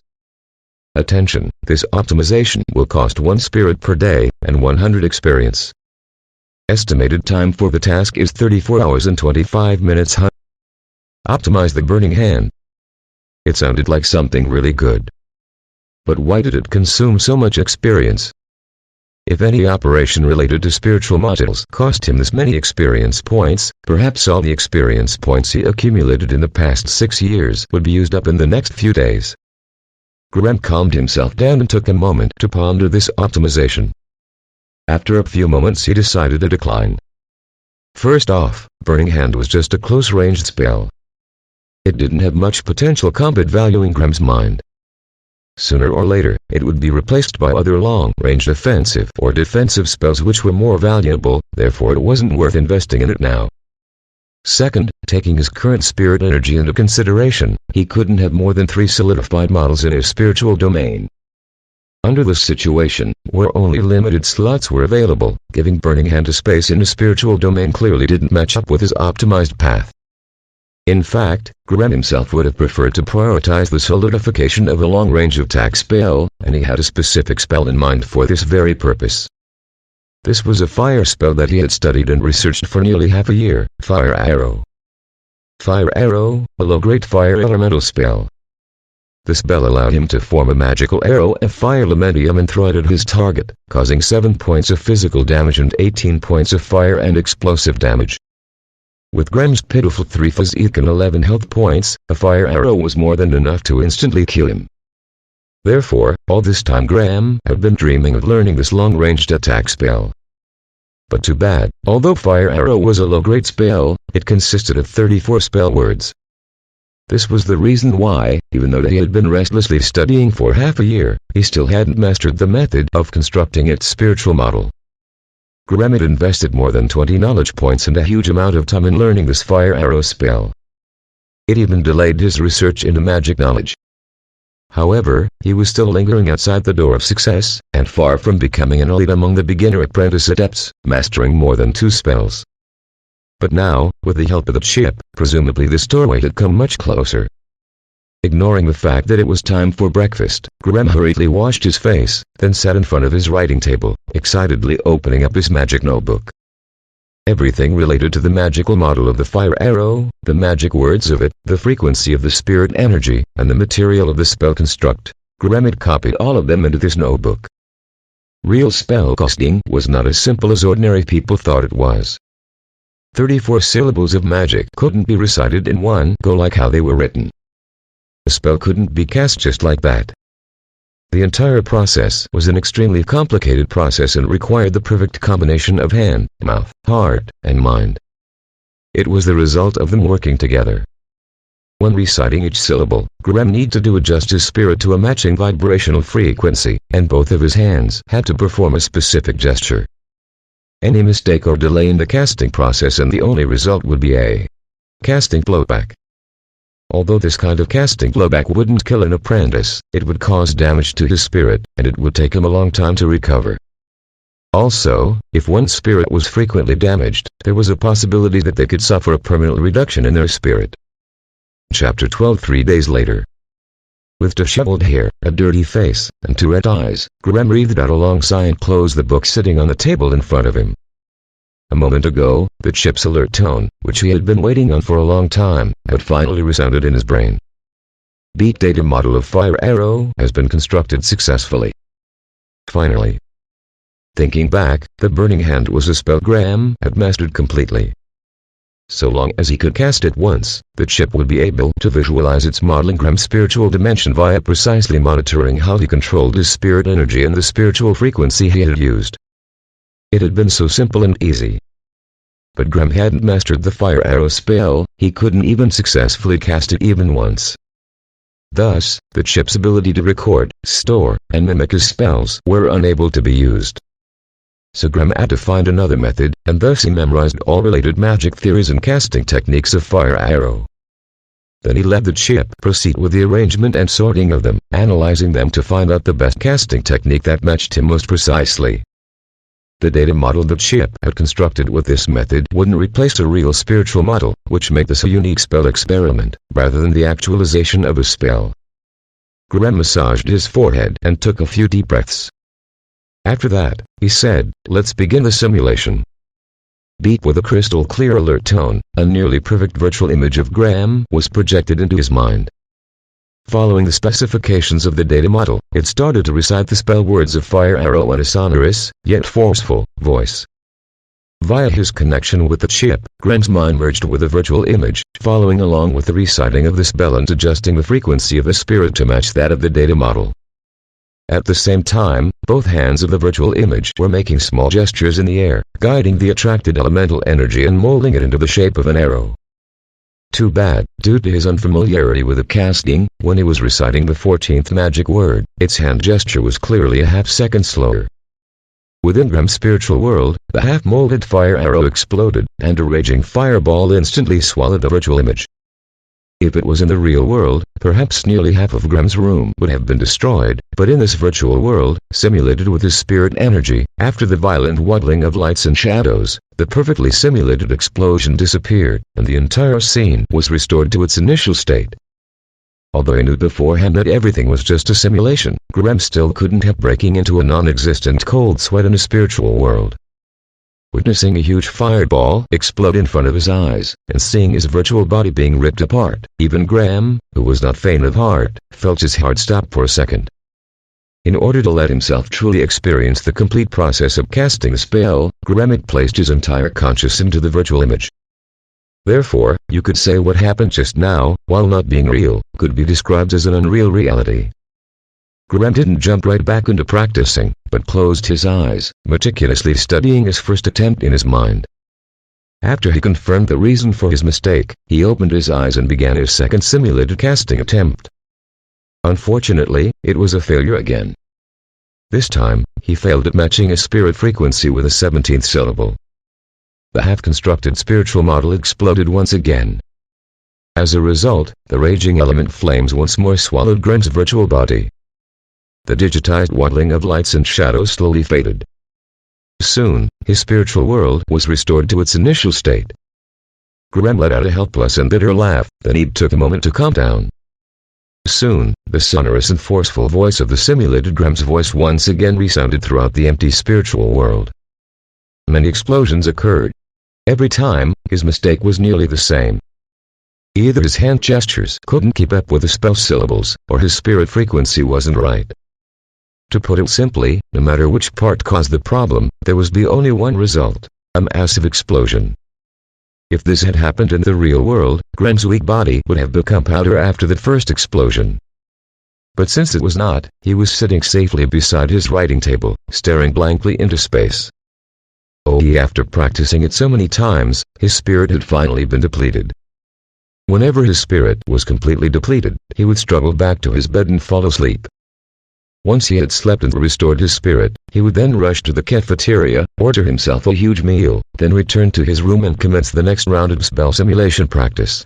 Attention, this optimization will cost 1 spirit per day, and 100 experience. Estimated time for the task is 34 hours and 25 minutes. Optimize the Burning Hand. It sounded like something really good. But why did it consume so much experience? If any operation related to spiritual modules cost him this many experience points, perhaps all the experience points he accumulated in the past 6 years would be used up in the next few days. Graham calmed himself down and took a moment to ponder this optimization. After a few moments he decided to decline. First off, Burning Hand was just a close-ranged spell. It didn't have much potential combat value in Graham's mind. Sooner or later, it would be replaced by other long-range offensive or defensive spells which were more valuable, therefore it wasn't worth investing in it now. Second, taking his current spirit energy into consideration, he couldn't have more than 3 solidified models in his spiritual domain. Under this situation, where only limited slots were available, giving Burning Hand a space in the spiritual domain clearly didn't match up with his optimized path. In fact, Graham himself would have preferred to prioritize the solidification of a long-range attack spell, and he had a specific spell in mind for this very purpose. This was a fire spell that he had studied and researched for nearly half a year, Fire Arrow. Fire Arrow, a low-grade fire elemental spell. The spell allowed him to form a magical arrow of fire elementium and throw it at his target, causing 7 points of physical damage and 18 points of fire and explosive damage. With Graham's pitiful 3 physique and 11 health points, a fire arrow was more than enough to instantly kill him. Therefore, all this time Graham had been dreaming of learning this long-ranged attack spell. But too bad, although Fire Arrow was a low-grade spell, it consisted of 34 spell words. This was the reason why, even though he had been restlessly studying for half a year, he still hadn't mastered the method of constructing its spiritual model. Graham had invested more than 20 knowledge points and a huge amount of time in learning this Fire Arrow spell. It even delayed his research into magic knowledge. However, he was still lingering outside the door of success, and far from becoming an elite among the beginner apprentice adepts, mastering more than 2 spells. But now, with the help of the chip, presumably this doorway had come much closer. Ignoring the fact that it was time for breakfast, Graham hurriedly washed his face, then sat in front of his writing table, excitedly opening up his magic notebook. Everything related to the magical model of the Fire Arrow, the magic words of it, the frequency of the spirit energy, and the material of the spell construct, Graham had copied all of them into this notebook. Real spell casting was not as simple as ordinary people thought it was. 34 syllables of magic couldn't be recited in one go like how they were written. A spell couldn't be cast just like that. The entire process was an extremely complicated process and required the perfect combination of hand, mouth, heart, and mind. It was the result of them working together. When reciting each syllable, Graham needed to adjust his spirit to a matching vibrational frequency, and both of his hands had to perform a specific gesture. Any mistake or delay in the casting process and the only result would be a casting blowback. Although this kind of casting blowback wouldn't kill an apprentice, it would cause damage to his spirit, and it would take him a long time to recover. Also, if one's spirit was frequently damaged, there was a possibility that they could suffer a permanent reduction in their spirit. Chapter 12 3 days later. With disheveled hair, a dirty face, and 2 red eyes, Graham breathed out a long sigh and closed the book sitting on the table in front of him. A moment ago, the chip's alert tone, which he had been waiting on for a long time, had finally resounded in his brain. Beat data model of Fire Arrow has been constructed successfully. Finally. Thinking back, the Burning Hand was a spell Graham had mastered completely. So long as he could cast it once, the chip would be able to visualize its modeling Graham's spiritual dimension via precisely monitoring how he controlled his spirit energy and the spiritual frequency he had used. It had been so simple and easy. But Graham hadn't mastered the fire arrow spell, he couldn't even successfully cast it even once. Thus, the chip's ability to record, store, and mimic his spells were unable to be used. So Graham had to find another method, and thus he memorized all related magic theories and casting techniques of fire arrow. Then he let the chip proceed with the arrangement and sorting of them, analyzing them to find out the best casting technique that matched him most precisely. The data model the chip had constructed with this method wouldn't replace a real spiritual model, which made this a unique spell experiment, rather than the actualization of a spell. Graham massaged his forehead and took a few deep breaths. After that, he said, "Let's begin the simulation." Beat with a crystal clear alert tone, a nearly perfect virtual image of Graham was projected into his mind. Following the specifications of the data model, it started to recite the spell words of fire arrow in a sonorous, yet forceful, voice. Via his connection with the chip, Graham's mind merged with a virtual image, following along with the reciting of the spell and adjusting the frequency of the spirit to match that of the data model. At the same time, both hands of the virtual image were making small gestures in the air, guiding the attracted elemental energy and molding it into the shape of an arrow. Too bad, due to his unfamiliarity with the casting, when he was reciting the 14th magic word, its hand gesture was clearly a half-second slower. Within Graham's spiritual world, the half-molded fire arrow exploded, and a raging fireball instantly swallowed the virtual image. If it was in the real world, perhaps nearly half of Graham's room would have been destroyed, but in this virtual world, simulated with his spirit energy, after the violent waddling of lights and shadows, the perfectly simulated explosion disappeared, and the entire scene was restored to its initial state. Although he knew beforehand that everything was just a simulation, Graham still couldn't help breaking into a non-existent cold sweat in a spiritual world. Witnessing a huge fireball explode in front of his eyes, and seeing his virtual body being ripped apart, even Graham, who was not faint of heart, felt his heart stop for a second. In order to let himself truly experience the complete process of casting the spell, Graham had placed his entire consciousness into the virtual image. Therefore, you could say what happened just now, while not being real, could be described as an unreal reality. Graham didn't jump right back into practicing, but closed his eyes, meticulously studying his first attempt in his mind. After he confirmed the reason for his mistake, he opened his eyes and began his second simulated casting attempt. Unfortunately, it was a failure again. This time, he failed at matching a spirit frequency with a 17th syllable. The half-constructed spiritual model exploded once again. As a result, the raging element flames once more swallowed Graham's virtual body. The digitized waddling of lights and shadows slowly faded. Soon, his spiritual world was restored to its initial state. Graham let out a helpless and bitter laugh, then he took a moment to calm down. Soon, the sonorous and forceful voice of the simulated Graham's voice once again resounded throughout the empty spiritual world. Many explosions occurred. Every time, his mistake was nearly the same. Either his hand gestures couldn't keep up with the spell syllables, or his spirit frequency wasn't right. To put it simply, no matter which part caused the problem, there was only one result: a massive explosion. If this had happened in the real world, Graham's weak body would have become powder after the first explosion. But since it was not, he was sitting safely beside his writing table, staring blankly into space. After practicing it so many times, his spirit had finally been depleted. Whenever his spirit was completely depleted, he would struggle back to his bed and fall asleep. Once he had slept and restored his spirit, he would then rush to the cafeteria, order himself a huge meal, then return to his room and commence the next round of spell simulation practice.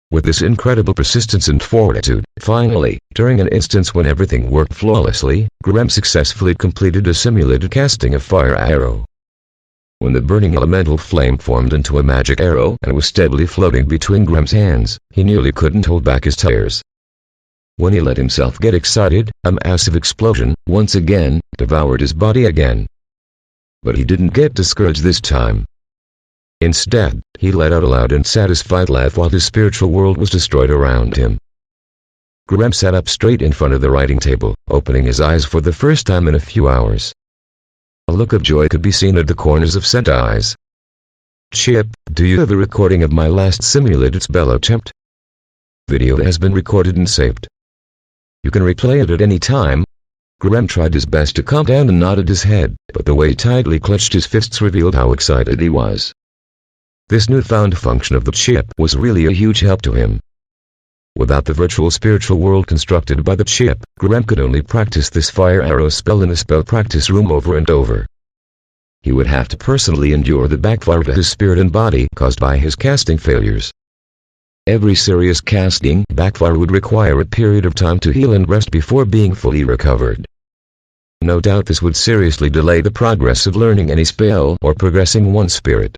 With this incredible persistence and fortitude, finally, during an instance when everything worked flawlessly, Graham successfully completed a simulated casting of fire arrow. When the burning elemental flame formed into a magic arrow and was steadily floating between Graham's hands, he nearly couldn't hold back his tears. When he let himself get excited, a massive explosion, once again, devoured his body again. But he didn't get discouraged this time. Instead, he let out a loud and satisfied laugh while his spiritual world was destroyed around him. Graham sat up straight in front of the writing table, opening his eyes for the first time in a few hours. A look of joy could be seen at the corners of set eyes. "Chip, do you have a recording of my last simulated spell attempt? Video has been recorded and saved. You can replay it at any time." Graham tried his best to calm down and nodded his head, but the way he tightly clutched his fists revealed how excited he was. This newfound function of the chip was really a huge help to him. Without the virtual spiritual world constructed by the chip, Graham could only practice this fire arrow spell in a spell practice room over and over. He would have to personally endure the backfire to his spirit and body caused by his casting failures. Every serious casting backfire would require a period of time to heal and rest before being fully recovered. No doubt this would seriously delay the progress of learning any spell or progressing one's spirit.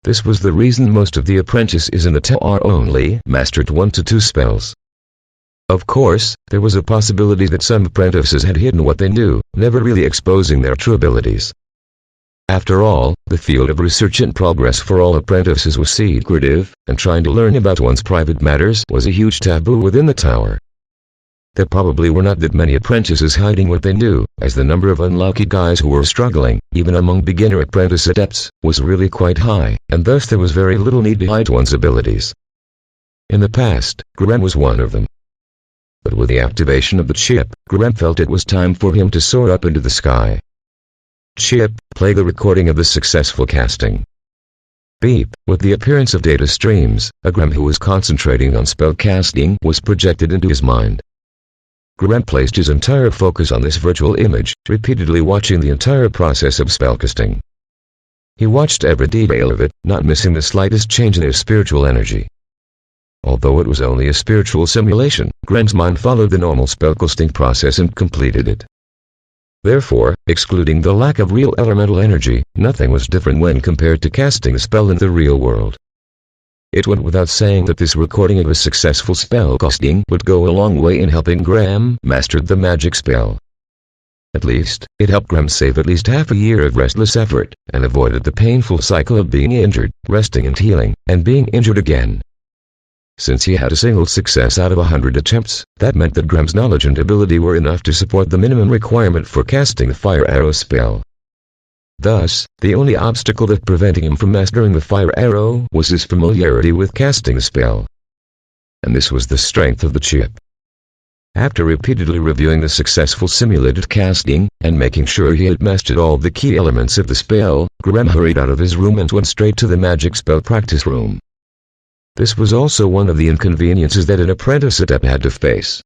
This was the reason most of the apprentices in the tower only mastered 1 to 2 spells. Of course, there was a possibility that some apprentices had hidden what they knew, never really exposing their true abilities. After all, the field of research and progress for all apprentices was secretive, and trying to learn about one's private matters was a huge taboo within the tower. There probably were not that many apprentices hiding what they knew, as the number of unlucky guys who were struggling, even among beginner apprentice adepts, was really quite high, and thus there was very little need to hide one's abilities. In the past, Graham was one of them. But with the activation of the chip, Graham felt it was time for him to soar up into the sky. Chip, play the recording of the successful casting. Beep, with the appearance of data streams, a Graham who was concentrating on spell casting was projected into his mind. Graham placed his entire focus on this virtual image, repeatedly watching the entire process of spellcasting. He watched every detail of it, not missing the slightest change in his spiritual energy. Although it was only a spiritual simulation, Graham's mind followed the normal spellcasting process and completed it. Therefore, excluding the lack of real elemental energy, nothing was different when compared to casting a spell in the real world. It went without saying that this recording of a successful spellcasting would go a long way in helping Graham master the magic spell. At least, it helped Graham save at least half a year of restless effort, and avoided the painful cycle of being injured, resting and healing, and being injured again. Since he had a single success out of 100 attempts, that meant that Graham's knowledge and ability were enough to support the minimum requirement for casting the fire arrow spell. Thus, the only obstacle that prevented him from mastering the fire arrow was his familiarity with casting the spell. And this was the strength of the chip. After repeatedly reviewing the successful simulated casting, and making sure he had mastered all the key elements of the spell, Graham hurried out of his room and went straight to the magic spell practice room. This was also one of the inconveniences that an apprentice adept had to face.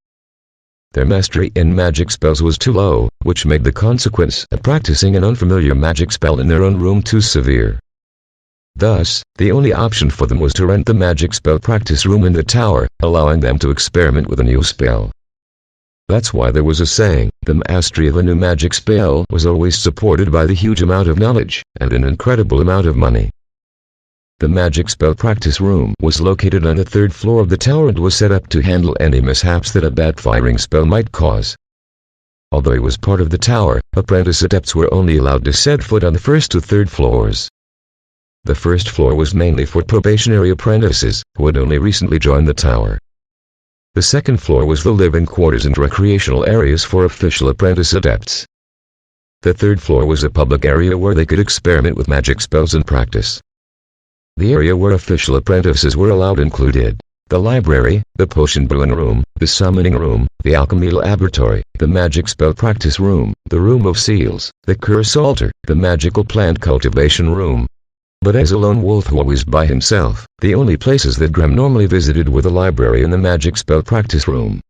Their mastery in magic spells was too low, which made the consequence of practicing an unfamiliar magic spell in their own room too severe. Thus, the only option for them was to rent the magic spell practice room in the tower, allowing them to experiment with a new spell. That's why there was a saying, the mastery of a new magic spell was always supported by the huge amount of knowledge, and an incredible amount of money. The magic spell practice room was located on the 3rd floor of the tower and was set up to handle any mishaps that a bad firing spell might cause. Although it was part of the tower, apprentice adepts were only allowed to set foot on the 1st to 3rd floors. The 1st floor was mainly for probationary apprentices, who had only recently joined the tower. The 2nd floor was the living quarters and recreational areas for official apprentice adepts. The 3rd floor was a public area where they could experiment with magic spells and practice. The area where official apprentices were allowed included the library, the potion brewing room, the summoning room, the alchemy laboratory, the magic spell practice room, the room of seals, the curse altar, the magical plant cultivation room. But as a lone wolf always by himself, the only places that Graham normally visited were the library and the magic spell practice room.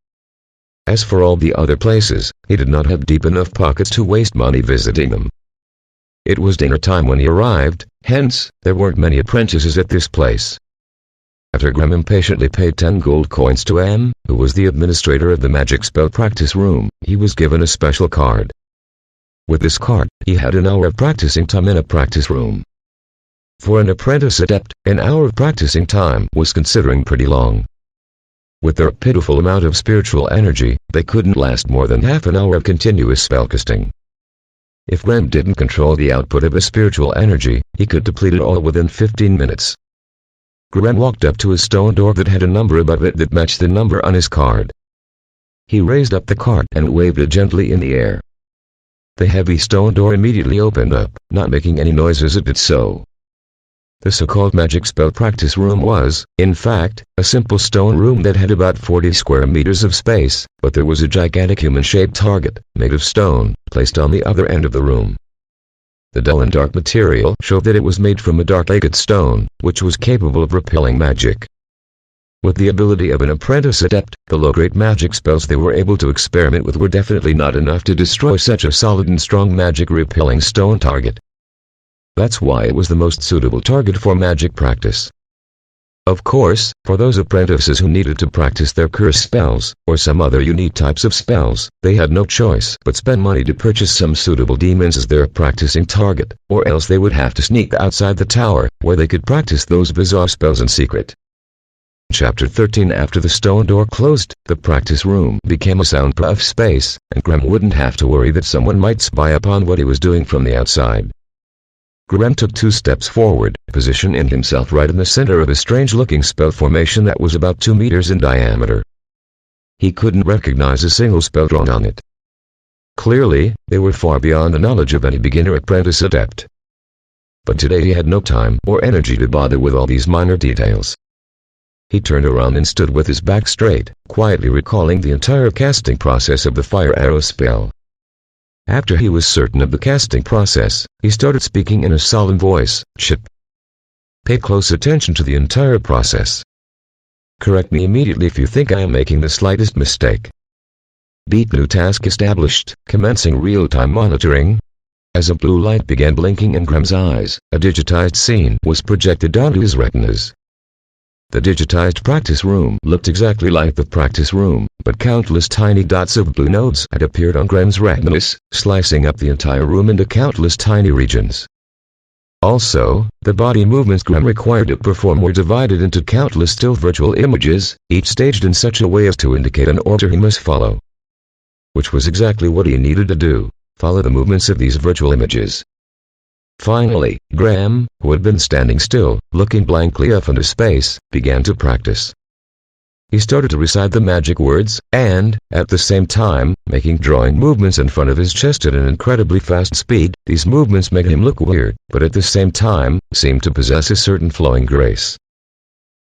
As for all the other places, he did not have deep enough pockets to waste money visiting them. It was dinner time when he arrived, hence, there weren't many apprentices at this place. After Graham impatiently paid 10 gold coins to M, who was the administrator of the magic spell practice room, he was given a special card. With this card, he had an hour of practicing time in a practice room. For an apprentice adept, an hour of practicing time was considered pretty long. With their pitiful amount of spiritual energy, they couldn't last more than half an hour of continuous spellcasting. If Graham didn't control the output of his spiritual energy, he could deplete it all within 15 minutes. Graham walked up to a stone door that had a number above it that matched the number on his card. He raised up the card and waved it gently in the air. The heavy stone door immediately opened up, not making any noise as it did so. The so-called magic spell practice room was, in fact, a simple stone room that had about 40 square meters of space, but there was a gigantic human-shaped target, made of stone, placed on the other end of the room. The dull and dark material showed that it was made from a dark agate stone, which was capable of repelling magic. With the ability of an apprentice adept, the low-grade magic spells they were able to experiment with were definitely not enough to destroy such a solid and strong magic-repelling stone target. That's why it was the most suitable target for magic practice. Of course, for those apprentices who needed to practice their curse spells, or some other unique types of spells, they had no choice but spend money to purchase some suitable demons as their practicing target, or else they would have to sneak outside the tower, where they could practice those bizarre spells in secret. Chapter 13. After the stone door closed, the practice room became a soundproof space, and Graham wouldn't have to worry that someone might spy upon what he was doing from the outside. Graham took 2 steps forward, positioning himself right in the center of a strange-looking spell formation that was about 2 meters in diameter. He couldn't recognize a single spell drawn on it. Clearly, they were far beyond the knowledge of any beginner apprentice adept. But today he had no time or energy to bother with all these minor details. He turned around and stood with his back straight, quietly recalling the entire casting process of the fire arrow spell. After he was certain of the casting process, he started speaking in a solemn voice. Chip. Pay close attention to the entire process. Correct me immediately if you think I am making the slightest mistake. Beat new task established, commencing real-time monitoring. As a blue light began blinking in Graham's eyes, a digitized scene was projected onto his retinas. The digitized practice room looked exactly like the practice room, but countless tiny dots of blue nodes had appeared on Graham's retinas, slicing up the entire room into countless tiny regions. Also, the body movements Graham required to perform were divided into countless still virtual images, each staged in such a way as to indicate an order he must follow. Which was exactly what he needed to do, follow the movements of these virtual images. Finally, Graham, who had been standing still, looking blankly off into space, began to practice. He started to recite the magic words, and, at the same time, making drawing movements in front of his chest at an incredibly fast speed. These movements made him look weird, but at the same time, seemed to possess a certain flowing grace.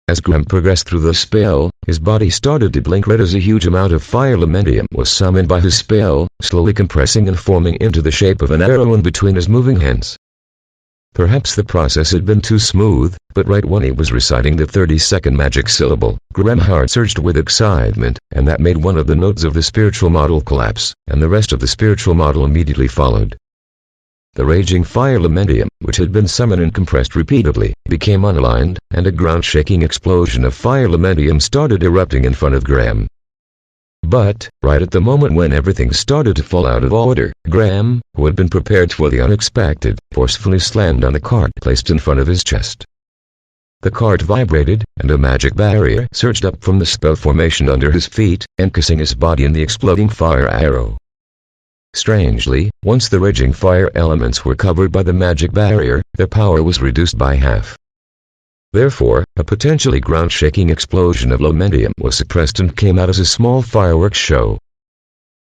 As Graham progressed through the spell, his body started to blink red as a huge amount of fire elementium was summoned by his spell, slowly compressing and forming into the shape of an arrow in between his moving hands. Perhaps the process had been too smooth, but right when he was reciting the 30-second magic syllable, Graham's heart surged with excitement, and that made one of the nodes of the spiritual model collapse, and the rest of the spiritual model immediately followed. The raging fire elementium, which had been summoned and compressed repeatedly, became unaligned, and a ground-shaking explosion of fire elementium started erupting in front of Graham. But, right at the moment when everything started to fall out of order, Graham, who had been prepared for the unexpected, forcefully slammed on the card placed in front of his chest. The card vibrated, and a magic barrier surged up from the spell formation under his feet, encasing his body in the exploding fire arrow. Strangely, once the raging fire elements were covered by the magic barrier, their power was reduced by half. Therefore, a potentially ground-shaking explosion of elementium was suppressed and came out as a small fireworks show.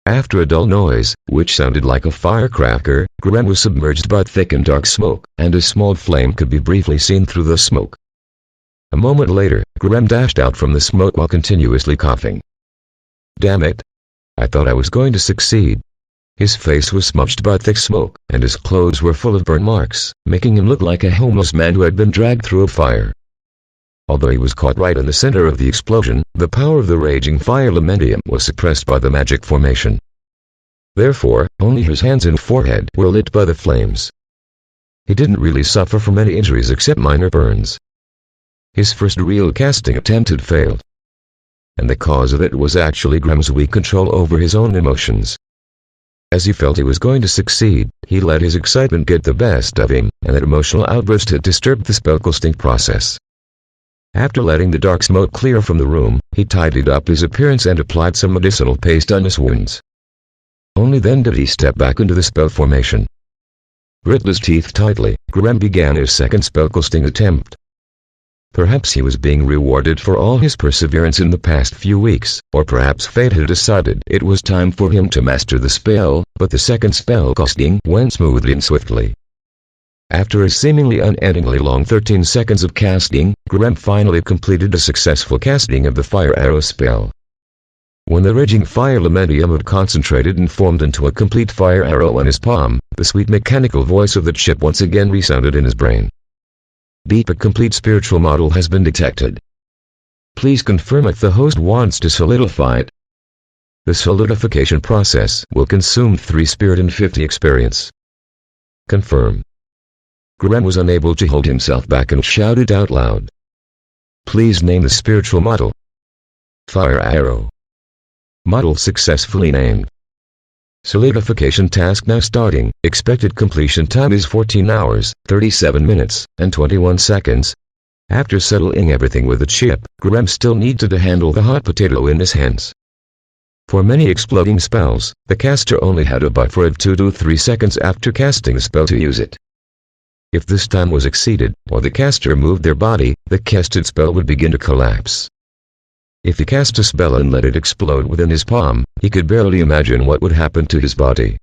After a dull noise, which sounded like a firecracker, Graham was submerged by thick and dark smoke, and a small flame could be briefly seen through the smoke. A moment later, Graham dashed out from the smoke while continuously coughing. Damn it! I thought I was going to succeed. His face was smudged by thick smoke, and his clothes were full of burn marks, making him look like a homeless man who had been dragged through a fire. Although he was caught right in the center of the explosion, the power of the raging fire elementium was suppressed by the magic formation. Therefore, only his hands and forehead were lit by the flames. He didn't really suffer from any injuries except minor burns. His first real casting attempt had failed. And the cause of it was actually Graham's weak control over his own emotions. As he felt he was going to succeed, he let his excitement get the best of him, and that emotional outburst had disturbed the spellcasting process. After letting the dark smoke clear from the room, he tidied up his appearance and applied some medicinal paste on his wounds. Only then did he step back into the spell formation. Gritting his teeth tightly, Graham began his second spellcasting attempt. Perhaps he was being rewarded for all his perseverance in the past few weeks, or perhaps fate had decided it was time for him to master the spell, but the second spell casting went smoothly and swiftly. After a seemingly unendingly long 13 seconds of casting, Graham finally completed a successful casting of the fire arrow spell. When the raging fire elementium had concentrated and formed into a complete fire arrow in his palm, the sweet mechanical voice of the chip once again resounded in his brain. Beep, a complete spiritual model has been detected. Please confirm if the host wants to solidify it. The solidification process will consume 3 spirit and 50 experience. Confirm. Graham was unable to hold himself back and shouted out loud. Please name the spiritual model. Fire arrow. Model successfully named. Solidification task now starting. Expected completion time is 14 hours, 37 minutes, and 21 seconds. After settling everything with the chip, Graham still needed to handle the hot potato in his hands. For many exploding spells, the caster only had a buffer of 2 to 3 seconds after casting the spell to use it. If this time was exceeded, or the caster moved their body, the casted spell would begin to collapse. If he cast a spell and let it explode within his palm, he could barely imagine what would happen to his body.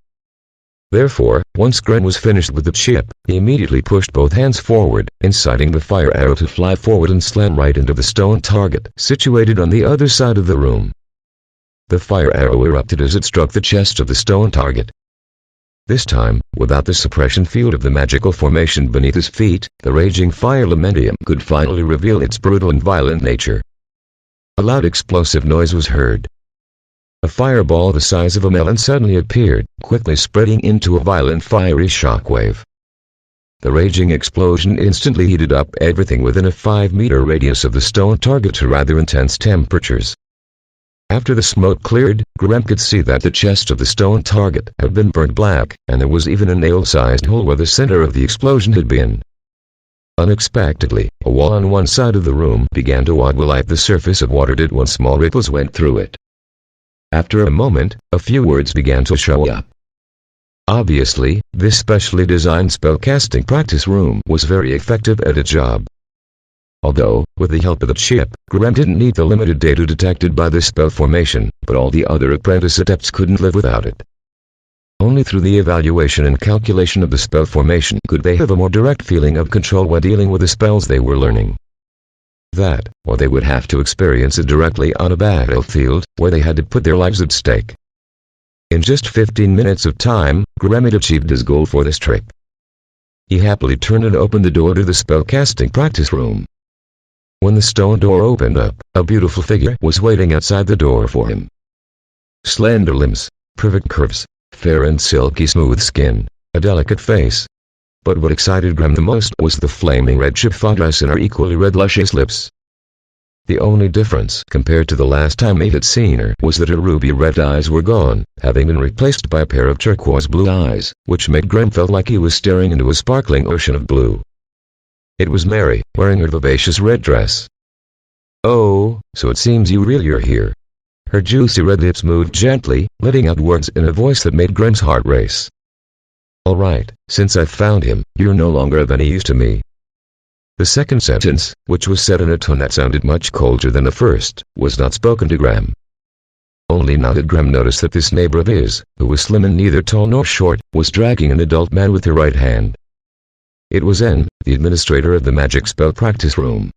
Therefore, once Graham was finished with the chip, he immediately pushed both hands forward, inciting the fire arrow to fly forward and slam right into the stone target situated on the other side of the room. The fire arrow erupted as it struck the chest of the stone target. This time, without the suppression field of the magical formation beneath his feet, the raging fire elementium could finally reveal its brutal and violent nature. A loud explosive noise was heard. A fireball the size of a melon suddenly appeared, quickly spreading into a violent fiery shockwave. The raging explosion instantly heated up everything within a 5-meter radius of the stone target to rather intense temperatures. After the smoke cleared, Graham could see that the chest of the stone target had been burnt black, and there was even a nail-sized hole where the center of the explosion had been. Unexpectedly, a wall on one side of the room began to wobble like the surface of water did when small ripples went through it. After a moment, a few words began to show up. Obviously, this specially designed spellcasting practice room was very effective at its job. Although, with the help of the chip, Graham didn't need the limited data detected by the spell formation, but all the other apprentice adepts couldn't live without it. Only through the evaluation and calculation of the spell formation could they have a more direct feeling of control while dealing with the spells they were learning. That, or they would have to experience it directly on a battlefield, where they had to put their lives at stake. In just 15 minutes of time, Graham had achieved his goal for this trip. He happily turned and opened the door to the spellcasting practice room. When the stone door opened up, a beautiful figure was waiting outside the door for him. Slender limbs, perfect curves, fair and silky smooth skin, a delicate face. But what excited Graham the most was the flaming red chiffon dress and her equally red luscious lips. The only difference compared to the last time he had seen her was that her ruby red eyes were gone, having been replaced by a pair of turquoise blue eyes, which made Graham feel like he was staring into a sparkling ocean of blue. It was Mary, wearing her vivacious red dress. "Oh, so it seems you really are here." Her juicy red lips moved gently, letting out words in a voice that made Graham's heart race. "All right, since I've found him, you're no longer of any use to me." The second sentence, which was said in a tone that sounded much colder than the first, was not spoken to Graham. Only now did Graham notice that this neighbor of his, who was slim and neither tall nor short, was dragging an adult man with her right hand. It was N, the administrator of the magic spell practice room.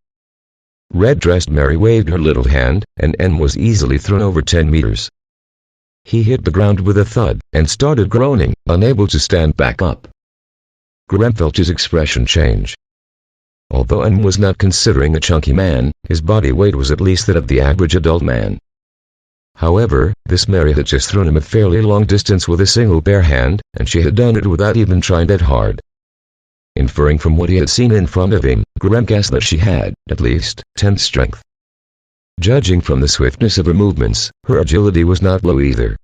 Red-dressed Mary waved her little hand, and N was easily thrown over 10 meters. He hit the ground with a thud, and started groaning, unable to stand back up. Graham felt his expression change. Although N was not considering a chunky man, his body weight was at least that of the average adult man. However, this Mary had just thrown him a fairly long distance with a single bare hand, and she had done it without even trying that hard. Inferring from what he had seen in front of him, Graham guessed that she had, at least, 10 strength. Judging from the swiftness of her movements, her agility was not low either.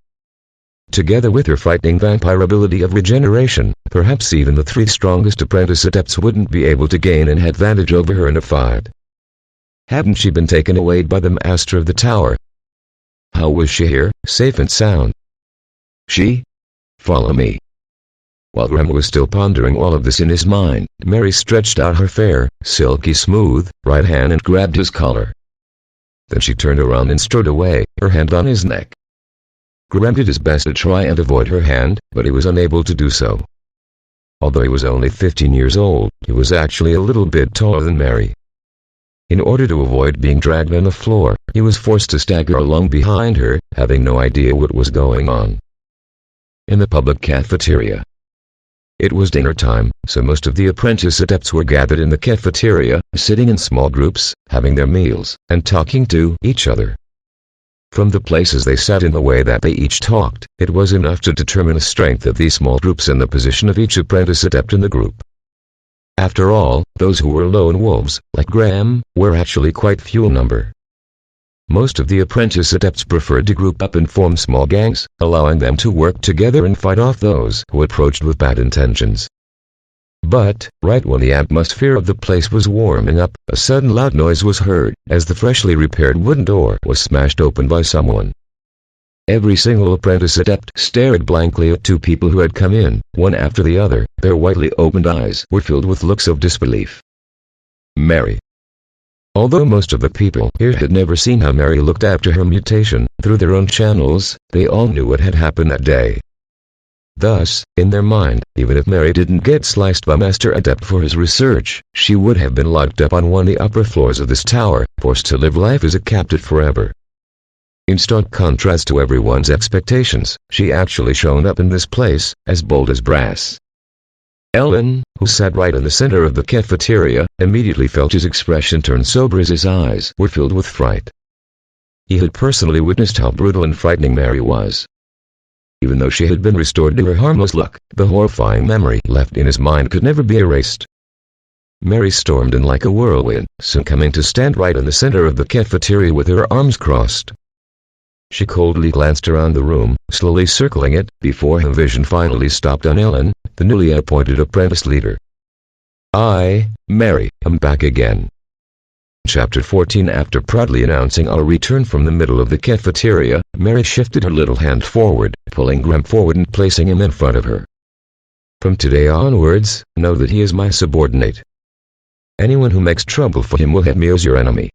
Together with her fighting vampire ability of regeneration, perhaps even the 3 strongest apprentice adepts wouldn't be able to gain an advantage over her in a fight. Hadn't she been taken away by the master of the tower? How was she here, safe and sound? She? Follow me. While Graham was still pondering all of this in his mind, Mary stretched out her fair, silky smooth, right hand and grabbed his collar. Then she turned around and strode away, her hand on his neck. Graham did his best to try and avoid her hand, but he was unable to do so. Although he was only 15 years old, he was actually a little bit taller than Mary. In order to avoid being dragged on the floor, he was forced to stagger along behind her, having no idea what was going on. In the public cafeteria. It was dinner time, so most of the apprentice adepts were gathered in the cafeteria, sitting in small groups, having their meals, and talking to each other. From the places they sat and the way that they each talked, it was enough to determine the strength of these small groups and the position of each apprentice adept in the group. After all, those who were lone wolves, like Graham, were actually quite few in number. Most of the apprentice adepts preferred to group up and form small gangs, allowing them to work together and fight off those who approached with bad intentions. But, right when the atmosphere of the place was warming up, a sudden loud noise was heard, as the freshly repaired wooden door was smashed open by someone. Every single apprentice adept stared blankly at two people who had come in, one after the other. Their widely opened eyes were filled with looks of disbelief. Mary. Although most of the people here had never seen how Mary looked after her mutation, through their own channels, they all knew what had happened that day. Thus, in their mind, even if Mary didn't get sliced by Master Adept for his research, she would have been locked up on one of the upper floors of this tower, forced to live life as a captive forever. In stark contrast to everyone's expectations, she actually shone up in this place, as bold as brass. Ellen, who sat right in the center of the cafeteria, immediately felt his expression turn sober as his eyes were filled with fright. He had personally witnessed how brutal and frightening Mary was. Even though she had been restored to her harmless look, the horrifying memory left in his mind could never be erased. Mary stormed in like a whirlwind, soon coming to stand right in the center of the cafeteria with her arms crossed. She coldly glanced around the room, slowly circling it, before her vision finally stopped on Ellen, the newly appointed apprentice leader. "I, Mary, am back again." Chapter 14. After proudly announcing our return from the middle of the cafeteria, Mary shifted her little hand forward, pulling Graham forward and placing him in front of her. "From today onwards, know that he is my subordinate. Anyone who makes trouble for him will have me as your enemy."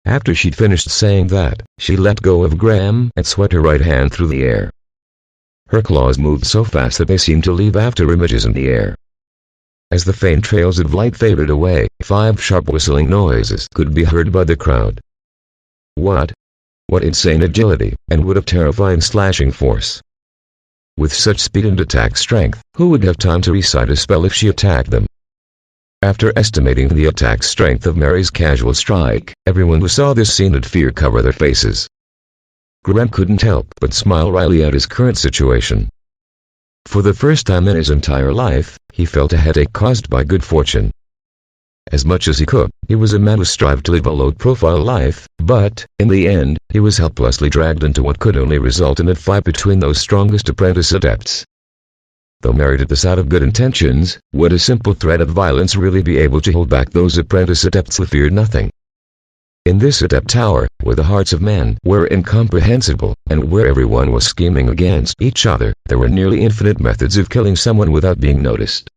After she'd finished saying that, she let go of Graham and swept her right hand through the air. Her claws moved so fast that they seemed to leave after images in the air. As the faint trails of light faded away, 5 sharp whistling noises could be heard by the crowd. What insane agility, and what a terrifying slashing force. With such speed and attack strength, who would have time to recite a spell if she attacked them? After estimating the attack strength of Mary's casual strike, everyone who saw this scene had fear cover their faces. Graham couldn't help but smile wryly at his current situation. For the first time in his entire life, he felt a headache caused by good fortune. As much as he could, he was a man who strived to live a low-profile life, but, in the end, he was helplessly dragged into what could only result in a fight between those strongest apprentice adepts. Though Mary did this out of good intentions, would a simple threat of violence really be able to hold back those apprentice adepts who feared nothing? In this adept tower, where the hearts of men were incomprehensible, and where everyone was scheming against each other, there were nearly infinite methods of killing someone without being noticed.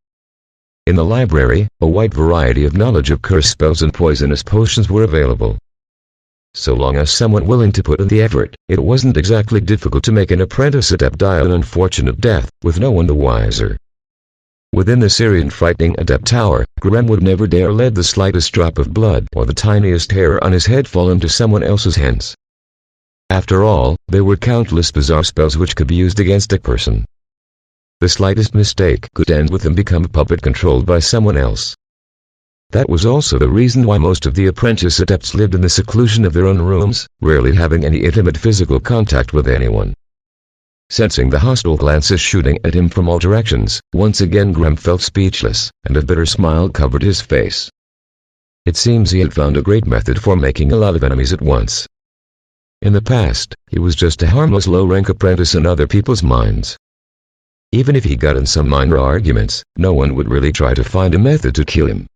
In the library, a wide variety of knowledge of curse spells and poisonous potions were available. So long as someone willing to put in the effort, it wasn't exactly difficult to make an apprentice adept die an unfortunate death, with no one the wiser. Within the Syrian frightening adept tower, Graham would never dare let the slightest drop of blood or the tiniest hair on his head fall into someone else's hands. After all, there were countless bizarre spells which could be used against a person. The slightest mistake could end with them become a puppet controlled by someone else. That was also the reason why most of the apprentice adepts lived in the seclusion of their own rooms, rarely having any intimate physical contact with anyone. Sensing the hostile glances shooting at him from all directions, once again Graham felt speechless, and a bitter smile covered his face. It seems he had found a great method for making a lot of enemies at once. In the past, he was just a harmless low-rank apprentice in other people's minds. Even if he got in some minor arguments, no one would really try to find a method to kill him.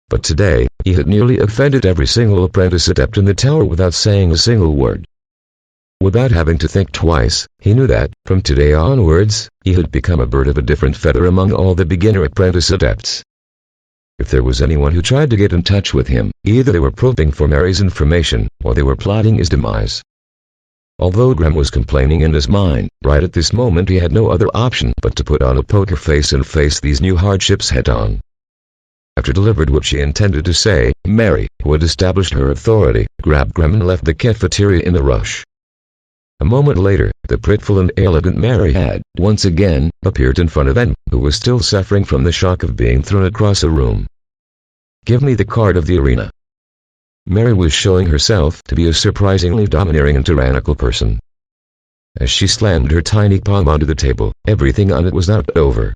But today, he had nearly offended every single apprentice adept in the tower without saying a single word. Without having to think twice, he knew that, from today onwards, he had become a bird of a different feather among all the beginner apprentice adepts. If there was anyone who tried to get in touch with him, either they were probing for Mary's information, or they were plotting his demise. Although Graham was complaining in his mind, right at this moment he had no other option but to put on a poker face and face these new hardships head-on. After delivered what she intended to say, Mary, who had established her authority, grabbed Graham and left the cafeteria in a rush. A moment later, the prettiful and elegant Mary had, once again, appeared in front of Em, who was still suffering from the shock of being thrown across a room. "Give me the card of the arena." Mary was showing herself to be a surprisingly domineering and tyrannical person. As she slammed her tiny palm onto the table, everything on it was knocked over.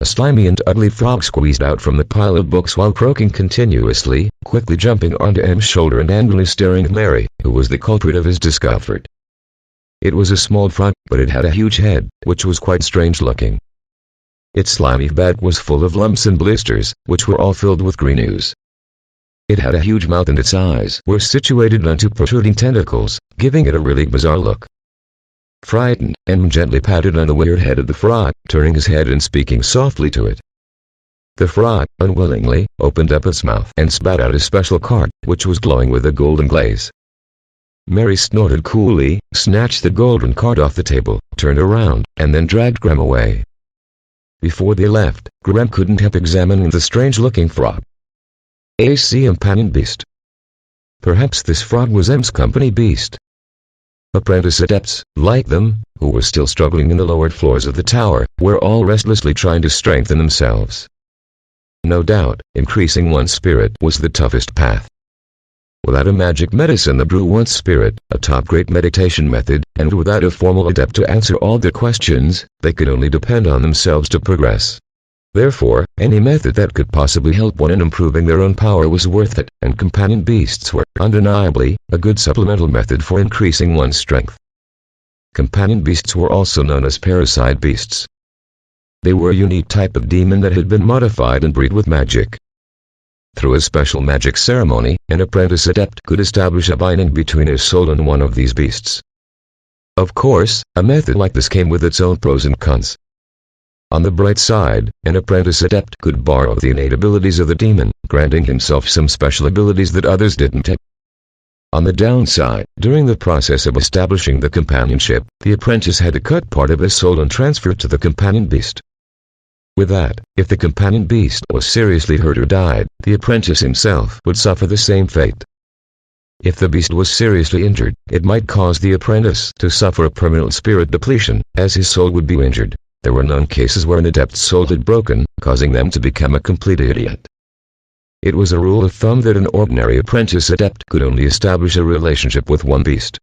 A slimy and ugly frog squeezed out from the pile of books while croaking continuously, quickly jumping onto M's shoulder and angrily staring at Mary, who was the culprit of his discomfort. It was a small frog, but it had a huge head, which was quite strange looking. Its slimy back was full of lumps and blisters, which were all filled with green ooze. It had a huge mouth and its eyes were situated on two protruding tentacles, giving it a really bizarre look. Frightened, M gently patted on the weird head of the frog, turning his head and speaking softly to it. The frog, unwillingly, opened up its mouth and spat out a special card, which was glowing with a golden glaze. Mary snorted coolly, snatched the golden card off the table, turned around, and then dragged Graham away. Before they left, Graham couldn't help examining the strange-looking frog. A companion beast. Perhaps this frog was M's company beast. Apprentice adepts, like them, who were still struggling in the lower floors of the tower, were all restlessly trying to strengthen themselves. No doubt, increasing one's spirit was the toughest path. Without a magic medicine that brew one's spirit, a top-grade meditation method, and without a formal adept to answer all their questions, they could only depend on themselves to progress. Therefore, any method that could possibly help one in improving their own power was worth it, and companion beasts were, undeniably, a good supplemental method for increasing one's strength. Companion beasts were also known as parasite beasts. They were a unique type of demon that had been modified and bred with magic. Through a special magic ceremony, an apprentice adept could establish a binding between his soul and one of these beasts. Of course, a method like this came with its own pros and cons. On the bright side, an apprentice adept could borrow the innate abilities of the demon, granting himself some special abilities that others didn't have. On the downside, during the process of establishing the companionship, the apprentice had to cut part of his soul and transfer it to the companion beast. With that, if the companion beast was seriously hurt or died, the apprentice himself would suffer the same fate. If the beast was seriously injured, it might cause the apprentice to suffer a permanent spirit depletion, as his soul would be injured. There were known cases where an adept's soul had broken, causing them to become a complete idiot. It was a rule of thumb that an ordinary apprentice adept could only establish a relationship with one beast.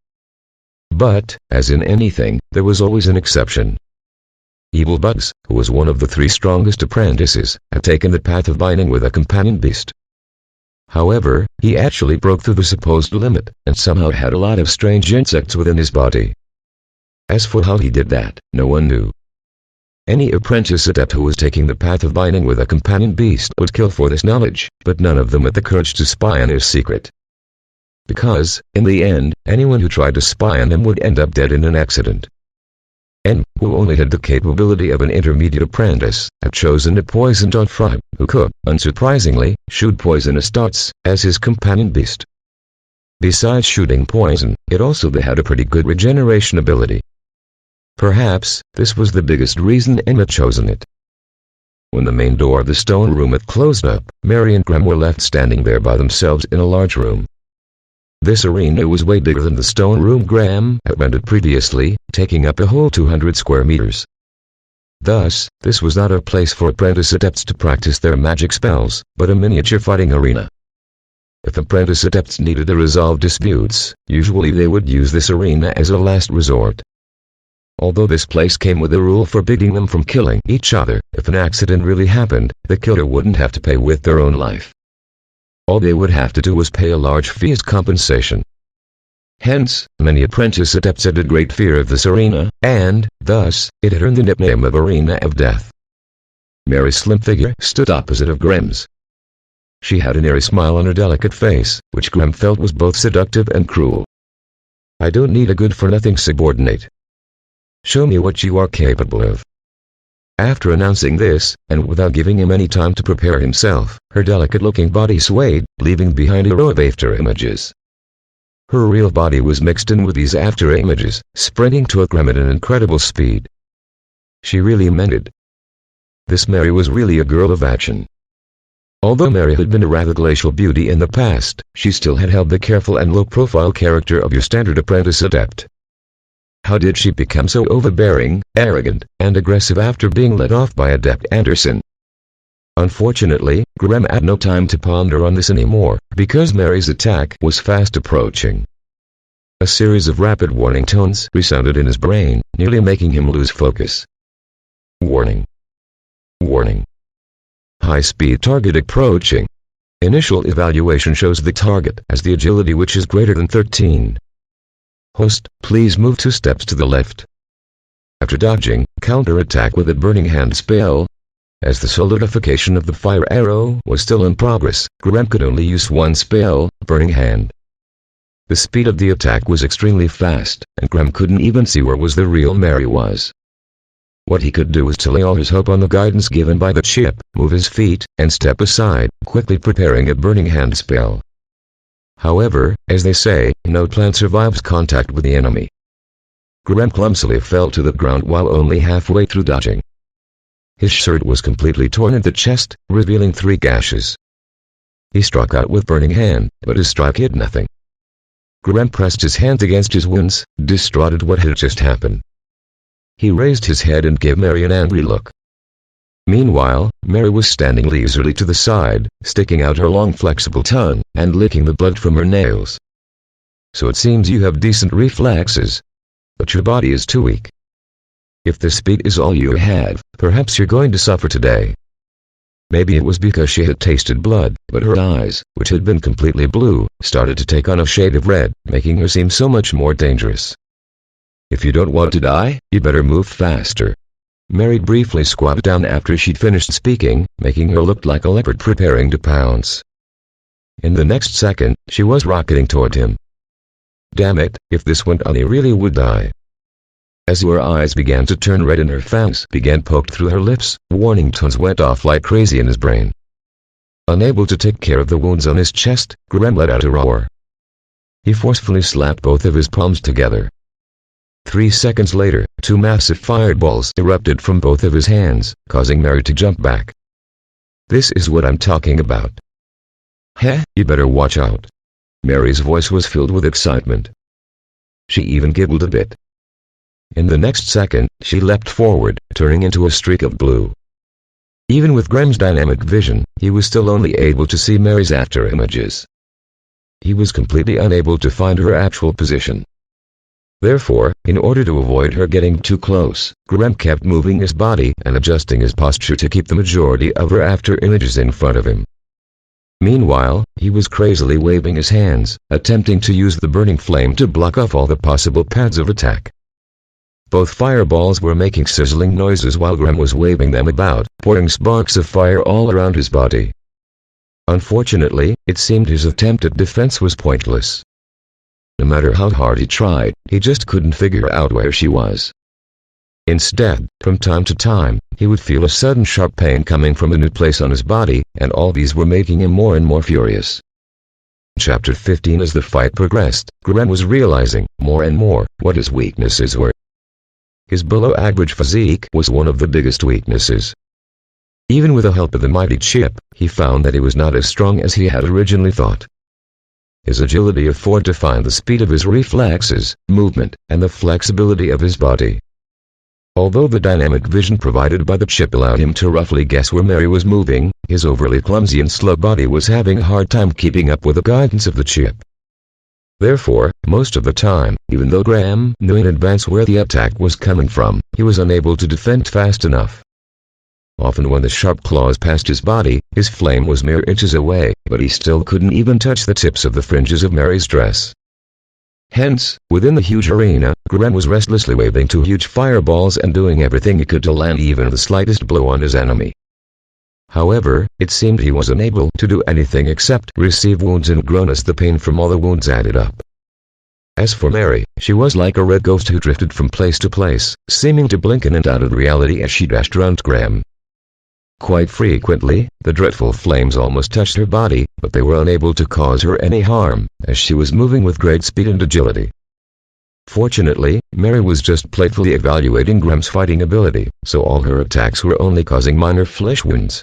But, as in anything, there was always an exception. Evil Bugs, who was one of the 3 strongest apprentices, had taken the path of binding with a companion beast. However, he actually broke through the supposed limit, and somehow had a lot of strange insects within his body. As for how he did that, no one knew. Any apprentice adept who was taking the path of binding with a companion beast would kill for this knowledge, but none of them had the courage to spy on his secret. Because, in the end, anyone who tried to spy on him would end up dead in an accident. N, who only had the capability of an intermediate apprentice, had chosen a poison dart frog, who could, unsurprisingly, shoot poisonous darts, as his companion beast. Besides shooting poison, it also had a pretty good regeneration ability. Perhaps, this was the biggest reason Em had chosen it. When the main door of the stone room had closed up, Mary and Graham were left standing there by themselves in a large room. This arena was way bigger than the stone room Graham had rented previously, taking up a whole 200 square meters. Thus, this was not a place for apprentice adepts to practice their magic spells, but a miniature fighting arena. If apprentice adepts needed to resolve disputes, usually they would use this arena as a last resort. Although this place came with a rule forbidding them from killing each other, if an accident really happened, the killer wouldn't have to pay with their own life. All they would have to do was pay a large fee as compensation. Hence, many apprentice adepts had a great fear of this arena, and, thus, it had earned the nickname of Arena of Death. Mary's slim figure stood opposite of Graham's. She had an airy smile on her delicate face, which Graham felt was both seductive and cruel. "I don't need a good-for-nothing subordinate. Show me what you are capable of." After announcing this, and without giving him any time to prepare himself, her delicate-looking body swayed, leaving behind a row of after images. Her real body was mixed in with these after images, sprinting to Graham at an incredible speed. She really meant it. This Mary was really a girl of action. Although Mary had been a rather glacial beauty in the past, she still had held the careful and low-profile character of your standard apprentice adept. How did she become so overbearing, arrogant, and aggressive after being let off by Adept Anderson? Unfortunately, Graham had no time to ponder on this anymore, because Mary's attack was fast approaching. A series of rapid warning tones resounded in his brain, nearly making him lose focus. Warning. Warning. High-speed target approaching. Initial evaluation shows the target as the agility which is greater than 13. Host, please move 2 steps to the left. After dodging, counter-attack with a burning hand spell. As the solidification of the fire arrow was still in progress, Graham could only use one spell, Burning Hand. The speed of the attack was extremely fast, and Graham couldn't even see where the real Mary was. What he could do was to lay all his hope on the guidance given by the chip, move his feet, and step aside, quickly preparing a Burning Hand spell. However, as they say, no plant survives contact with the enemy. Graham clumsily fell to the ground while only halfway through dodging. His shirt was completely torn at the chest, revealing 3 gashes. He struck out with Burning Hand, but his strike hit nothing. Graham pressed his hand against his wounds, distraught at what had just happened. He raised his head and gave Mary an angry look. Meanwhile, Mary was standing leisurely to the side, sticking out her long flexible tongue, and licking the blood from her nails. So it seems you have decent reflexes. But your body is too weak. If this speed is all you have, perhaps you're going to suffer today. Maybe it was because she had tasted blood, but her eyes, which had been completely blue, started to take on a shade of red, making her seem so much more dangerous. If you don't want to die, you better move faster. Mary briefly squatted down after she'd finished speaking, making her look like a leopard preparing to pounce. In the next second, she was rocketing toward him. Damn it, if this went on he really would die. As her eyes began to turn red and her fangs began poked through her lips, warning tones went off like crazy in his brain. Unable to take care of the wounds on his chest, Graham let out a roar. He forcefully slapped both of his palms together. 3 seconds later, 2 massive fireballs erupted from both of his hands, causing Mary to jump back. This is what I'm talking about. Heh, you better watch out. Mary's voice was filled with excitement. She even giggled a bit. In the next second, she leapt forward, turning into a streak of blue. Even with Graham's dynamic vision, he was still only able to see Mary's after images. He was completely unable to find her actual position. Therefore, in order to avoid her getting too close, Graham kept moving his body and adjusting his posture to keep the majority of her after images in front of him. Meanwhile, he was crazily waving his hands, attempting to use the burning flame to block off all the possible paths of attack. Both fireballs were making sizzling noises while Graham was waving them about, pouring sparks of fire all around his body. Unfortunately, it seemed his attempt at defense was pointless. No matter how hard he tried, he just couldn't figure out where she was. Instead, from time to time, he would feel a sudden sharp pain coming from a new place on his body, and all these were making him more and more furious. Chapter 15. As the fight progressed, Graham was realizing, more and more, what his weaknesses were. His below-average physique was one of the biggest weaknesses. Even with the help of the mighty chip, he found that he was not as strong as he had originally thought. His agility afforded to find the speed of his reflexes, movement, and the flexibility of his body. Although the dynamic vision provided by the chip allowed him to roughly guess where Mary was moving, his overly clumsy and slow body was having a hard time keeping up with the guidance of the chip. Therefore, most of the time, even though Graham knew in advance where the attack was coming from, he was unable to defend fast enough. Often when the sharp claws passed his body, his flame was mere inches away, but he still couldn't even touch the tips of the fringes of Mary's dress. Hence, within the huge arena, Graham was restlessly waving 2 huge fireballs and doing everything he could to land even the slightest blow on his enemy. However, it seemed he was unable to do anything except receive wounds and groan as the pain from all the wounds added up. As for Mary, she was like a red ghost who drifted from place to place, seeming to blink in and out of reality as she dashed around Graham. Quite frequently, the dreadful flames almost touched her body, but they were unable to cause her any harm, as she was moving with great speed and agility. Fortunately, Mary was just playfully evaluating Graham's fighting ability, so all her attacks were only causing minor flesh wounds.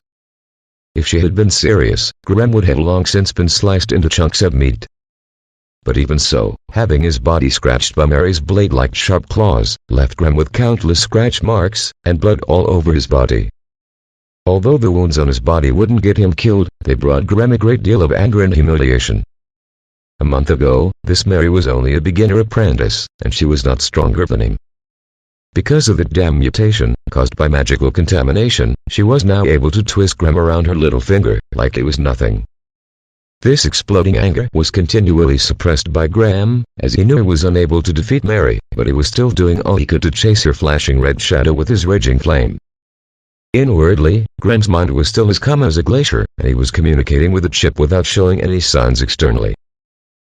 If she had been serious, Graham would have long since been sliced into chunks of meat. But even so, having his body scratched by Mary's blade-like sharp claws, left Graham with countless scratch marks, and blood all over his body. Although the wounds on his body wouldn't get him killed, they brought Graham a great deal of anger and humiliation. A month ago, this Mary was only a beginner apprentice, and she was not stronger than him. Because of the damn mutation, caused by magical contamination, she was now able to twist Graham around her little finger, like it was nothing. This exploding anger was continually suppressed by Graham, as he knew he was unable to defeat Mary, but he was still doing all he could to chase her flashing red shadow with his raging flame. Inwardly, Graham's mind was still as calm as a glacier, and he was communicating with the chip without showing any signs externally.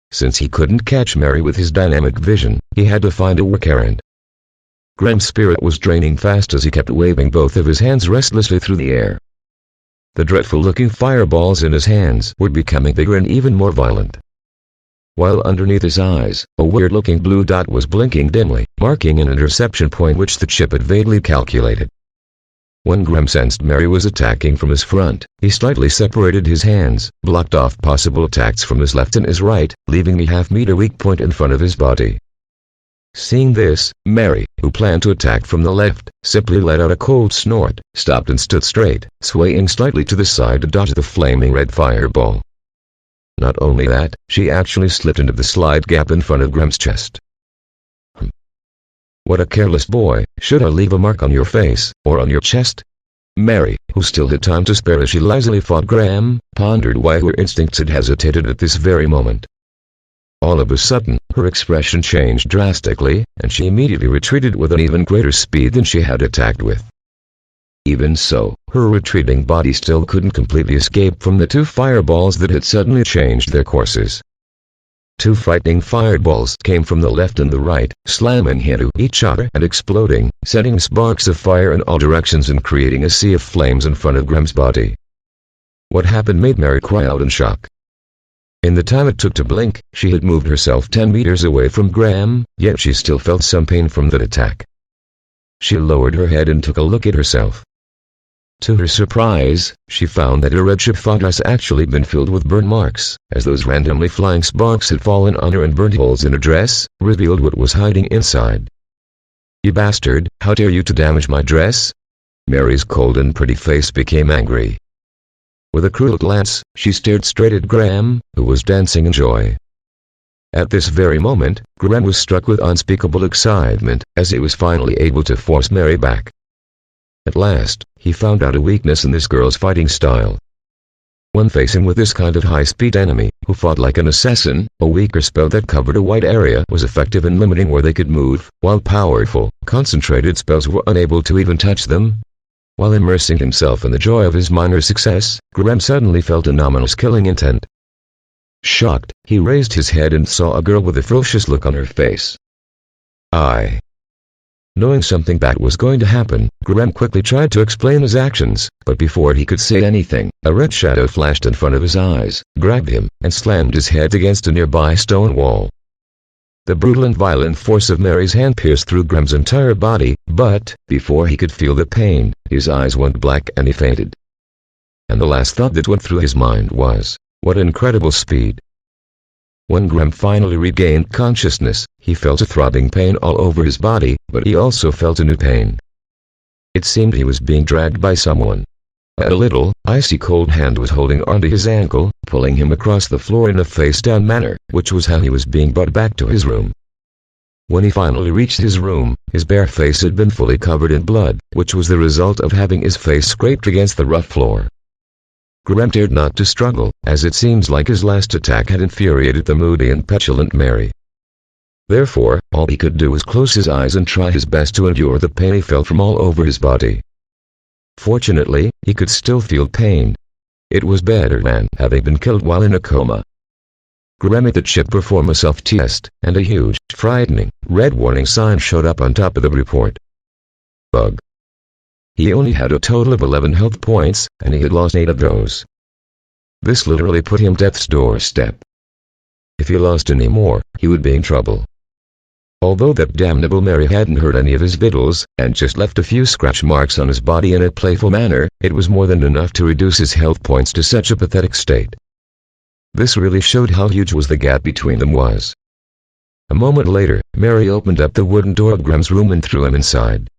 Since he couldn't catch Mary with his dynamic vision, he had to find a work errand. Graham's spirit was draining fast as he kept waving both of his hands restlessly through the air. The dreadful-looking fireballs in his hands were becoming bigger and even more violent. While underneath his eyes, a weird-looking blue dot was blinking dimly, marking an interception point which the chip had vaguely calculated. When Graham sensed Mary was attacking from his front, he slightly separated his hands, blocked off possible attacks from his left and his right, leaving a half-meter weak point in front of his body. Seeing this, Mary, who planned to attack from the left, simply let out a cold snort, stopped and stood straight, swaying slightly to the side to dodge the flaming red fireball. Not only that, she actually slipped into the slide gap in front of Graham's chest. What a careless boy. Should I leave a mark on your face, or on your chest? Mary, who still had time to spare as she lazily fought Graham, pondered why her instincts had hesitated at this very moment. All of a sudden, her expression changed drastically, and she immediately retreated with an even greater speed than she had attacked with. Even so, her retreating body still couldn't completely escape from the two fireballs that had suddenly changed their courses. Two frightening fireballs came from the left and the right, slamming into each other and exploding, sending sparks of fire in all directions and creating a sea of flames in front of Graham's body. What happened made Mary cry out in shock. In the time it took to blink, she had moved herself 10 meters away from Graham, yet she still felt some pain from that attack. She lowered her head and took a look at herself. To her surprise, she found that her red chiffon dress actually been filled with burn marks, as those randomly flying sparks had fallen on her and burnt holes in her dress, revealed what was hiding inside. "You bastard, how dare you to damage my dress?" Mary's cold and pretty face became angry. With a cruel glance, she stared straight at Graham, who was dancing in joy. At this very moment, Graham was struck with unspeakable excitement, as he was finally able to force Mary back. At last, he found out a weakness in this girl's fighting style. When facing with this kind of high-speed enemy, who fought like an assassin, a weaker spell that covered a wide area was effective in limiting where they could move, while powerful, concentrated spells were unable to even touch them. While immersing himself in the joy of his minor success, Graham suddenly felt an ominous killing intent. Shocked, he raised his head and saw a girl with a ferocious look on her face. Knowing something bad was going to happen, Graham quickly tried to explain his actions, but before he could say anything, a red shadow flashed in front of his eyes, grabbed him, and slammed his head against a nearby stone wall. The brutal and violent force of Mary's hand pierced through Graham's entire body, but, before he could feel the pain, his eyes went black and he fainted. And the last thought that went through his mind was, what incredible speed. When Graham finally regained consciousness, he felt a throbbing pain all over his body, but he also felt a new pain. It seemed he was being dragged by someone. A little, icy cold hand was holding onto his ankle, pulling him across the floor in a face-down manner, which was how he was being brought back to his room. When he finally reached his room, his bare face had been fully covered in blood, which was the result of having his face scraped against the rough floor. Graham dared not to struggle, as it seems like his last attack had infuriated the moody and petulant Mary. Therefore, all he could do was close his eyes and try his best to endure the pain he felt from all over his body. Fortunately, he could still feel pain. It was better than having been killed while in a coma. Graham made the chip perform a self-test, and a huge, frightening, red warning sign showed up on top of the report. Bug. He only had a total of 11 health points, and he had lost 8 of those. This literally put him death's doorstep. If he lost any more, he would be in trouble. Although that damnable Mary hadn't hurt any of his victuals, and just left a few scratch marks on his body in a playful manner, it was more than enough to reduce his health points to such a pathetic state. This really showed how huge was the gap between them was. A moment later, Mary opened up the wooden door of Graham's room and threw him inside.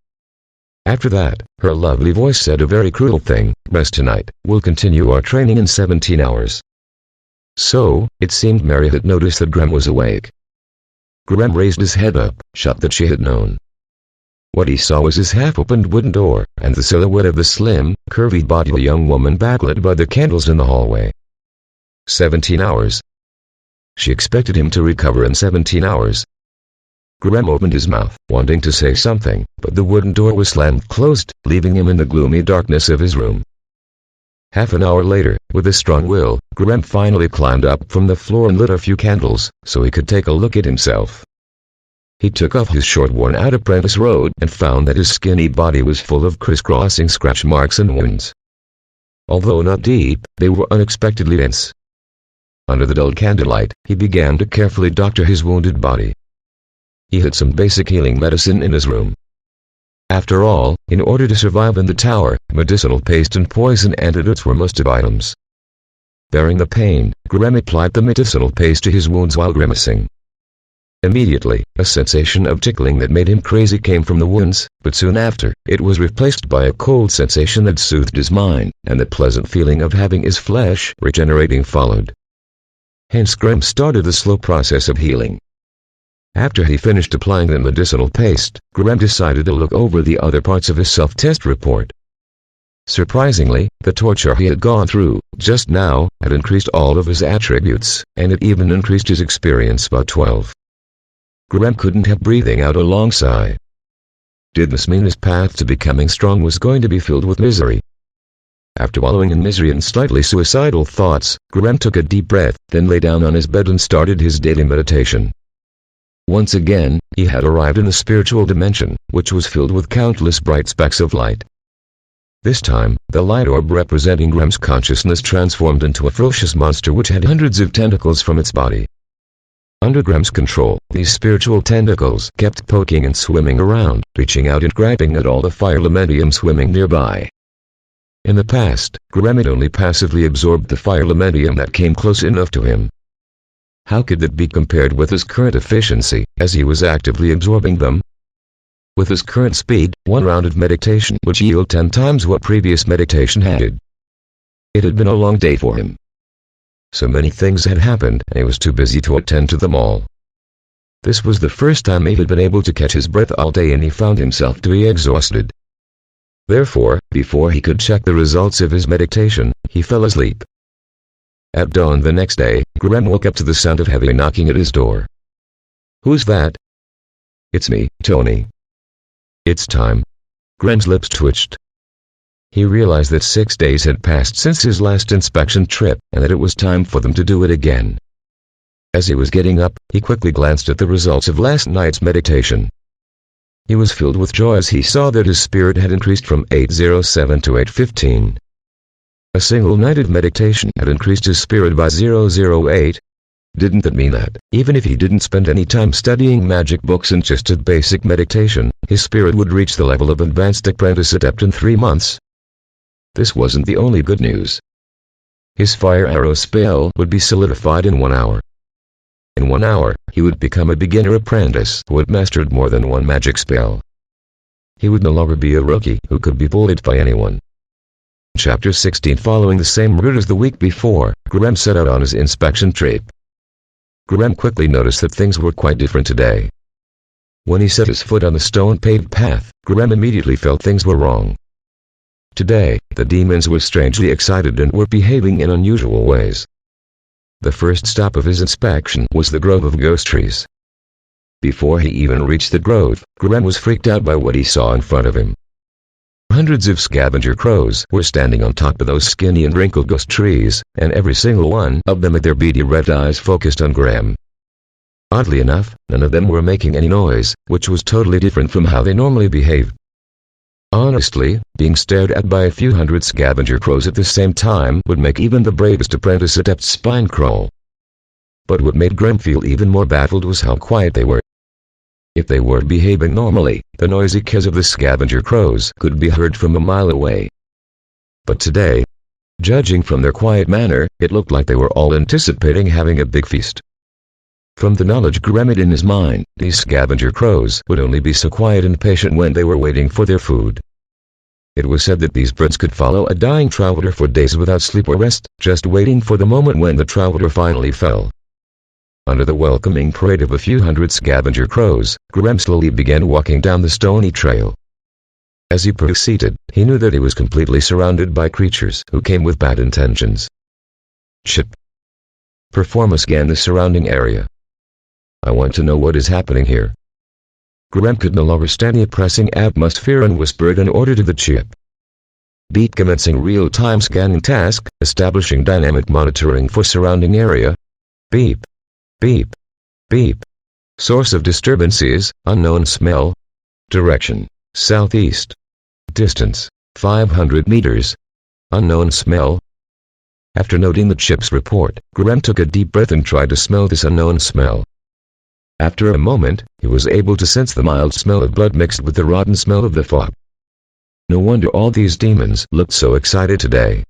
After that, her lovely voice said a very cruel thing: "Rest tonight, we'll continue our training in 17 hours. So, it seemed Mary had noticed that Graham was awake. Graham raised his head up, shocked that she had known. What he saw was his half-opened wooden door, and the silhouette of the slim, curvy body of a young woman backlit by the candles in the hallway. 17 hours. She expected him to recover in 17 hours. Graham opened his mouth, wanting to say something, but the wooden door was slammed closed, leaving him in the gloomy darkness of his room. Half an hour later, with a strong will, Graham finally climbed up from the floor and lit a few candles, so he could take a look at himself. He took off his short worn-out apprentice robe and found that his skinny body was full of crisscrossing scratch marks and wounds. Although not deep, they were unexpectedly dense. Under the dull candlelight, he began to carefully doctor his wounded body. He had some basic healing medicine in his room. After all, in order to survive in the tower, medicinal paste and poison antidotes were must-have items. Bearing the pain, Graham applied the medicinal paste to his wounds while grimacing. Immediately, a sensation of tickling that made him crazy came from the wounds, but soon after, it was replaced by a cold sensation that soothed his mind, and the pleasant feeling of having his flesh regenerating followed. Hence Graham started the slow process of healing. After he finished applying the medicinal paste, Graham decided to look over the other parts of his self-test report. Surprisingly, the torture he had gone through, just now, had increased all of his attributes, and it even increased his experience by 12. Graham couldn't help breathing out a long sigh. Did this mean his path to becoming strong was going to be filled with misery? After wallowing in misery and slightly suicidal thoughts, Graham took a deep breath, then lay down on his bed and started his daily meditation. Once again, he had arrived in the spiritual dimension, which was filled with countless bright specks of light. This time, the light orb representing Graham's consciousness transformed into a ferocious monster which had hundreds of tentacles from its body. Under Graham's control, these spiritual tentacles kept poking and swimming around, reaching out and grabbing at all the fire elementium swimming nearby. In the past, Graham had only passively absorbed the fire elementium that came close enough to him. How could that be compared with his current efficiency, as he was actively absorbing them? With his current speed, one round of meditation would yield 10 times what previous meditation had. It had been a long day for him. So many things had happened, and he was too busy to attend to them all. This was the first time he had been able to catch his breath all day, and he found himself to be exhausted. Therefore, before he could check the results of his meditation, he fell asleep. At dawn the next day, Graham woke up to the sound of heavy knocking at his door. "Who's that?" "It's me, Tony." "It's time." Graham's lips twitched. He realized that 6 days had passed since his last inspection trip, and that it was time for them to do it again. As he was getting up, he quickly glanced at the results of last night's meditation. He was filled with joy as he saw that his spirit had increased from 807 to 815. A single night of meditation had increased his spirit by 008. Didn't that mean that, even if he didn't spend any time studying magic books and just did basic meditation, his spirit would reach the level of advanced apprentice adept in 3 months? This wasn't the only good news. His fire arrow spell would be solidified in 1 hour. In 1 hour, he would become a beginner apprentice who had mastered more than one magic spell. He would no longer be a rookie who could be bullied by anyone. Chapter 16. Following the same route as the week before, Graham set out on his inspection trip. Graham quickly noticed that things were quite different today. When he set his foot on the stone-paved path, Graham immediately felt things were wrong. Today, the demons were strangely excited and were behaving in unusual ways. The first stop of his inspection was the grove of ghost trees. Before he even reached the grove, Graham was freaked out by what he saw in front of him. Hundreds of scavenger crows were standing on top of those skinny and wrinkled ghost trees, and every single one of them had their beady red eyes focused on Graham. Oddly enough, none of them were making any noise, which was totally different from how they normally behaved. Honestly, being stared at by a few hundred scavenger crows at the same time would make even the bravest apprentice adept's spine crawl. But what made Graham feel even more baffled was how quiet they were. If they were behaving normally, the noisy caws of the scavenger crows could be heard from a mile away. But today, judging from their quiet manner, it looked like they were all anticipating having a big feast. From the knowledge Graham had in his mind, these scavenger crows would only be so quiet and patient when they were waiting for their food. It was said that these birds could follow a dying traveler for days without sleep or rest, just waiting for the moment when the traveler finally fell. Under the welcoming parade of a few hundred scavenger crows, Graham slowly began walking down the stony trail. As he proceeded, he knew that he was completely surrounded by creatures who came with bad intentions. Chip. Perform a scan the surrounding area. I want to know what is happening here. Graham could no longer stand the oppressing atmosphere and whispered an order to the chip. Beep. Commencing real-time scanning task, establishing dynamic monitoring for surrounding area. Beep. Beep. Beep. Source of disturbances, unknown smell. Direction, southeast. Distance, 500 meters. Unknown smell. After noting the chip's report, Graham took a deep breath and tried to smell this unknown smell. After a moment, he was able to sense the mild smell of blood mixed with the rotten smell of the fog. No wonder all these demons looked so excited today.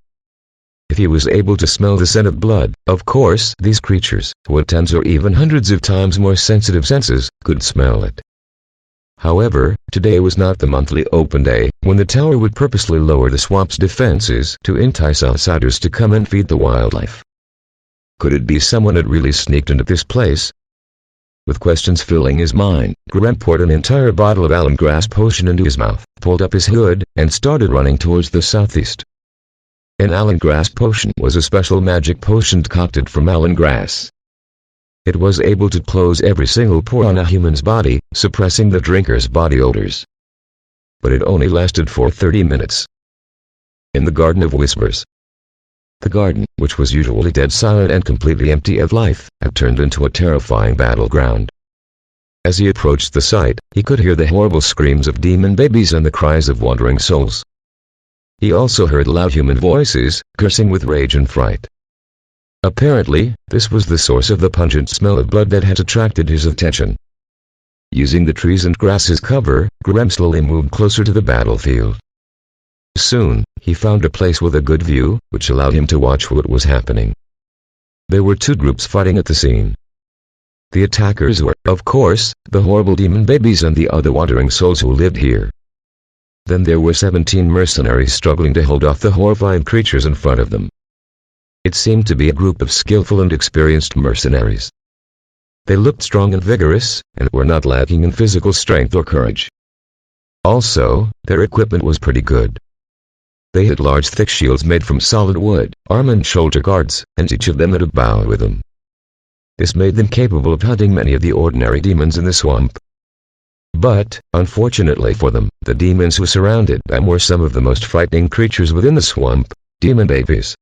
If he was able to smell the scent of blood, of course these creatures, with tens or even hundreds of times more sensitive senses, could smell it. However, today was not the monthly open day, when the tower would purposely lower the swamp's defenses to entice outsiders to come and feed the wildlife. Could it be someone had really sneaked into this place? With questions filling his mind, Graham poured an entire bottle of alum grass potion into his mouth, pulled up his hood, and started running towards the southeast. An alum grass potion was a special magic potion concocted from alum grass. It was able to close every single pore on a human's body, suppressing the drinker's body odors. But it only lasted for 30 minutes. In the Garden of Whispers. The garden, which was usually dead silent and completely empty of life, had turned into a terrifying battleground. As he approached the site, he could hear the horrible screams of demon babies and the cries of wandering souls. He also heard loud human voices, cursing with rage and fright. Apparently, this was the source of the pungent smell of blood that had attracted his attention. Using the trees and grasses cover, Graham slowly moved closer to the battlefield. Soon, he found a place with a good view, which allowed him to watch what was happening. There were two groups fighting at the scene. The attackers were, of course, the horrible demon babies and the other wandering souls who lived here. Then there were 17 mercenaries struggling to hold off the horrifying creatures in front of them. It seemed to be a group of skillful and experienced mercenaries. They looked strong and vigorous, and were not lacking in physical strength or courage. Also, their equipment was pretty good. They had large thick shields made from solid wood, arm and shoulder guards, and each of them had a bow with them. This made them capable of hunting many of the ordinary demons in the swamp. But, unfortunately for them, the demons who surrounded them were some of the most frightening creatures within the swamp, demon babies.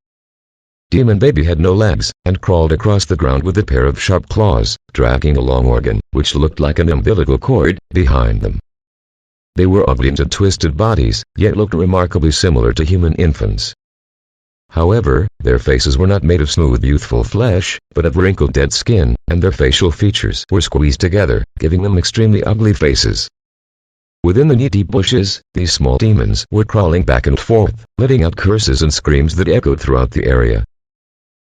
Demon Baby had no legs, and crawled across the ground with a pair of sharp claws, dragging a long organ, which looked like an umbilical cord, behind them. They were ugly and had twisted bodies, yet looked remarkably similar to human infants. However, their faces were not made of smooth youthful flesh, but of wrinkled dead skin, and their facial features were squeezed together, giving them extremely ugly faces. Within the knee-deep bushes, these small demons were crawling back and forth, letting out curses and screams that echoed throughout the area.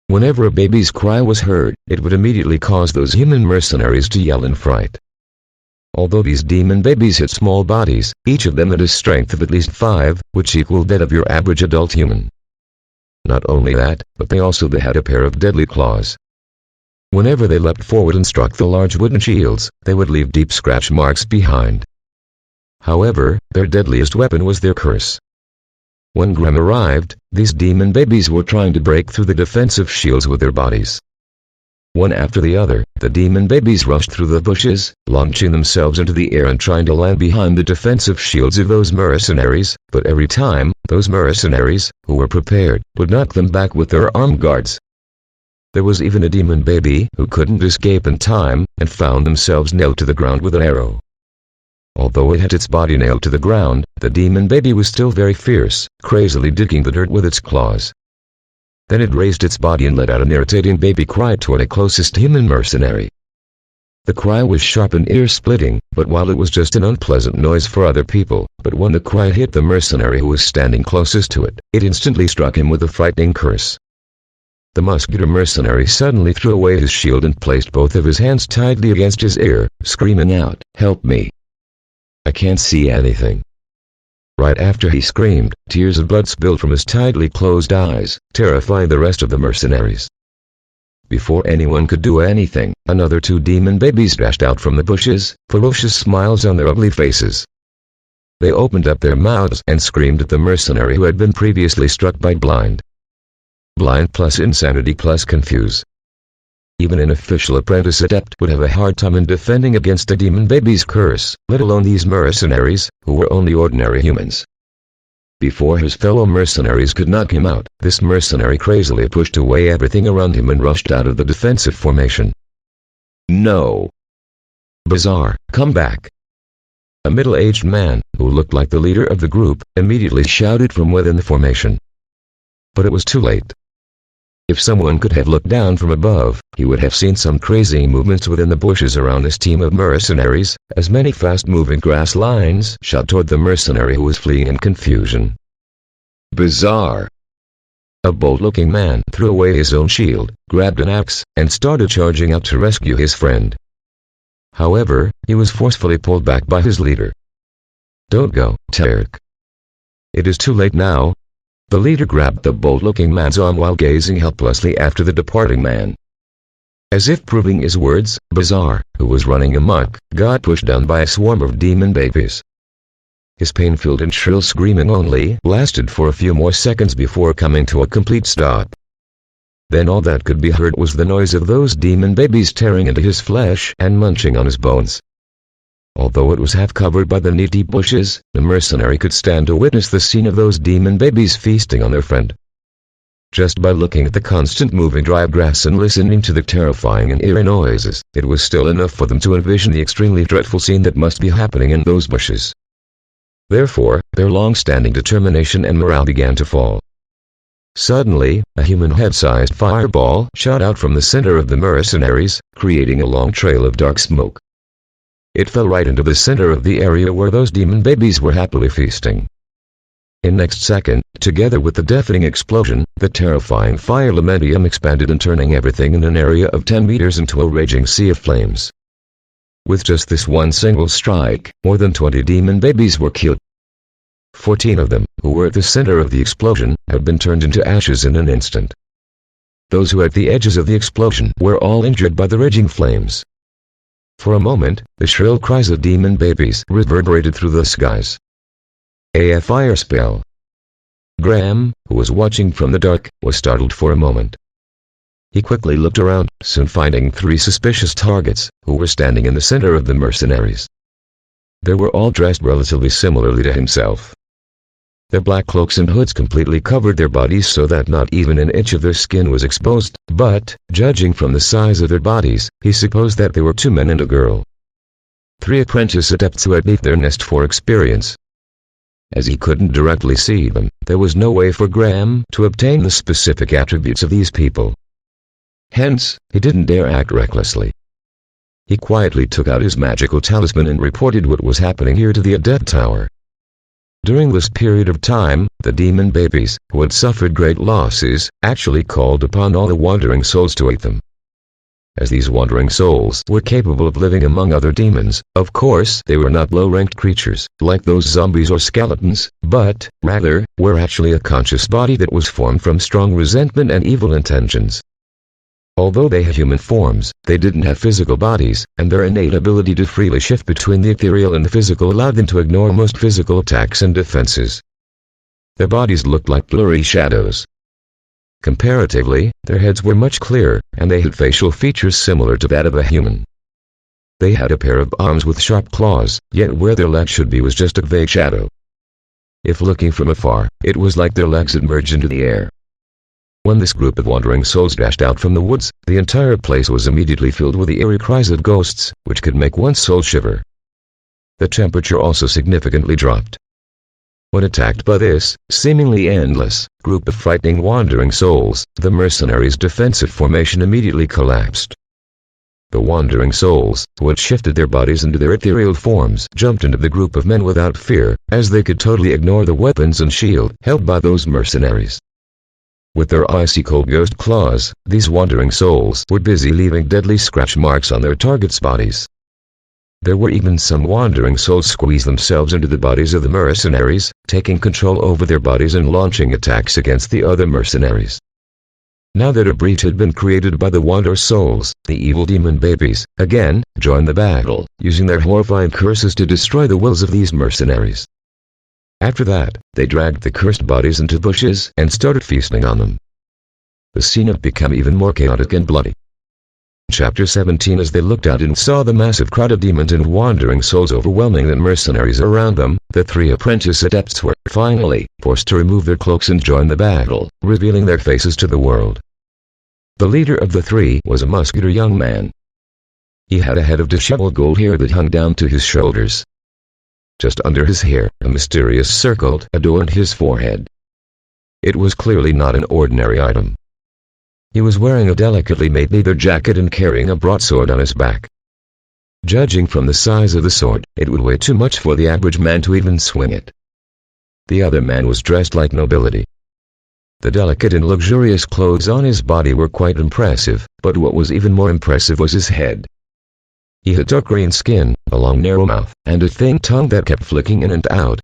Whenever a baby's cry was heard, it would immediately cause those human mercenaries to yell in fright. Although these demon babies had small bodies, each of them had a strength of at least 5, which equaled that of your average adult human. Not only that, but they also had a pair of deadly claws. Whenever they leapt forward and struck the large wooden shields, they would leave deep scratch marks behind. However, their deadliest weapon was their curse. When Graham arrived, these demon babies were trying to break through the defensive shields with their bodies. One after the other, the demon babies rushed through the bushes, launching themselves into the air and trying to land behind the defensive shields of those mercenaries, but every time, those mercenaries, who were prepared, would knock them back with their armed guards. There was even a demon baby who couldn't escape in time, and found themselves nailed to the ground with an arrow. Although it had its body nailed to the ground, the demon baby was still very fierce, crazily digging the dirt with its claws. Then it raised its body and let out an irritating baby cry toward a closest human mercenary. The cry was sharp and ear-splitting, but while it was just an unpleasant noise for other people, but when the cry hit the mercenary who was standing closest to it, it instantly struck him with a frightening curse. The muscular mercenary suddenly threw away his shield and placed both of his hands tightly against his ear, screaming out, "Help me! I can't see anything." Right after he screamed, tears of blood spilled from his tightly closed eyes, terrifying the rest of the mercenaries. Before anyone could do anything, another two demon babies dashed out from the bushes, ferocious smiles on their ugly faces. They opened up their mouths and screamed at the mercenary who had been previously struck by blind. Blind plus insanity plus confuse. Even an official apprentice adept would have a hard time in defending against the demon baby's curse, let alone these mercenaries, who were only ordinary humans. Before his fellow mercenaries could knock him out, this mercenary crazily pushed away everything around him and rushed out of the defensive formation. "No! Bazaar, come back!" A middle-aged man, who looked like the leader of the group, immediately shouted from within the formation. But it was too late. If someone could have looked down from above, he would have seen some crazy movements within the bushes around this team of mercenaries, as many fast-moving grass lines shot toward the mercenary who was fleeing in confusion. Bizarre! A bold-looking man threw away his own shield, grabbed an axe, and started charging out to rescue his friend. However, he was forcefully pulled back by his leader. "Don't go, Tarek. It is too late now." The leader grabbed the bold-looking man's arm while gazing helplessly after the departing man. As if proving his words, Bazaar, who was running amok, got pushed down by a swarm of demon babies. His pain-filled and shrill screaming only lasted for a few more seconds before coming to a complete stop. Then all that could be heard was the noise of those demon babies tearing into his flesh and munching on his bones. Although it was half covered by the knee-deep bushes, the mercenary could stand to witness the scene of those demon babies feasting on their friend. Just by looking at the constant moving dry grass and listening to the terrifying and eerie noises, it was still enough for them to envision the extremely dreadful scene that must be happening in those bushes. Therefore, their long-standing determination and morale began to fall. Suddenly, a human head-sized fireball shot out from the center of the mercenaries, creating a long trail of dark smoke. It fell right into the center of the area where those demon babies were happily feasting. In next second, together with the deafening explosion, the terrifying fire lamentium expanded and turning everything in an area of 10 meters into a raging sea of flames. With just this one single strike, more than 20 demon babies were killed. 14 of them, who were at the center of the explosion, had been turned into ashes in an instant. Those who were at the edges of the explosion were all injured by the raging flames. For a moment, the shrill cries of demon babies reverberated through the skies. A fire spell. Graham, who was watching from the dark, was startled for a moment. He quickly looked around, soon finding 3 suspicious targets, who were standing in the center of the mercenaries. They were all dressed relatively similarly to himself. Their black cloaks and hoods completely covered their bodies so that not even an inch of their skin was exposed, but, judging from the size of their bodies, he supposed that they were 2 men and a girl. 3 apprentice adepts who had left their nest for experience. As he couldn't directly see them, there was no way for Graham to obtain the specific attributes of these people. Hence, he didn't dare act recklessly. He quietly took out his magical talisman and reported what was happening here to the Adept Tower. During this period of time, the demon babies, who had suffered great losses, actually called upon all the wandering souls to aid them. As these wandering souls were capable of living among other demons, of course they were not low-ranked creatures, like those zombies or skeletons, but, rather, were actually a conscious body that was formed from strong resentment and evil intentions. Although they had human forms, they didn't have physical bodies, and their innate ability to freely shift between the ethereal and the physical allowed them to ignore most physical attacks and defenses. Their bodies looked like blurry shadows. Comparatively, their heads were much clearer, and they had facial features similar to that of a human. They had a pair of arms with sharp claws, yet where their legs should be was just a vague shadow. If looking from afar, it was like their legs had merged into the air. When this group of wandering souls dashed out from the woods, the entire place was immediately filled with the eerie cries of ghosts, which could make one's soul shiver. The temperature also significantly dropped. When attacked by this, seemingly endless, group of frightening wandering souls, the mercenaries' defensive formation immediately collapsed. The wandering souls, who had shifted their bodies into their ethereal forms, jumped into the group of men without fear, as they could totally ignore the weapons and shield held by those mercenaries. With their icy cold ghost claws, these wandering souls were busy leaving deadly scratch marks on their targets' bodies. There were even some wandering souls squeeze themselves into the bodies of the mercenaries, taking control over their bodies and launching attacks against the other mercenaries. Now that a breach had been created by the wander souls, the evil demon babies, again, joined the battle, using their horrifying curses to destroy the wills of these mercenaries. After that, they dragged the cursed bodies into bushes and started feasting on them. The scene had become even more chaotic and bloody. Chapter 17. As they looked out and saw the massive crowd of demons and wandering souls overwhelming the mercenaries around them, the three apprentice adepts were, finally, forced to remove their cloaks and join the battle, revealing their faces to the world. The leader of the three was a muscular young man. He had a head of disheveled gold hair that hung down to his shoulders. Just under his hair, a mysterious circle adorned his forehead. It was clearly not an ordinary item. He was wearing a delicately made leather jacket and carrying a broadsword on his back. Judging from the size of the sword, it would weigh too much for the average man to even swing it. The other man was dressed like nobility. The delicate and luxurious clothes on his body were quite impressive, but what was even more impressive was his head. He had dark green skin, a long narrow mouth, and a thin tongue that kept flicking in and out.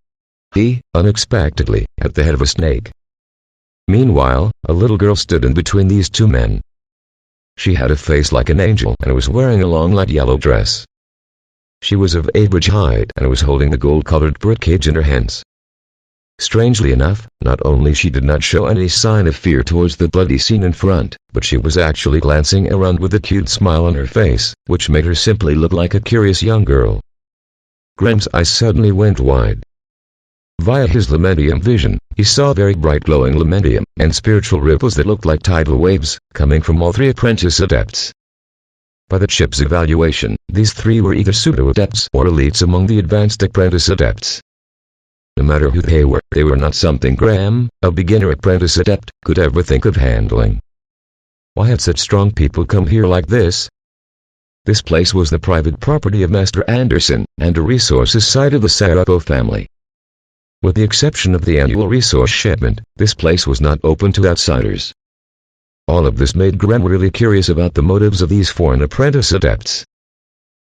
He, unexpectedly, had the head of a snake. Meanwhile, a little girl stood in between these two men. She had a face like an angel and was wearing a long light yellow dress. She was of average height and was holding a gold-colored birdcage in her hands. Strangely enough, not only she did not show any sign of fear towards the bloody scene in front, but she was actually glancing around with a cute smile on her face, which made her simply look like a curious young girl. Graham's eyes suddenly went wide. Via his lamentium vision, he saw very bright glowing lamentium and spiritual ripples that looked like tidal waves, coming from all three apprentice adepts. By the chip's evaluation, these three were either pseudo-adepts or elites among the advanced apprentice adepts. No matter who they were not something Graham, a beginner apprentice adept, could ever think of handling. Why had such strong people come here like this? This place was the private property of Master Anderson, and a resources site of the Sarapo family. With the exception of the annual resource shipment, this place was not open to outsiders. All of this made Graham really curious about the motives of these foreign apprentice adepts.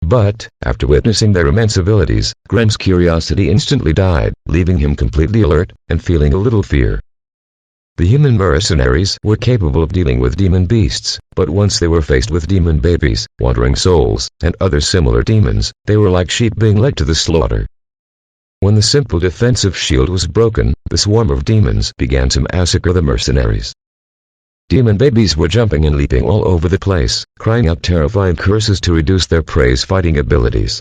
But, after witnessing their immense abilities, Graham's curiosity instantly died, leaving him completely alert, and feeling a little fear. The human mercenaries were capable of dealing with demon beasts, but once they were faced with demon babies, wandering souls, and other similar demons, they were like sheep being led to the slaughter. When the simple defensive shield was broken, the swarm of demons began to massacre the mercenaries. Demon babies were jumping and leaping all over the place, crying out terrifying curses to reduce their prey's fighting abilities.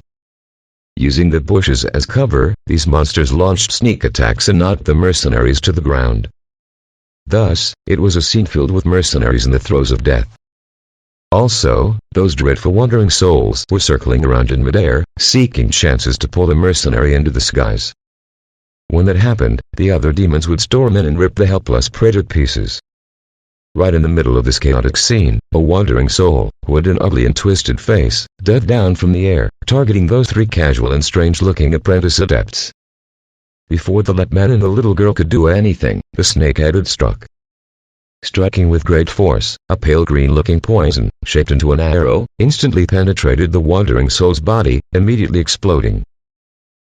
Using the bushes as cover, these monsters launched sneak attacks and knocked the mercenaries to the ground. Thus, it was a scene filled with mercenaries in the throes of death. Also, those dreadful wandering souls were circling around in midair, seeking chances to pull the mercenary into the skies. When that happened, the other demons would storm in and rip the helpless prey to pieces. Right in the middle of this chaotic scene, a wandering soul, who had an ugly and twisted face, dove down from the air, targeting those three casual and strange-looking apprentice adepts. Before the man and the little girl could do anything, the snake-head had struck. Striking with great force, a pale green-looking poison, shaped into an arrow, instantly penetrated the wandering soul's body, immediately exploding.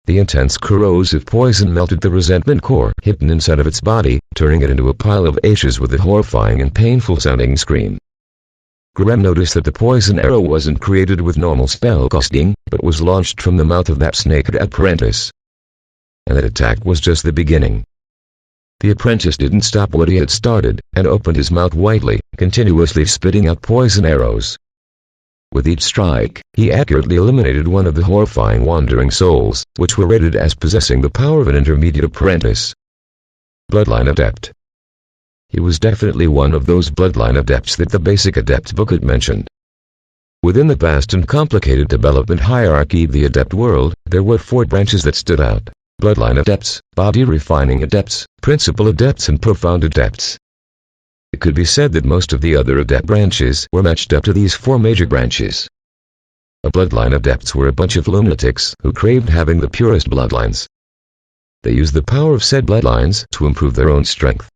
The intense corrosive poison melted the resentment core hidden inside of its body, turning it into a pile of ashes with a horrifying and painful-sounding scream. Graham noticed that the poison arrow wasn't created with normal spellcasting, but was launched from the mouth of that snake-head apprentice. And that attack was just the beginning. The apprentice didn't stop what he had started, and opened his mouth widely, continuously spitting out poison arrows. With each strike, he accurately eliminated one of the horrifying wandering souls, which were rated as possessing the power of an intermediate apprentice. Bloodline Adept. He was definitely one of those bloodline adepts that the basic adept book had mentioned. Within the vast and complicated development hierarchy of the Adept world, there were 4 branches that stood out: Bloodline Adepts, Body Refining Adepts, Principal Adepts and Profound Adepts. It could be said that most of the other Adept branches were matched up to these 4 major branches. The Bloodline Adepts were a bunch of lunatics who craved having the purest bloodlines. They used the power of said bloodlines to improve their own strength.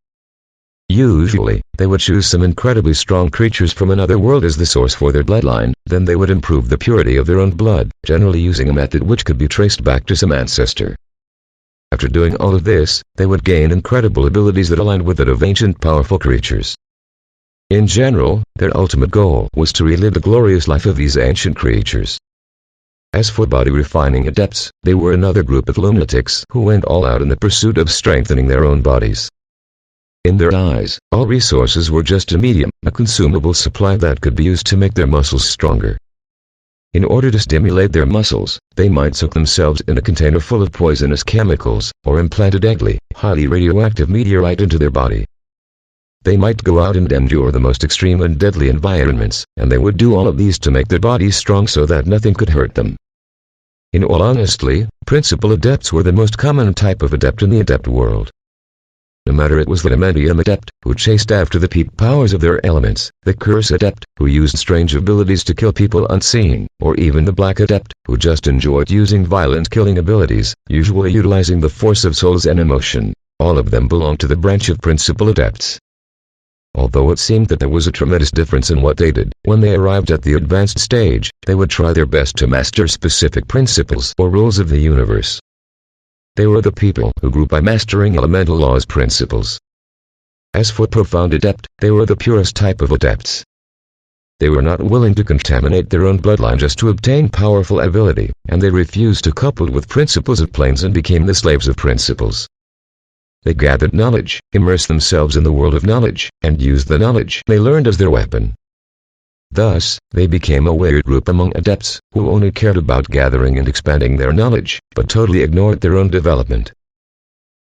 Usually, they would choose some incredibly strong creatures from another world as the source for their bloodline, then they would improve the purity of their own blood, generally using a method which could be traced back to some ancestor. After doing all of this, they would gain incredible abilities that aligned with that of ancient powerful creatures. In general, their ultimate goal was to relive the glorious life of these ancient creatures. As for Body Refining Adepts, they were another group of lunatics who went all out in the pursuit of strengthening their own bodies. In their eyes, all resources were just a medium, a consumable supply that could be used to make their muscles stronger. In order to stimulate their muscles, they might soak themselves in a container full of poisonous chemicals, or implant a deadly, highly radioactive meteorite into their body. They might go out and endure the most extreme and deadly environments, and they would do all of these to make their bodies strong so that nothing could hurt them. In all honesty, Principal Adepts were the most common type of Adept in the Adept world. No matter it was the Medium Adept, who chased after the peak powers of their elements, the Curse Adept, who used strange abilities to kill people unseen, or even the Black Adept, who just enjoyed using violent killing abilities, usually utilizing the force of souls and emotion, all of them belonged to the branch of Principal Adepts. Although it seemed that there was a tremendous difference in what they did, when they arrived at the advanced stage, they would try their best to master specific principles or rules of the universe. They were the people who grew by mastering elemental laws principles. As for Profound Adept, they were the purest type of Adepts. They were not willing to contaminate their own bloodline just to obtain powerful ability, and they refused to couple with principles of planes and became the slaves of principles. They gathered knowledge, immersed themselves in the world of knowledge, and used the knowledge they learned as their weapon. Thus, they became a weird group among Adepts, who only cared about gathering and expanding their knowledge, but totally ignored their own development.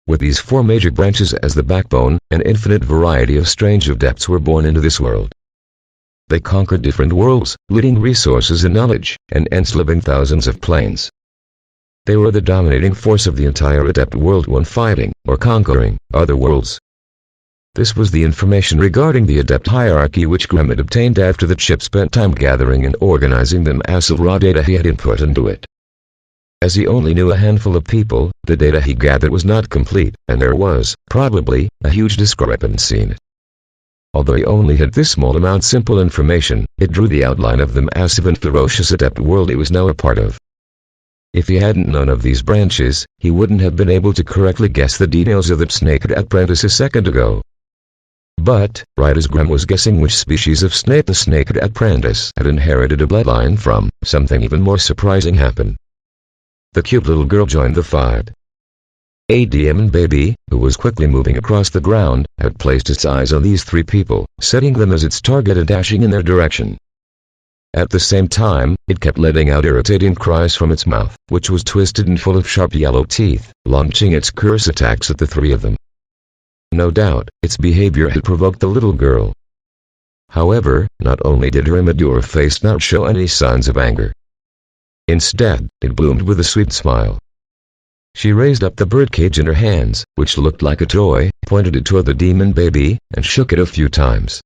With these 4 major branches as the backbone, an infinite variety of strange Adepts were born into this world. They conquered different worlds, looting resources and knowledge, and enslaving thousands of planes. They were the dominating force of the entire Adept world when fighting, or conquering, other worlds. This was the information regarding the Adept hierarchy which Graham had obtained after the chip spent time gathering and organizing the massive raw data he had input into it. As he only knew a handful of people, the data he gathered was not complete, and there was, probably, a huge discrepancy in it. Although he only had this small amount of simple information, it drew the outline of the massive and ferocious Adept world he was now a part of. If he hadn't known of these branches, he wouldn't have been able to correctly guess the details of that snake apprentice a second ago. But, right as Graham was guessing which species of snake the snake apprentice had inherited a bloodline from, something even more surprising happened. The cute little girl joined the fight. A demon baby, who was quickly moving across the ground, had placed its eyes on these 3 people, setting them as its target and dashing in their direction. At the same time, it kept letting out irritating cries from its mouth, which was twisted and full of sharp yellow teeth, launching its curse attacks at the 3 of them. No doubt, its behavior had provoked the little girl. However, not only did her immature face not show any signs of anger. Instead, it bloomed with a sweet smile. She raised up the birdcage in her hands, which looked like a toy, pointed it toward the demon baby, and shook it a few times.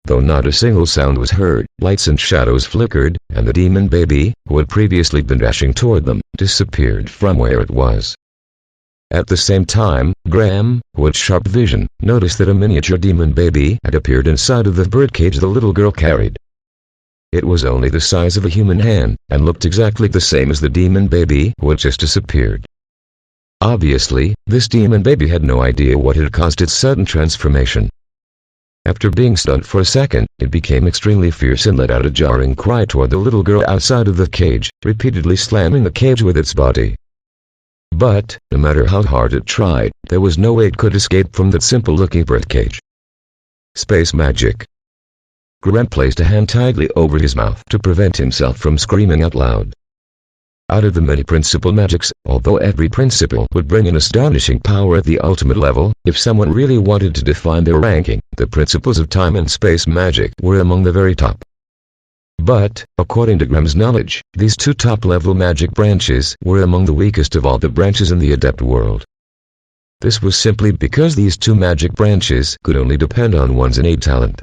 Though not a single sound was heard, lights and shadows flickered, and the demon baby, who had previously been dashing toward them, disappeared from where it was. At the same time, Graham, who had sharp vision, noticed that a miniature demon baby had appeared inside of the birdcage the little girl carried. It was only the size of a human hand, and looked exactly the same as the demon baby who had just disappeared. Obviously, this demon baby had no idea what had caused its sudden transformation. After being stunned for a second, it became extremely fierce and let out a jarring cry toward the little girl outside of the cage, repeatedly slamming the cage with its body. But, no matter how hard it tried, there was no way it could escape from that simple-looking birdcage. Space magic. Graham placed a hand tightly over his mouth to prevent himself from screaming out loud. Out of the many principal magics, although every principle would bring an astonishing power at the ultimate level, if someone really wanted to define their ranking, the principles of time and space magic were among the very top. But, according to Graham's knowledge, these two top-level magic branches were among the weakest of all the branches in the adept world. This was simply because these two magic branches could only depend on one's innate talent.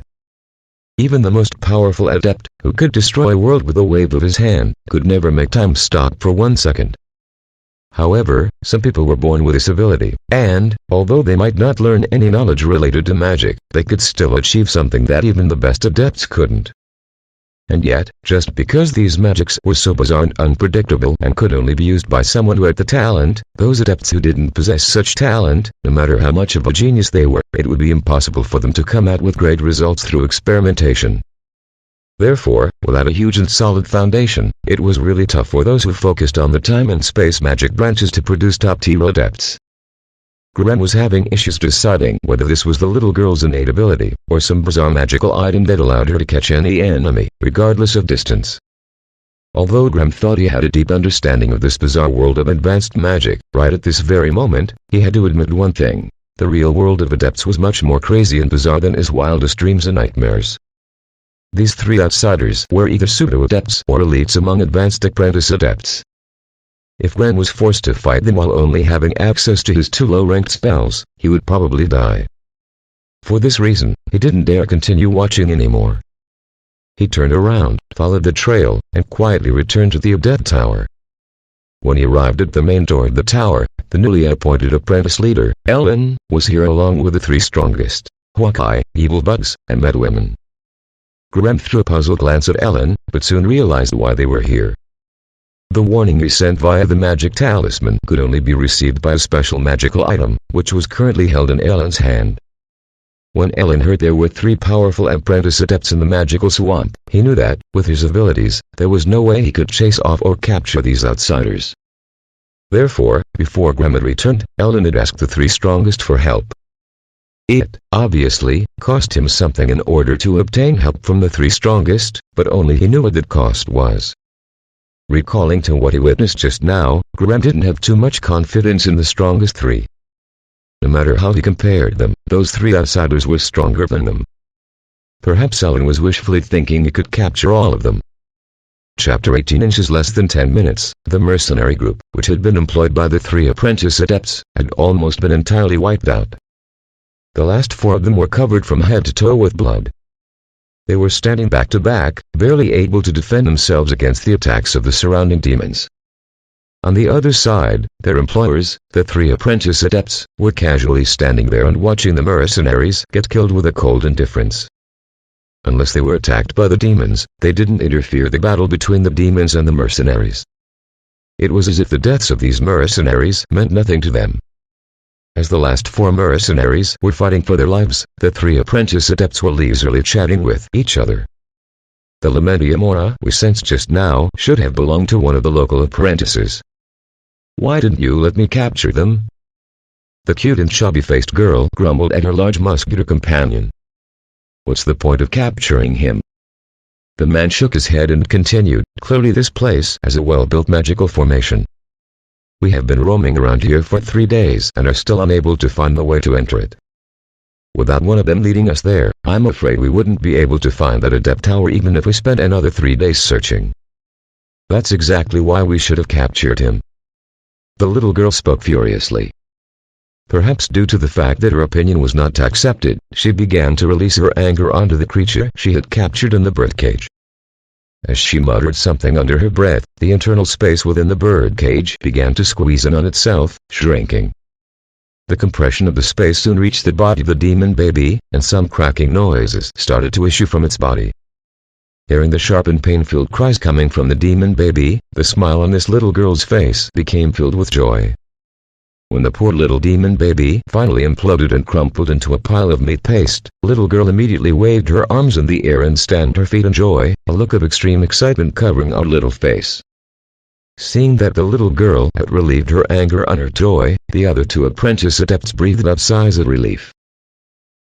Even the most powerful adept, who could destroy a world with a wave of his hand, could never make time stop for 1 second. However, some people were born with this ability, and, although they might not learn any knowledge related to magic, they could still achieve something that even the best adepts couldn't. And yet, just because these magics were so bizarre and unpredictable and could only be used by someone who had the talent, those adepts who didn't possess such talent, no matter how much of a genius they were, it would be impossible for them to come out with great results through experimentation. Therefore, without a huge and solid foundation, it was really tough for those who focused on the time and space magic branches to produce top-tier adepts. Graham was having issues deciding whether this was the little girl's innate ability, or some bizarre magical item that allowed her to catch any enemy, regardless of distance. Although Graham thought he had a deep understanding of this bizarre world of advanced magic, right at this very moment, he had to admit one thing: the real world of adepts was much more crazy and bizarre than his wildest dreams and nightmares. These three outsiders were either pseudo-adepts or elites among advanced apprentice adepts. If Graham was forced to fight them while only having access to his two low-ranked spells, he would probably die. For this reason, he didn't dare continue watching anymore. He turned around, followed the trail, and quietly returned to the adept tower. When he arrived at the main door of the tower, the newly appointed apprentice leader, Ellen, was here along with the three strongest: Hawkeye, Evil Bugs, and Madwomen. Graham threw a puzzled glance at Ellen, but soon realized why they were here. The warning he sent via the magic talisman could only be received by a special magical item, which was currently held in Ellen's hand. When Ellen heard there were three powerful apprentice adepts in the magical swamp, he knew that, with his abilities, there was no way he could chase off or capture these outsiders. Therefore, before Graham had returned, Ellen had asked the three strongest for help. It, obviously, cost him something in order to obtain help from the three strongest, but only he knew what that cost was. Recalling to what he witnessed just now, Graham didn't have too much confidence in the strongest three. No matter how he compared them, those three outsiders were stronger than them. Perhaps Ellen was wishfully thinking he could capture all of them. Chapter 18. Inches less than 10 minutes, the mercenary group, which had been employed by the three apprentice adepts, had almost been entirely wiped out. The last four of them were covered from head to toe with blood. They were standing back to back, barely able to defend themselves against the attacks of the surrounding demons. On the other side, their employers, the three apprentice adepts, were casually standing there and watching the mercenaries get killed with a cold indifference. Unless they were attacked by the demons, they didn't interfere in the battle between the demons and the mercenaries. It was as if the deaths of these mercenaries meant nothing to them. As the last four mercenaries were fighting for their lives, the three apprentice adepts were leisurely chatting with each other. The Lamentiamora we sensed just now should have belonged to one of the local apprentices. Why didn't you let me capture them? The cute and chubby-faced girl grumbled at her large muscular companion. What's the point of capturing him? The man shook his head and continued, clearly this place has a well-built magical formation. We have been roaming around here for 3 days and are still unable to find the way to enter it. Without one of them leading us there, I'm afraid we wouldn't be able to find that adept tower even if we spent another 3 days searching. That's exactly why we should have captured him. The little girl spoke furiously. Perhaps due to the fact that her opinion was not accepted, she began to release her anger onto the creature she had captured in the birdcage. As she muttered something under her breath, the internal space within the birdcage began to squeeze in on itself, shrinking. The compression of the space soon reached the body of the demon baby, and some cracking noises started to issue from its body. Hearing the sharp and pain-filled cries coming from the demon baby, the smile on this little girl's face became filled with joy. When the poor little demon baby finally imploded and crumpled into a pile of meat paste, little girl immediately waved her arms in the air and stamped her feet in joy, a look of extreme excitement covering our little face. Seeing that the little girl had relieved her anger on her joy, the other two apprentice adepts breathed out sighs of relief.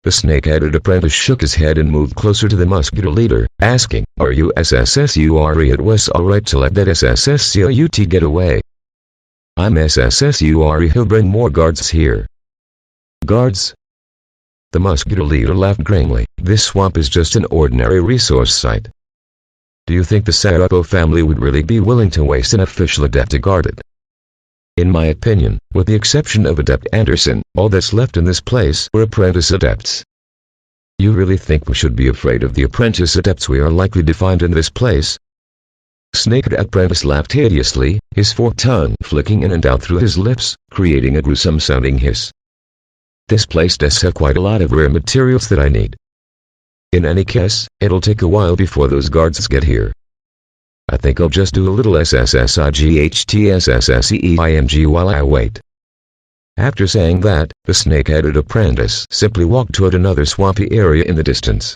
The snake-headed apprentice shook his head and moved closer to the muscular leader, asking, "Are you SSSURE? It was alright to let that SSSCOUT get away. I'm SSSURE. He'll bring more guards here." Guards? The muscular leader laughed grimly. This swamp is just an ordinary resource site. do you think the Sarapo family would really be willing to waste an official adept to guard it? In my opinion, with the exception of Adept Anderson, all that's left in this place were apprentice adepts. You really think we should be afraid of the apprentice adepts we are likely to find in this place? Snake Apprentice laughed hideously, his forked tongue flicking in and out through his lips, creating a gruesome-sounding hiss. This place does have quite a lot of rare materials that I need. In any case, it'll take a while before those guards get here. I think I'll just do a little SSSIGHTSSSEEING while I wait. After saying that, the snake-headed apprentice simply walked toward another swampy area in the distance.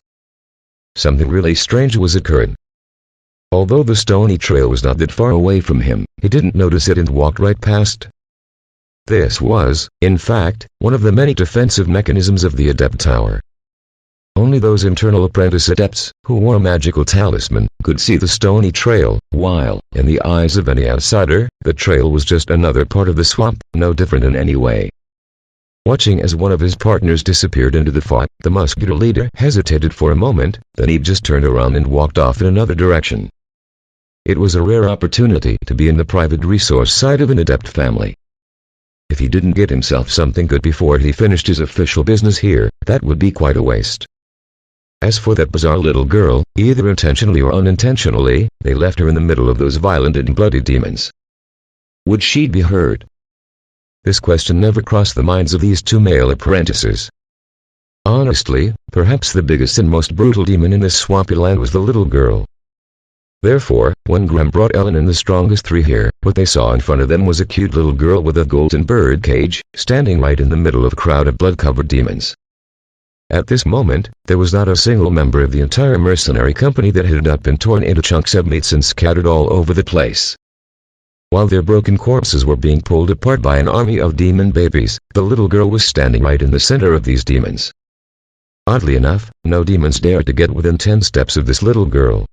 Something really strange was occurring. Although the stony trail was not that far away from him, he didn't notice it and walked right past. This was, in fact, one of the many defensive mechanisms of the Adept Tower. Only those internal apprentice adepts, who wore a magical talisman, could see the stony trail, while, in the eyes of any outsider, the trail was just another part of the swamp, no different in any way. Watching as one of his partners disappeared into the fog, the muscular leader hesitated for a moment, then he just turned around and walked off in another direction. It was a rare opportunity to be in the private resource side of an adept family. If he didn't get himself something good before he finished his official business here, that would be quite a waste. As for that bizarre little girl, either intentionally or unintentionally, they left her in the middle of those violent and bloody demons. Would she be hurt? This question never crossed the minds of these two male apprentices. Honestly, perhaps the biggest and most brutal demon in this swampy land was the little girl. Therefore, when Graham brought Ellen and the strongest three here, what they saw in front of them was a cute little girl with a golden bird cage, standing right in the middle of a crowd of blood-covered demons. At this moment, there was not a single member of the entire mercenary company that had not been torn into chunks of meats and scattered all over the place. While their broken corpses were being pulled apart by an army of demon babies, the little girl was standing right in the center of these demons. Oddly enough, no demons dared to get within 10 steps of this little girl.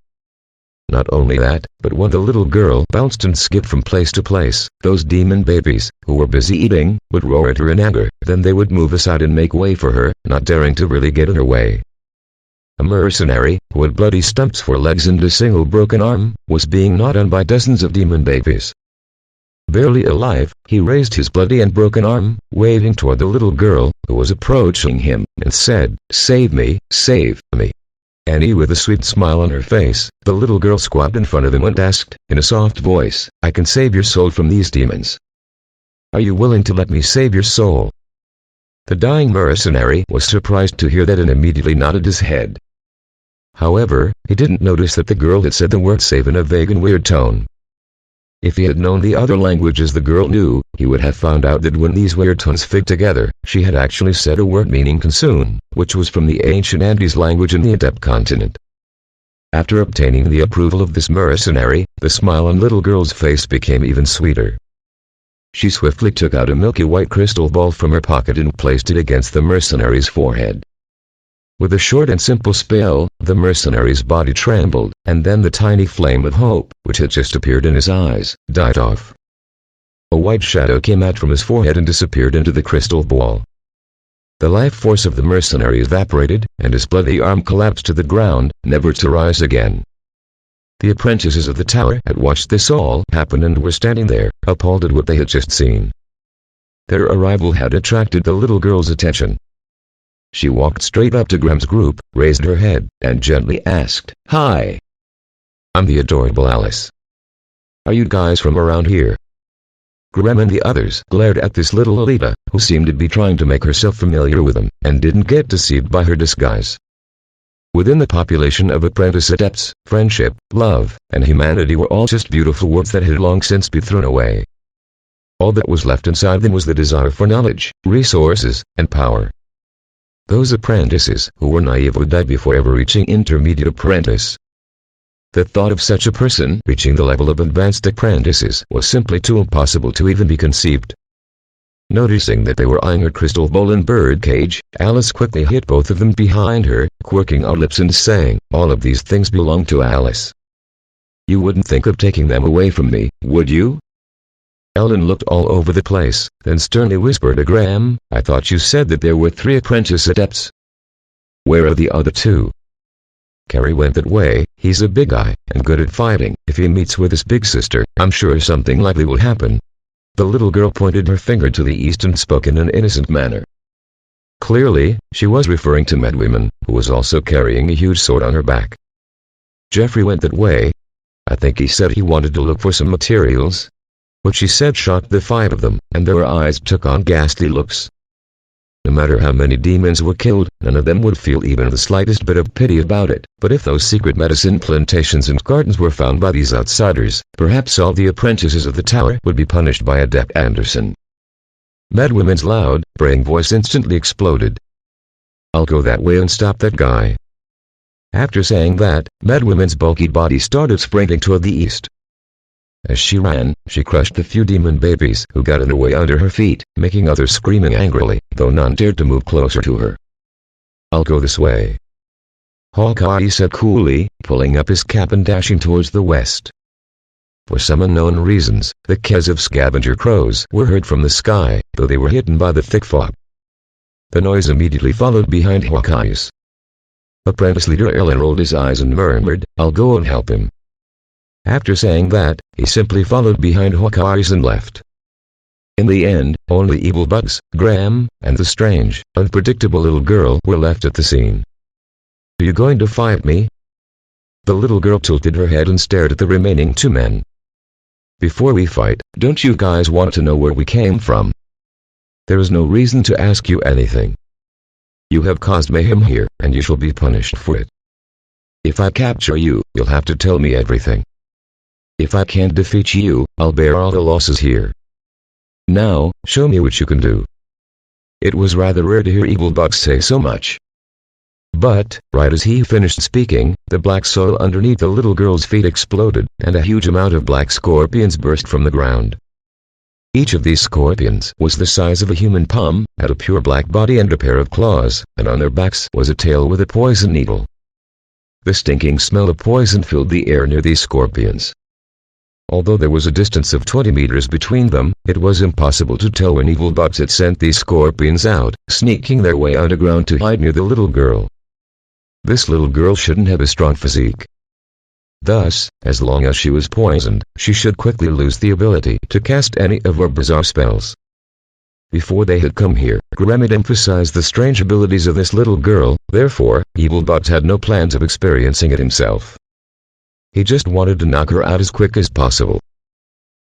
Not only that, but when the little girl bounced and skipped from place to place, those demon babies, who were busy eating, would roar at her in anger, then they would move aside and make way for her, not daring to really get in her way. A mercenary, who had bloody stumps for legs and a single broken arm, was being gnawed on by dozens of demon babies. Barely alive, he raised his bloody and broken arm, waving toward the little girl, who was approaching him, and said, "Save me, save me." Annie, with a sweet smile on her face, the little girl squatted in front of him and asked, in a soft voice, "I can save your soul from these demons. Are you willing to let me save your soul?" The dying mercenary was surprised to hear that and immediately nodded his head. However, he didn't notice that the girl had said the word save in a vague and weird tone. If he had known the other languages the girl knew, he would have found out that when these weird tones fit together, she had actually said a word meaning consume, which was from the ancient Andes language in the Adept continent. After obtaining the approval of this mercenary, the smile on little girl's face became even sweeter. She swiftly took out a milky white crystal ball from her pocket and placed it against the mercenary's forehead. With a short and simple spell, the mercenary's body trembled, and then the tiny flame of hope, which had just appeared in his eyes, died off. A white shadow came out from his forehead and disappeared into the crystal ball. The life force of the mercenary evaporated, and his bloody arm collapsed to the ground, never to rise again. The apprentices of the tower had watched this all happen and were standing there, appalled at what they had just seen. Their arrival had attracted the little girl's attention. She walked straight up to Graham's group, raised her head, and gently asked, "Hi. I'm the adorable Alice. Are you guys from around here?" Graham and the others glared at this little Alita, who seemed to be trying to make herself familiar with them, and didn't get deceived by her disguise. Within the population of apprentice adepts, friendship, love, and humanity were all just beautiful words that had long since been thrown away. All that was left inside them was the desire for knowledge, resources, and power. Those apprentices who were naive would die before ever reaching intermediate apprentice. The thought of such a person reaching the level of advanced apprentices was simply too impossible to even be conceived. Noticing that they were eyeing her crystal ball and bird cage, Alice quickly hit both of them behind her, quirking her lips and saying, "All of these things belong to Alice. You wouldn't think of taking them away from me, would you?" Ellen looked all over the place, then sternly whispered to Graham, "I thought you said that there were 3 apprentice adepts. Where are the other 2? Carrie went that way. He's a big guy, and good at fighting. If he meets with his big sister, I'm sure something likely will happen. The little girl pointed her finger to the east and spoke in an innocent manner. Clearly, she was referring to Madwoman, who was also carrying a huge sword on her back. Jeffrey went that way. I think he said he wanted to look for some materials. What she said shocked the five of them, and their eyes took on ghastly looks. No matter how many demons were killed, none of them would feel even the slightest bit of pity about it. But if those secret medicine plantations and gardens were found by these outsiders, perhaps all the apprentices of the tower would be punished by Adept Anderson. Madwoman's loud, braying voice instantly exploded. I'll go that way and stop that guy. After saying that, Madwoman's bulky body started sprinting toward the east. As she ran, she crushed the few demon babies who got in her way under her feet, making others screaming angrily, though none dared to move closer to her. I'll go this way, Hawkeye said coolly, pulling up his cap and dashing towards the west. For some unknown reasons, the caws of scavenger crows were heard from the sky, though they were hidden by the thick fog. The noise immediately followed behind Hawkeye's. Apprentice leader Ellen rolled his eyes and murmured, I'll go and help him. After saying that, he simply followed behind Hawkeye's and left. In the end, only Evil Bugs, Graham, and the strange, unpredictable little girl were left at the scene. Are you going to fight me? The little girl tilted her head and stared at the remaining two men. Before we fight, don't you guys want to know where we came from? There is no reason to ask you anything. You have caused mayhem here, and you shall be punished for it. If I capture you, you'll have to tell me everything. If I can't defeat you, I'll bear all the losses here. Now, show me what you can do. It was rather rare to hear Evil Bugs say so much. But, right as he finished speaking, the black soil underneath the little girl's feet exploded, and a huge amount of black scorpions burst from the ground. Each of these scorpions was the size of a human palm, had a pure black body and a pair of claws, and on their backs was a tail with a poison needle. The stinking smell of poison filled the air near these scorpions. Although there was a distance of 20 meters between them, it was impossible to tell when Evil Bugs had sent these scorpions out, sneaking their way underground to hide near the little girl. This little girl shouldn't have a strong physique. Thus, as long as she was poisoned, she should quickly lose the ability to cast any of her bizarre spells. Before they had come here, Graham had emphasized the strange abilities of this little girl, therefore, Evil Bugs had no plans of experiencing it himself. He just wanted to knock her out as quick as possible.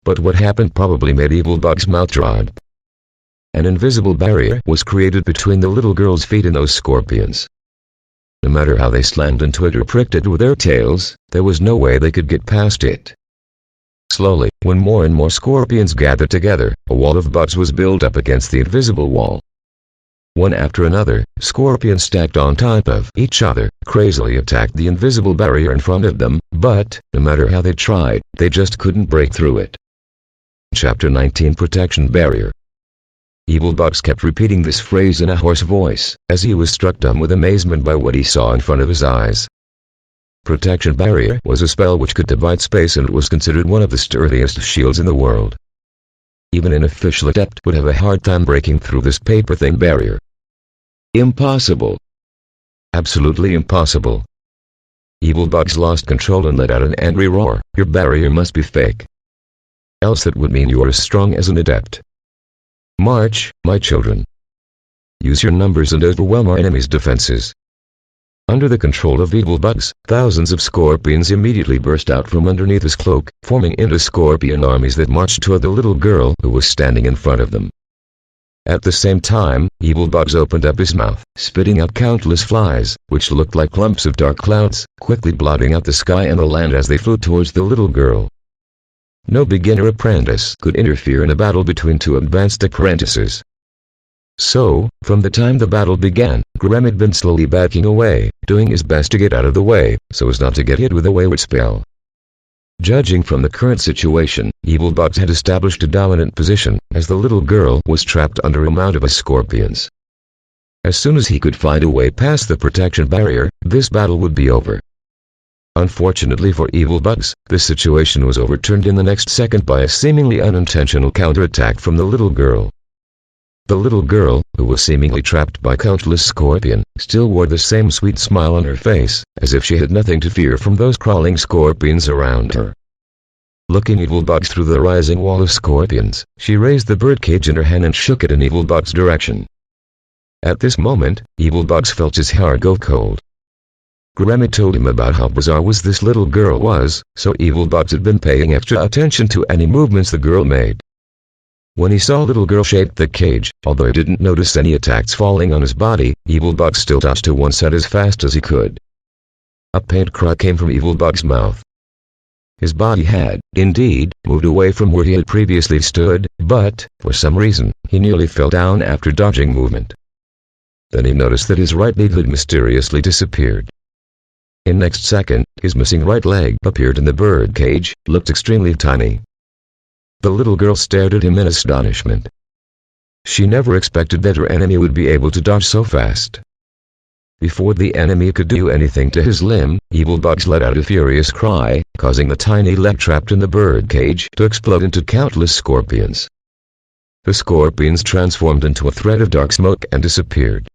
But what happened probably made Evil Bugs' mouth drop. An invisible barrier was created between the little girl's feet and those scorpions. No matter how they slammed into it or pricked it with their tails, there was no way they could get past it. Slowly, when more and more scorpions gathered together, a wall of bugs was built up against the invisible wall. One after another, scorpions stacked on top of each other, crazily attacked the invisible barrier in front of them, but, no matter how they tried, they just couldn't break through it. Chapter 19 Protection Barrier. Evil Bugs kept repeating this phrase in a hoarse voice, as he was struck dumb with amazement by what he saw in front of his eyes. Protection Barrier was a spell which could divide space and was considered one of the sturdiest shields in the world. Even an official adept would have a hard time breaking through this paper-thin barrier. Impossible. Absolutely impossible. Evil Bugs lost control and let out an angry roar. Your barrier must be fake. Else that would mean you are as strong as an adept. March, my children. Use your numbers and overwhelm our enemy's defenses. Under the control of Evil Bugs, thousands of scorpions immediately burst out from underneath his cloak, forming into scorpion armies that marched toward the little girl who was standing in front of them. At the same time, Evil Bugs opened up his mouth, spitting out countless flies, which looked like clumps of dark clouds, quickly blotting out the sky and the land as they flew towards the little girl. No beginner apprentice could interfere in a battle between two advanced apprentices. So, from the time the battle began, Graham had been slowly backing away, doing his best to get out of the way, so as not to get hit with a wayward spell. Judging from the current situation, Evil Bugs had established a dominant position, as the little girl was trapped under a mound of scorpions. As soon as he could find a way past the protection barrier, this battle would be over. Unfortunately for Evil Bugs, this situation was overturned in the next second by a seemingly unintentional counterattack from the little girl. The little girl, who was seemingly trapped by countless scorpion, still wore the same sweet smile on her face, as if she had nothing to fear from those crawling scorpions around her. Looking Evilbugs through the rising wall of scorpions, she raised the birdcage in her hand and shook it in Evilbug's direction. At this moment, Evilbugs felt his heart go cold. Grandma told him about how bizarre this little girl was, so Evilbugs had been paying extra attention to any movements the girl made. When he saw little girl shake the cage, although he didn't notice any attacks falling on his body, Evilbugs still dodged to one side as fast as he could. A pained cry came from Evilbug's mouth. His body had, indeed, moved away from where he had previously stood, but, for some reason, he nearly fell down after dodging movement. Then he noticed that his right leg had mysteriously disappeared. In next second, his missing right leg appeared in the birdcage, looked extremely tiny. The little girl stared at him in astonishment. She never expected that her enemy would be able to dodge so fast. Before the enemy could do anything to his limb, Evilbugs let out a furious cry, causing the tiny leg trapped in the birdcage to explode into countless scorpions. The scorpions transformed into a thread of dark smoke and disappeared.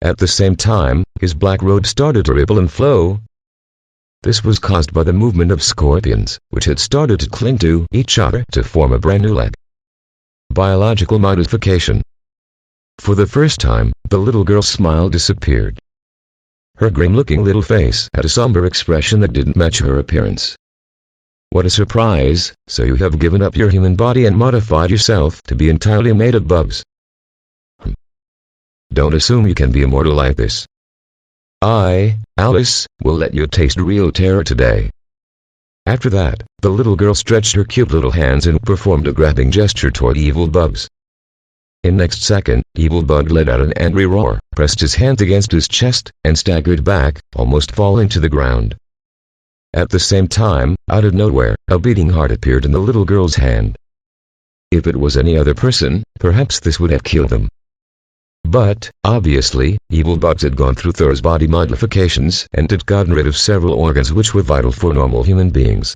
At the same time, his black robe started to ripple and flow. This was caused by the movement of scorpions, which had started to cling to each other to form a brand new leg. Biological modification. For the first time, the little girl's smile disappeared. Her grim-looking little face had a somber expression that didn't match her appearance. What a surprise, so you have given up your human body and modified yourself to be entirely made of bugs. Don't assume you can be immortal like this. I, Alice, will let you taste real terror today. After that, the little girl stretched her cute little hands and performed a grabbing gesture toward Evilbugs. In next second, Evilbug let out an angry roar, pressed his hand against his chest, and staggered back, almost falling to the ground. At the same time, out of nowhere, a beating heart appeared in the little girl's hand. If it was any other person, perhaps this would have killed them. But, obviously, Evilbugs had gone through thorough body modifications and had gotten rid of several organs which were vital for normal human beings.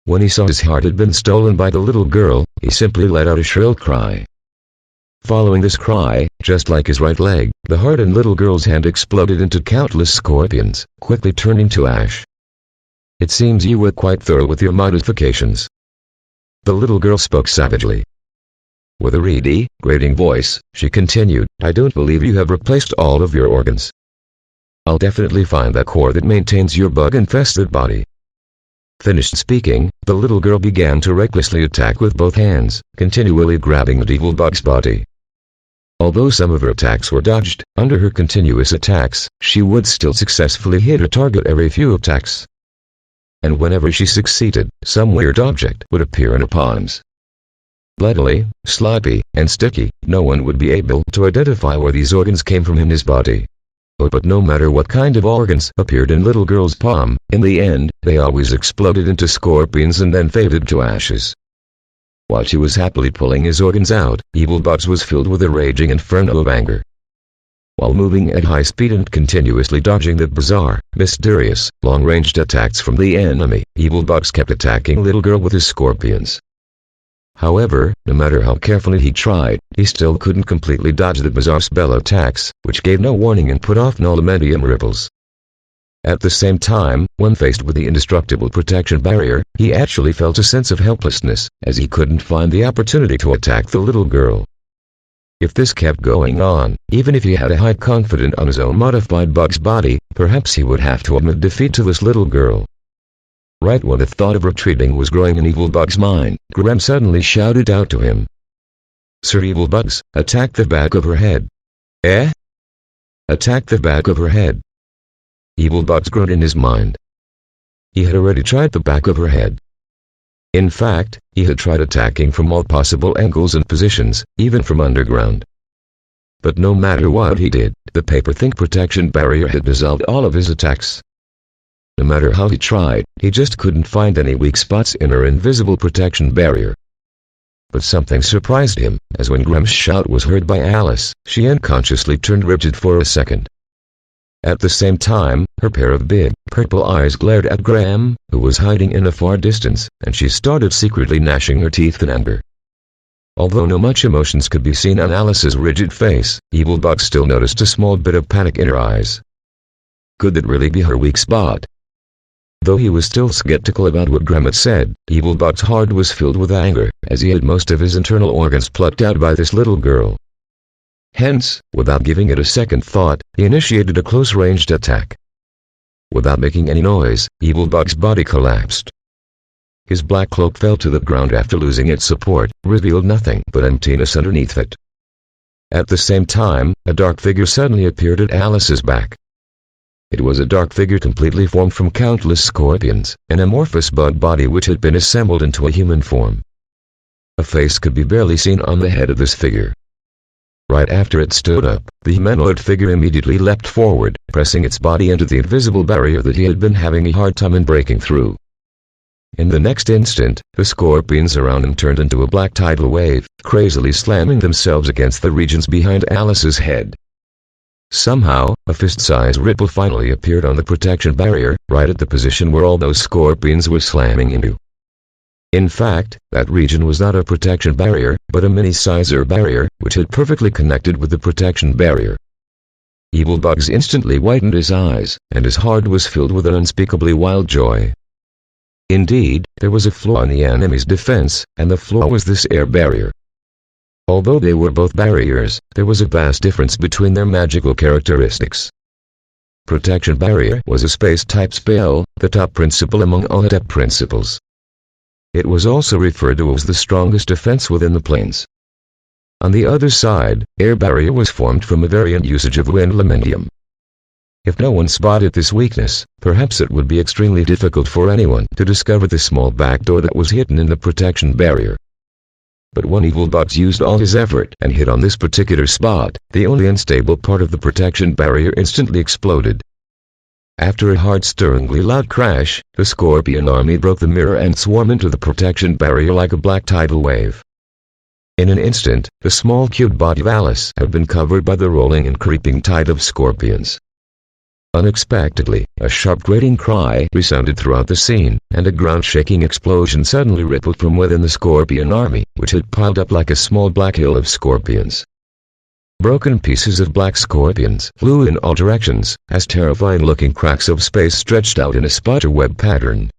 When he saw his heart had been stolen by the little girl, he simply let out a shrill cry. Following this cry, just like his right leg, the heart in little girl's hand exploded into countless scorpions, quickly turning to ash. It seems you were quite thorough with your modifications. The little girl spoke savagely. With a reedy, grating voice, she continued, I don't believe you have replaced all of your organs. I'll definitely find that core that maintains your bug-infested body. Finished speaking, the little girl began to recklessly attack with both hands, continually grabbing at Evilbug's body. Although some of her attacks were dodged, under her continuous attacks, she would still successfully hit her target every few attacks. And whenever she succeeded, some weird object would appear in her palms. Bloodily, sloppy, and sticky, no one would be able to identify where these organs came from in his body. But no matter what kind of organs appeared in little girl's palm, in the end, they always exploded into scorpions and then faded to ashes. While she was happily pulling his organs out, Evilbugs was filled with a raging inferno of anger. While moving at high speed and continuously dodging the bizarre, mysterious, long-ranged attacks from the enemy, Evilbugs kept attacking little girl with his scorpions. However, no matter how carefully he tried, he still couldn't completely dodge the bizarre spell attacks, which gave no warning and put off adamantium ripples. At the same time, when faced with the indestructible protection barrier, he actually felt a sense of helplessness, as he couldn't find the opportunity to attack the little girl. If this kept going on, even if he had a high confidence on his own modified bug's body, perhaps he would have to admit defeat to this little girl. Right when the thought of retreating was growing in Evilbug's mind, Graham suddenly shouted out to him. Sir Evilbugs, attack the back of her head. Eh? Attack the back of her head. Evilbugs groaned in his mind. He had already tried the back of her head. In fact, he had tried attacking from all possible angles and positions, even from underground. But no matter what he did, the paper-thin protection barrier had dissolved all of his attacks. No matter how he tried, he just couldn't find any weak spots in her invisible protection barrier. But something surprised him, as when Graham's shout was heard by Alice, she unconsciously turned rigid for a second. At the same time, her pair of big, purple eyes glared at Graham, who was hiding in a far distance, and she started secretly gnashing her teeth in anger. Although no much emotions could be seen on Alice's rigid face, FACEBOKK still noticed a small bit of panic in her eyes. Could that really be her weak spot? Though he was still skeptical about what Graham had said, FACEBOKK's heart was filled with anger, as he had most of his internal organs plucked out by this little girl. Hence, without giving it a second thought, he initiated a close-ranged attack. Without making any noise, FACEBOKK's body collapsed. His black cloak fell to the ground after losing its support, revealed nothing but emptiness underneath it. At the same time, a dark figure suddenly appeared at Alice's back. It was a dark figure completely formed from countless scorpions, an amorphous bug body which had been assembled into a human form. A face could be barely seen on the head of this figure. Right after it stood up, the humanoid figure immediately leapt forward, pressing its body into the invisible barrier that he had been having a hard time in breaking through. In the next instant, the scorpions around him turned into a black tidal wave, crazily slamming themselves against the regions behind Alice's head. Somehow, a fist-sized ripple finally appeared on the protection barrier, right at the position where all those scorpions were slamming into. In fact, that region was not a protection barrier, but a mini-sizer barrier, which had perfectly connected with the protection barrier. FACEBOKK instantly widened his eyes, and his heart was filled with an unspeakably wild joy. Indeed, there was a flaw in the enemy's defense, and the flaw was this air barrier. Although they were both barriers, there was a vast difference between their magical characteristics. Protection Barrier was a space-type spell, the top principle among all Adept principles. It was also referred to as the strongest defense within the planes. On the other side, Air Barrier was formed from a variant usage of wind elementium. If no one spotted this weakness, perhaps it would be extremely difficult for anyone to discover the small backdoor that was hidden in the Protection Barrier. But when FACEBOKK used all his effort and hit on this particular spot, the only unstable part of the Protection Barrier instantly exploded. After a heart-stirringly loud crash, the Scorpion army broke the mirror and swarmed into the Protection Barrier like a black tidal wave. In an instant, the small cute body of Alice had been covered by the rolling and creeping tide of scorpions. Unexpectedly, a sharp grating cry resounded throughout the scene, and a ground-shaking explosion suddenly rippled from within the Scorpion army, which had piled up like a small black hill of scorpions. Broken pieces of black scorpions flew in all directions, as terrifying-looking cracks of space stretched out in a spiderweb pattern.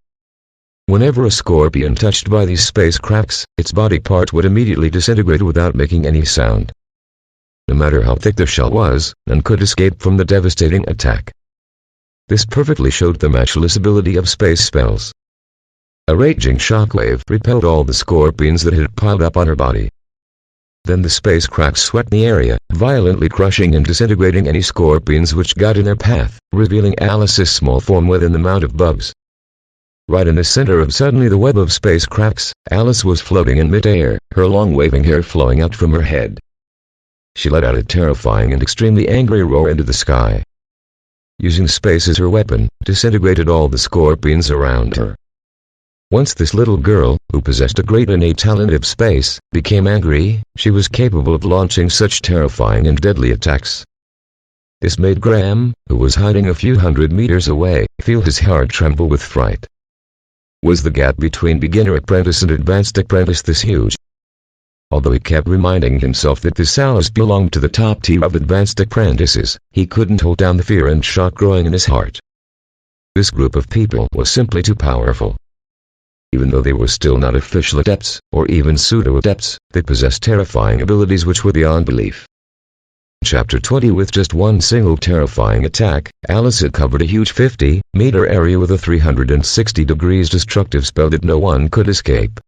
Whenever a scorpion touched by these space cracks, its body parts would immediately disintegrate without making any sound. No matter how thick the shell was, none could escape from the devastating attack. This perfectly showed the matchless ability of space spells. A raging shockwave repelled all the scorpions that had piled up on her body. Then the space cracks swept the area, violently crushing and disintegrating any scorpions which got in their path, revealing Alice's small form within the mound of bugs. Right in the center of suddenly the web of space cracks, Alice was floating in mid-air, her long waving hair flowing out from her head. She let out a terrifying and extremely angry roar into the sky. Using space as her weapon, disintegrated all the scorpions around her. Once this little girl, who possessed a great innate talent of space, became angry, she was capable of launching such terrifying and deadly attacks. This made Graham, who was hiding a few hundred meters away, feel his heart tremble with fright. Was the gap between beginner apprentice and advanced apprentice this huge? Although he kept reminding himself that this Alice belonged to the top tier of advanced apprentices, he couldn't hold down the fear and shock growing in his heart. This group of people was simply too powerful. Even though they were still not official adepts, or even pseudo-adepts, they possessed terrifying abilities which were beyond belief. Chapter 20. With just one single terrifying attack, Alice had covered a huge 50-meter area with a 360 degrees destructive spell that no one could escape.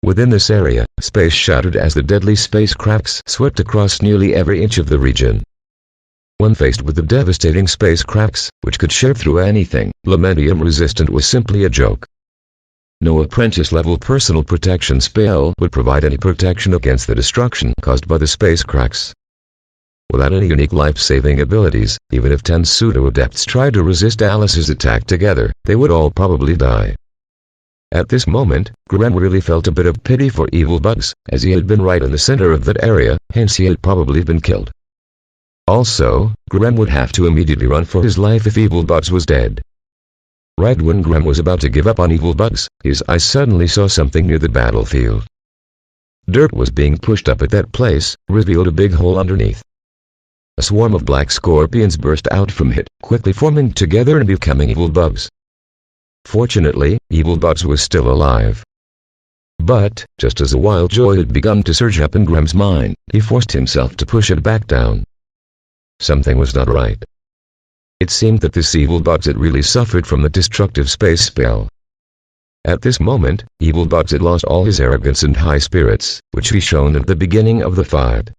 Within this area, space shattered as the deadly space cracks swept across nearly every inch of the region. When faced with the devastating space cracks, which could share through anything, elementium resistant was simply a joke. No apprentice-level personal protection spell would provide any protection against the destruction caused by the space cracks. Without any unique life-saving abilities, even if 10 pseudo-adepts tried to resist Alice's attack together, they would all probably die. At this moment, Graham really felt a bit of pity for FACEBOKK, as he had been right in the center of that area, hence he had probably been killed. Also, Graham would have to immediately run for his life if FACEBOKK was dead. Right when Graham was about to give up on FACEBOKK, his eyes suddenly saw something near the battlefield. Dirt was being pushed up at that place, revealed a big hole underneath. A swarm of black scorpions burst out from it, quickly forming together and becoming evil bugs. Fortunately, evil bugs was still alive. But, just as a wild joy had begun to surge up in Graham's mind, he forced himself to push it back down. Something was not right. It seemed that this evil bugs had really suffered from the destructive space spell. At this moment, evil bugs had lost all his arrogance and high spirits, which he shown at the beginning of the fight.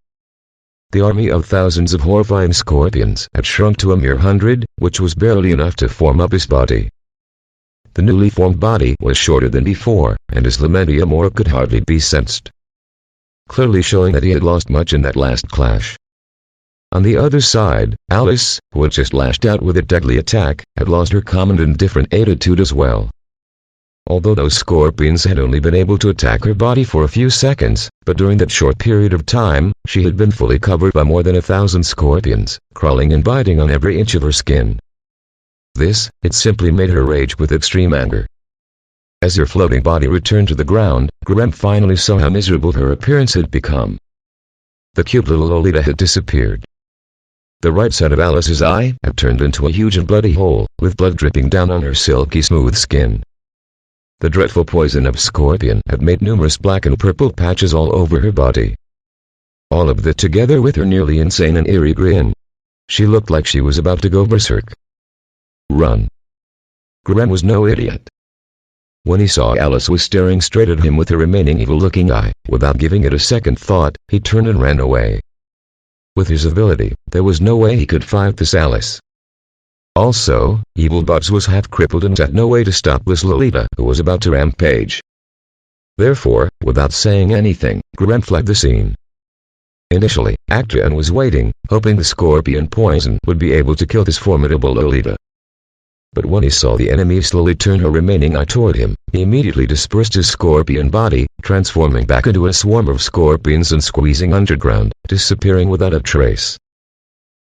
The army of thousands of horrifying scorpions had shrunk to a mere 100, which was barely enough to form up his body. The newly formed body was shorter than before, and his lamentium aura could hardly be sensed, clearly showing that he had lost much in that last clash. On the other side, Alice, who had just lashed out with a deadly attack, had lost her calm and indifferent attitude as well. Although those scorpions had only been able to attack her body for a few seconds, but during that short period of time, she had been fully covered by more than 1,000 scorpions, crawling and biting on every inch of her skin. This, it simply made her rage with extreme anger. As her floating body returned to the ground, Graham finally saw how miserable her appearance had become. The cute little Lolita had disappeared. The right side of Alice's eye had turned into a huge and bloody hole, with blood dripping down on her silky smooth skin. The dreadful poison of scorpion had made numerous black and purple patches all over her body. All of that together with her nearly insane and eerie grin. She looked like she was about to go berserk. Run. Graham was no idiot. When he saw Alice was staring straight at him with her remaining evil-looking eye, without giving it a second thought, he turned and ran away. With his ability, there was no way he could fight this Alice. Also, Evil Bugs was half-crippled and had no way to stop this Lolita who was about to rampage. Therefore, without saying anything, Graham fled the scene. Initially, Actrian was waiting, hoping the scorpion poison would be able to kill this formidable Lolita. But when he saw the enemy slowly turn her remaining eye toward him, he immediately dispersed his scorpion body, transforming back into a swarm of scorpions and squeezing underground, disappearing without a trace.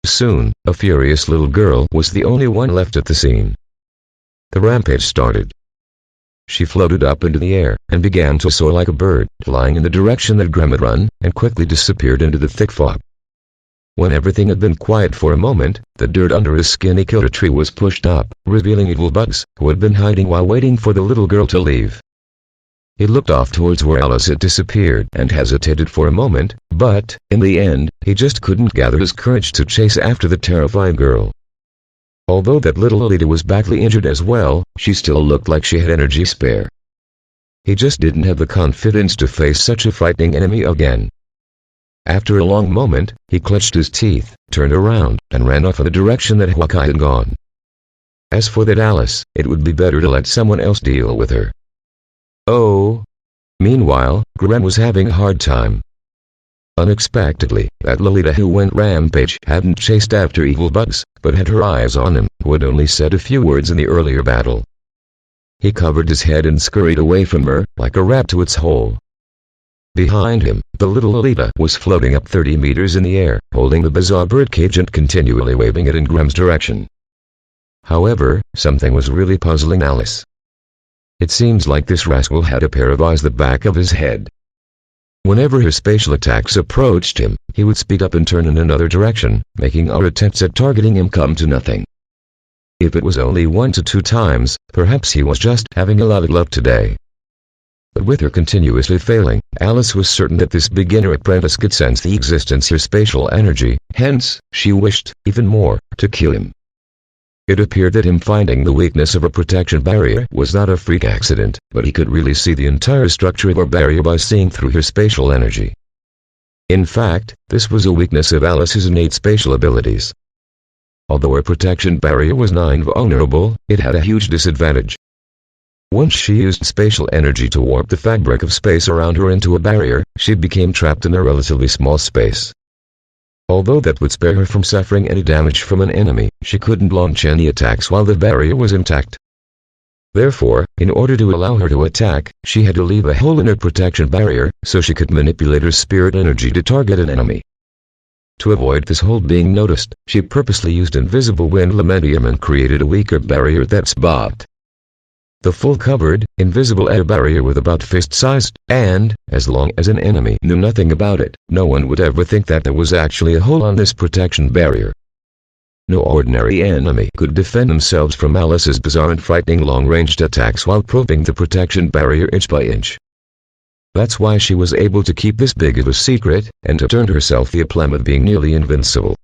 Soon, a furious little girl was the only one left at the scene. The rampage started. She floated up into the air, and began to soar like a bird, flying in the direction that Graham had run, and quickly disappeared into the thick fog. When everything had been quiet for a moment, the dirt under his skinny killer tree was pushed up, revealing Evil Bugs, who had been hiding while waiting for the little girl to leave. He looked off towards where Alice had disappeared and hesitated for a moment, but, in the end, he just couldn't gather his courage to chase after the terrifying girl. Although that little Lolita was badly injured as well, she still looked like she had energy spare. He just didn't have the confidence to face such a frightening enemy again. After a long moment, he clenched his teeth, turned around, and ran off in the direction that Hawkeye had gone. As for that Alice, it would be better to let someone else deal with her. Oh. Meanwhile, Graham was having a hard time. Unexpectedly, that Lolita who went rampage hadn't chased after Evil Bugs, but had her eyes on him, who had only said a few words in the earlier battle. He covered his head and scurried away from her, like a rat to its hole. Behind him, the little Lolita was floating up 30 meters in the air, holding the bizarre birdcage and continually waving it in Graham's direction. However, something was really puzzling Alice. It seems like this rascal had a pair of eyes at the back of his head. Whenever her spatial attacks approached him, he would speed up and turn in another direction, making our attempts at targeting him come to nothing. If it was only 1 to 2 times, perhaps he was just having a lot of luck today. But with her continuously failing, Alice was certain that this beginner apprentice could sense the existence of her spatial energy, hence, she wished, even more, to kill him. It appeared that him finding the weakness of a protection barrier was not a freak accident, but he could really see the entire structure of her barrier by seeing through her spatial energy. In fact, this was a weakness of Alice's innate spatial abilities. Although her protection barrier was not invulnerable, it had a huge disadvantage. Once she used spatial energy to warp the fabric of space around her into a barrier, she became trapped in a relatively small space. Although that would spare her from suffering any damage from an enemy, she couldn't launch any attacks while the barrier was intact. Therefore, in order to allow her to attack, she had to leave a hole in her protection barrier, so she could manipulate her spirit energy to target an enemy. To avoid this hole being noticed, she purposely used invisible wind lamentium and created a weaker barrier that's blocked. The full covered, invisible air barrier was about fist-sized, and, as long as an enemy knew nothing about it, no one would ever think that there was actually a hole on this protection barrier. No ordinary enemy could defend themselves from Alice's bizarre and frightening long-ranged attacks while probing the protection barrier inch by inch. That's why she was able to keep this big of a secret, and to turn herself the aplomb of being nearly invincible.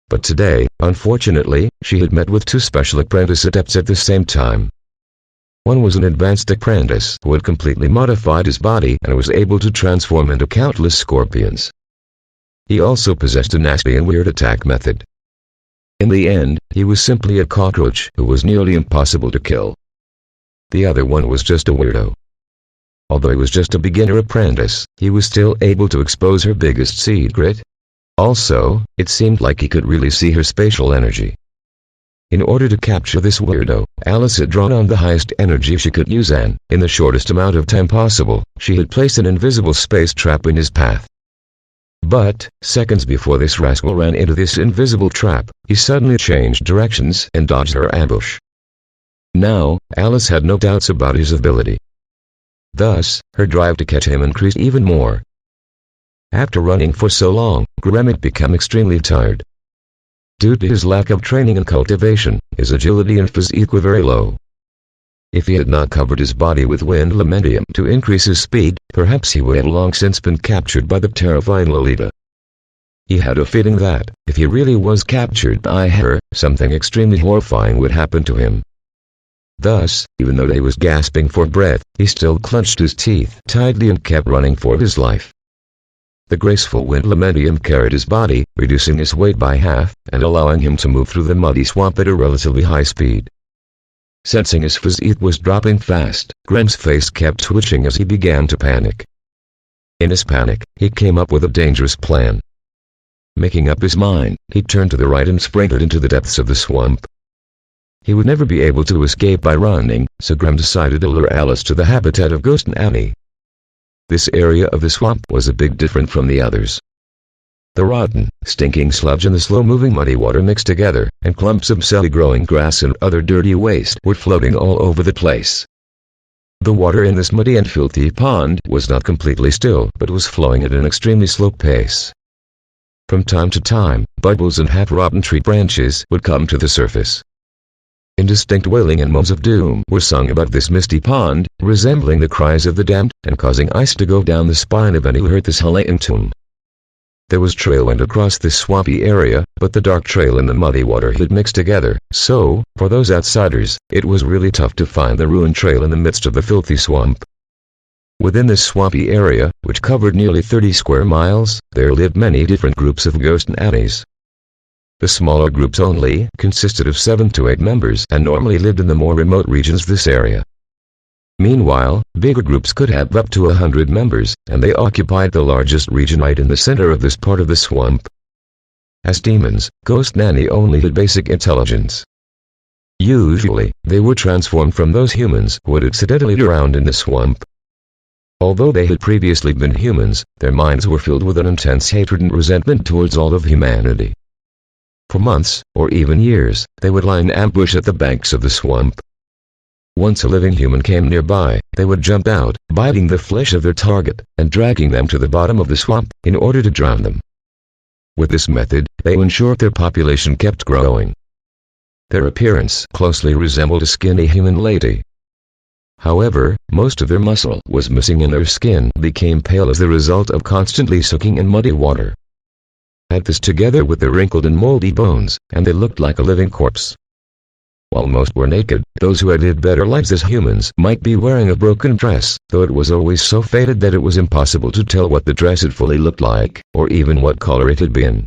But today, unfortunately, she had met with two special apprentice adepts at the same time. One was an advanced apprentice who had completely modified his body and was able to transform into countless scorpions. He also possessed a nasty and weird attack method. In the end, he was simply a cockroach who was nearly impossible to kill. The other one was just a weirdo. Although he was just a beginner apprentice, he was still able to expose her biggest secret. Also, it seemed like he could really see her spatial energy. In order to capture this weirdo, Alice had drawn on the highest energy she could use and, in the shortest amount of time possible, she had placed an invisible space trap in his path. But, seconds before this rascal ran into this invisible trap, he suddenly changed directions and dodged her ambush. Now, Alice had no doubts about his ability. Thus, her drive to catch him increased even more. After running for so long, Graham had become extremely tired. Due to his lack of training and cultivation, his agility and physique were very low. If he had not covered his body with wind lementium to increase his speed, perhaps he would have long since been captured by the terrifying Lolita. He had a feeling that, if he really was captured by her, something extremely horrifying would happen to him. Thus, even though he was gasping for breath, he still clenched his teeth tightly and kept running for his life. The graceful wind lementium carried his body, reducing his weight by half, and allowing him to move through the muddy swamp at a relatively high speed. Sensing his physique was dropping fast, Graham's face kept twitching as he began to panic. In his panic, he came up with a dangerous plan. Making up his mind, he turned to the right and sprinted into the depths of the swamp. He would never be able to escape by running, so Graham decided to lure Alice to the habitat of Ghost Annie. This area of the swamp was a bit different from the others. The rotten, stinking sludge and the slow-moving muddy water mixed together, and clumps of silly-growing grass and other dirty waste were floating all over the place. The water in this muddy and filthy pond was not completely still but was flowing at an extremely slow pace. From time to time, bubbles and half-rotten tree branches would come to the surface. Indistinct wailing and moans of doom were sung above this misty pond, resembling the cries of the damned, and causing ice to go down the spine of any who heard this howling tune. There was trail went across this swampy area, but the dark trail and the muddy water had mixed together, so, for those outsiders, it was really tough to find the ruined trail in the midst of the filthy swamp. Within this swampy area, which covered nearly 30 square miles, there lived many different groups of Ghost Annies. The smaller groups only consisted of 7 to 8 members and normally lived in the more remote regions of this area. Meanwhile, bigger groups could have up to 100 members, and they occupied the largest region right in the center of this part of the swamp. As demons, Ghost Nanny only had basic intelligence. Usually, they were transformed from those humans who had accidentally drowned in the swamp. Although they had previously been humans, their minds were filled with an intense hatred and resentment towards all of humanity. For months, or even years, they would lie in ambush at the banks of the swamp. Once a living human came nearby, they would jump out, biting the flesh of their target, and dragging them to the bottom of the swamp, in order to drown them. With this method, they ensured their population kept growing. Their appearance closely resembled a skinny human lady. However, most of their muscle was missing and their skin became pale as the result of constantly soaking in muddy water. Add this together with their wrinkled and moldy bones, and they looked like a living corpse. While most were naked, those who had lived better lives as humans might be wearing a broken dress, though it was always so faded that it was impossible to tell what the dress had fully looked like, or even what color it had been.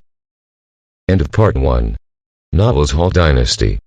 End of Part 1. Novels Hall Dynasty.